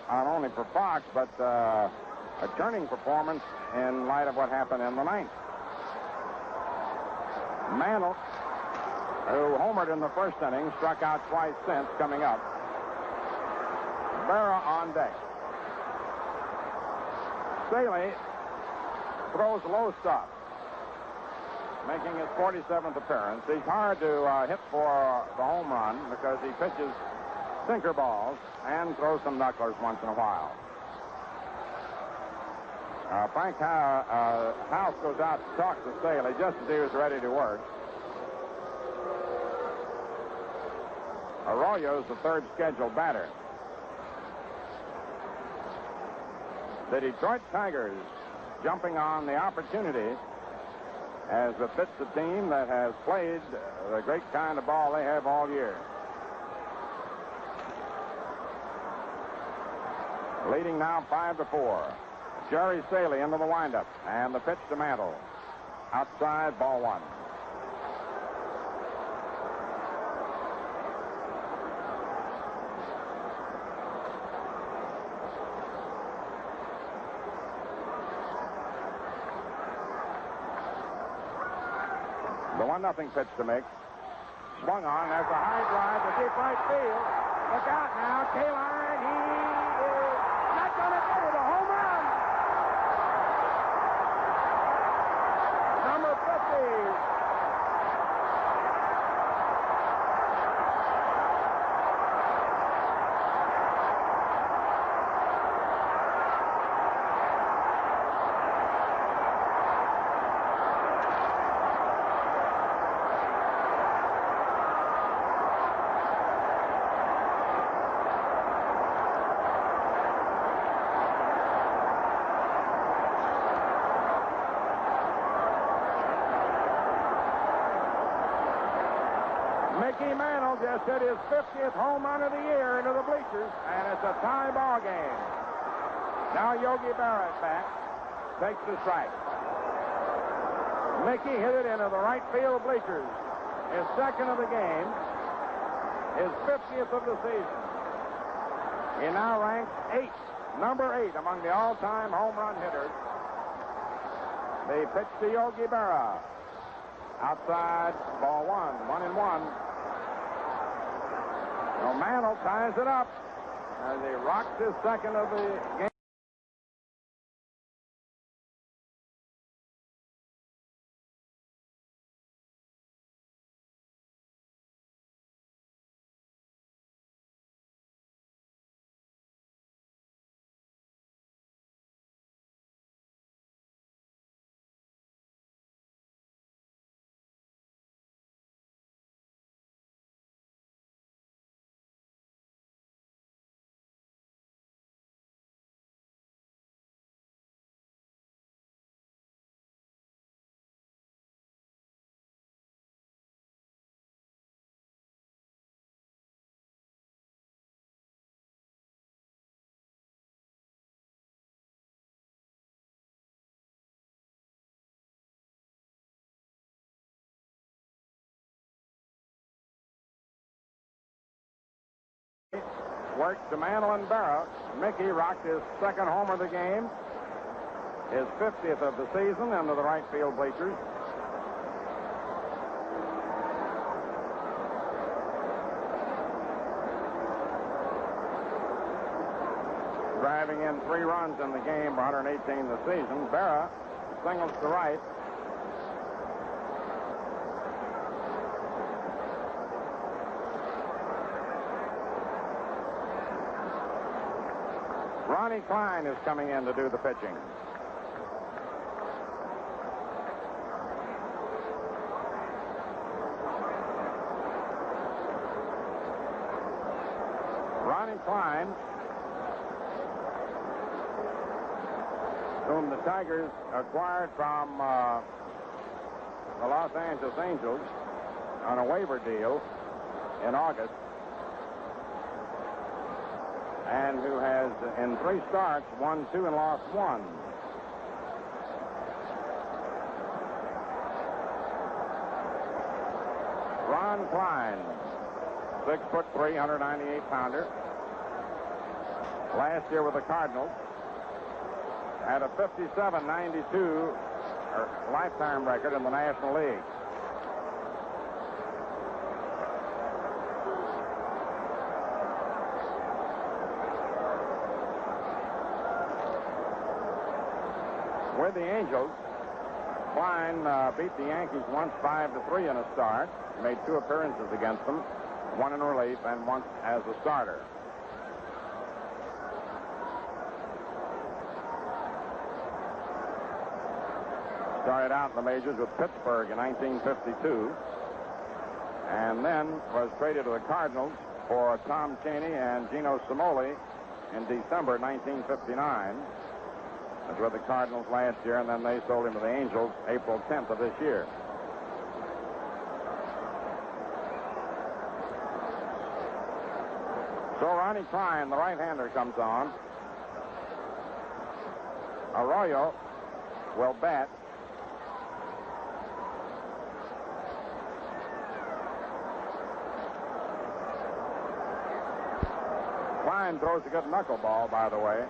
Not only for Fox, but a turning performance in light of what happened in the 9th. Mantle, who homered in the first inning, struck out twice since, coming up. Berra on deck. Staley throws low stop. making his 47th appearance. He's hard to hit for the home run because he pitches sinker balls and throws some knucklers once in a while. Frank House goes out to talk to Staley just as he was ready to work. Arroyo's the third scheduled batter. The Detroit Tigers jumping on the opportunity as befits a team that has played the great kind of ball they have all year. Leading now 5-4. Jerry Staley into the windup, and the pitch to Mantle. Outside, ball one. The 1-0 pitch to Mick. Swung on. There's a high drive to deep right field. Look out now. Kaline, he is not going to get it. A home run. Number 50. Mickey Mantle just hit his 50th home run of the year into the bleachers, and it's a tie ball game. Now Yogi Berra back, takes the strike. Mickey hit it into the right field bleachers. His second of the game, his 50th of the season. He now ranks number 8 among the all-time home run hitters. They pitch to Yogi Berra. Outside, ball one, 1-1. So Mantle ties it up as he rocks his second of the game. Worked to Mantle and Berra. Mickey rocked his second homer of the game, his 50th of the season, into the right field bleachers. Driving in 3 runs in the game for 118 this season. Berra singles to right. Ronnie Klein is coming in to do the pitching. Ronnie Klein, whom the Tigers acquired from the Los Angeles Angels on a waiver deal in August, and who has, in 3 starts, won 2 and lost 1. Ron Klein, 6'3", 198-pounder. Last year with the Cardinals, had a 57-92 lifetime record in the National League. With the Angels, Klein beat the Yankees once 5-3 in a start. He made 2 appearances against them, 1 in relief and once as a starter. Started out in the majors with Pittsburgh in 1952, and then was traded to the Cardinals for Tom Cheney and Gino Cimoli in December 1959. Was with the Cardinals last year, and then they sold him to the Angels April 10th of this year. So Ronnie Klein, the right-hander, comes on. Arroyo will bat. Klein throws a good knuckleball, by the way.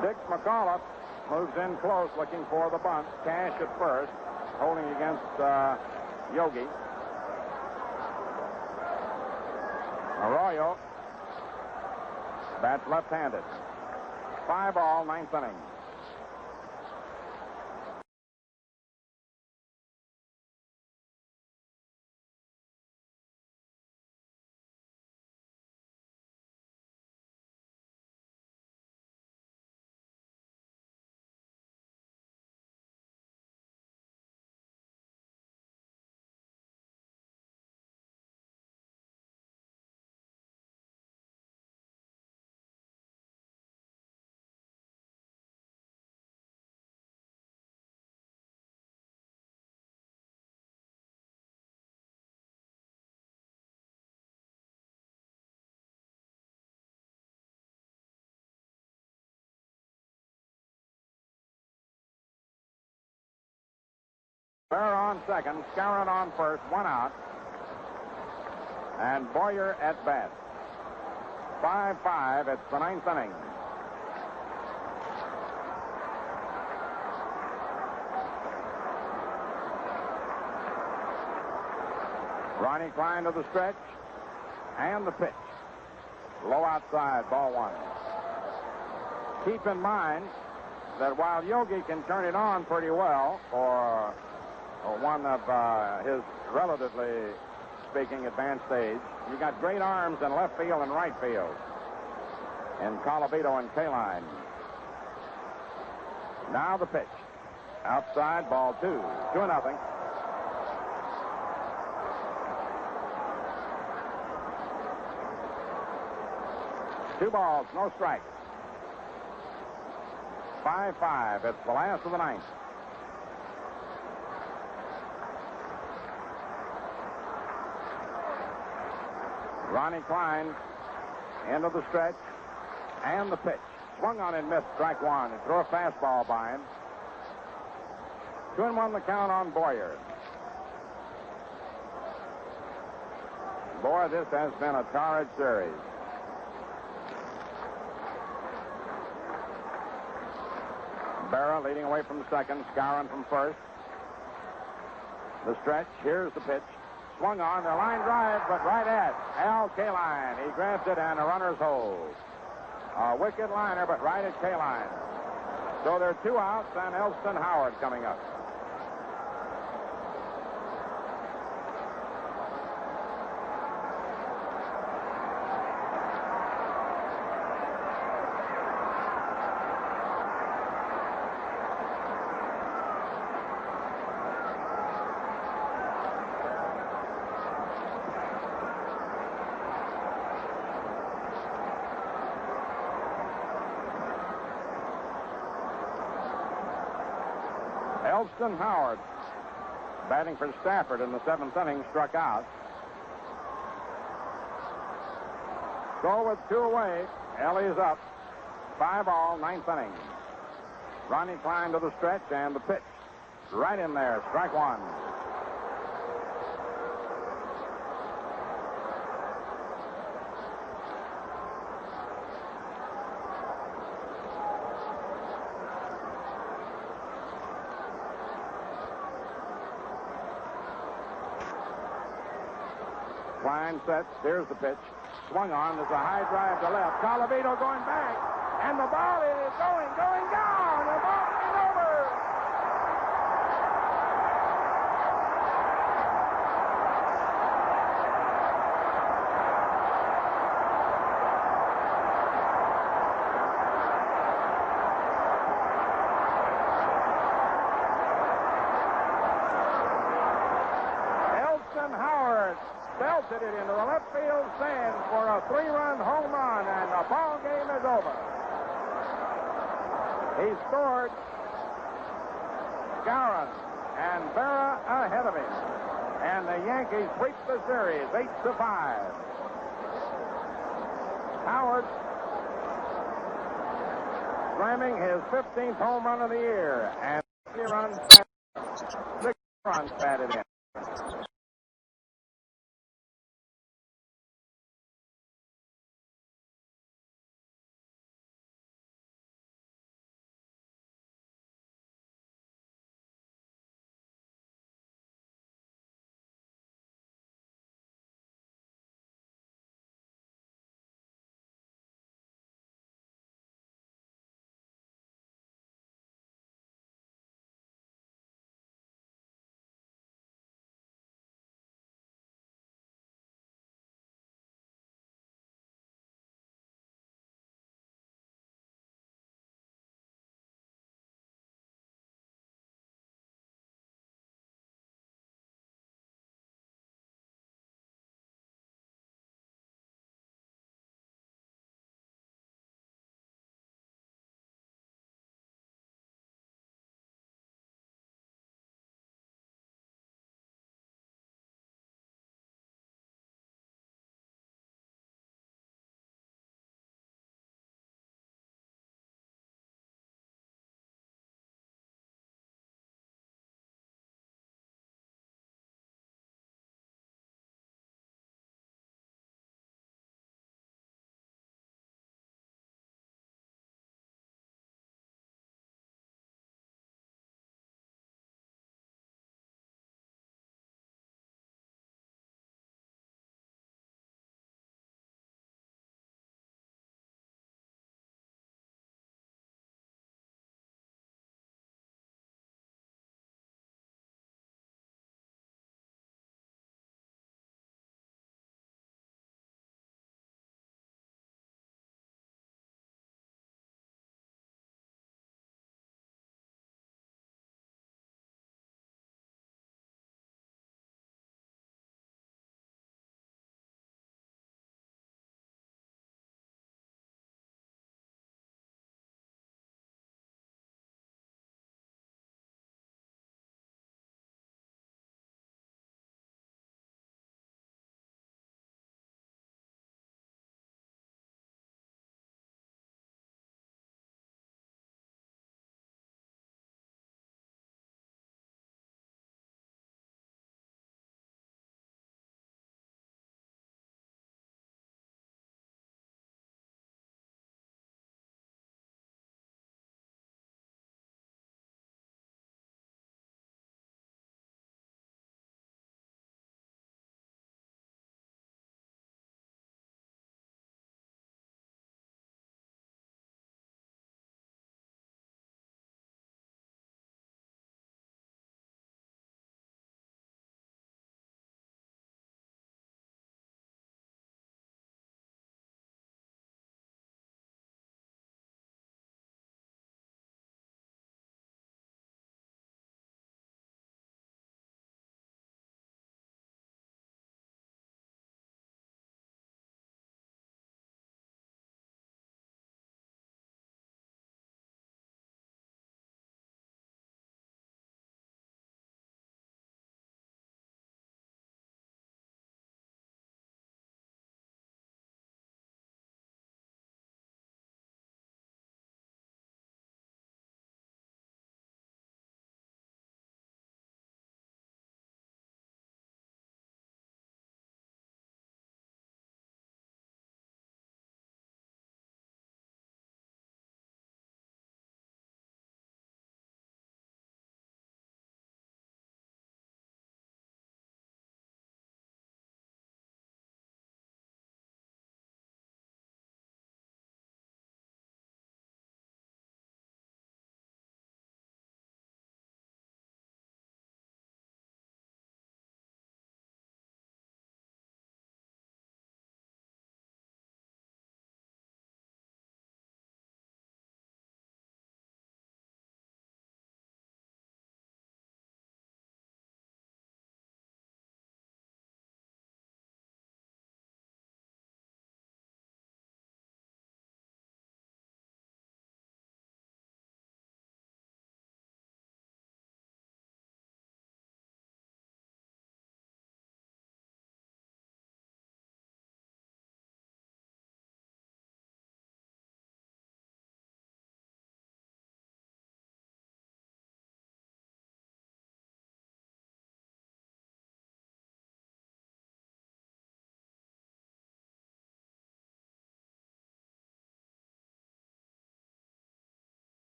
Dick McAuliffe moves in close, looking for the bunt. Cash at first, holding against Yogi. Arroyo bats left-handed. 5-all, 9th inning. Burr on second, Skowron on first, 1 out. And Boyer at bat. 5-5, it's the 9th inning. Ronnie Klein to the stretch, and the pitch. Low outside, ball 1. Keep in mind that while Yogi can turn it on pretty well for one of his relatively speaking advanced age, you got great arms in left field and right field in Colavito and Kaline. Now the pitch. Outside, ball 2. 2-0. Two balls, no strikes. 5-5. It's the last of the 9th. Ronnie Klein into the stretch and the pitch. Swung on and missed, strike 1. He threw a fastball by him. 2-1 the count on Boyer. Boy, this has been a torrid series. Berra leading away from second, Skowron from first. The stretch, here's the pitch. Swung on, the line drive, but right at Al Kaline. He grabs it and a runner's hold. A wicked liner, but right at Kaline. So there are 2 outs and Elston Howard coming up. Elston Howard, batting for Stafford in the 7th inning, struck out. So with 2 away, Ellie's up. 5-all, 9th inning. Ronnie Klein to the stretch and the pitch. Right in there, strike 1. Klein sets, steers the pitch. Swung on. There's a high drive to left. Colavito going back. And the ball is going down. The ball is over. Elston Howard belted it into the left field stands for a 3-run home run, and the ball game is over. He scored. Gowan and Berra ahead of him, and the Yankees sweep the series 8-5. Howard slamming his 15th home run of the year, and 6 runs batted in.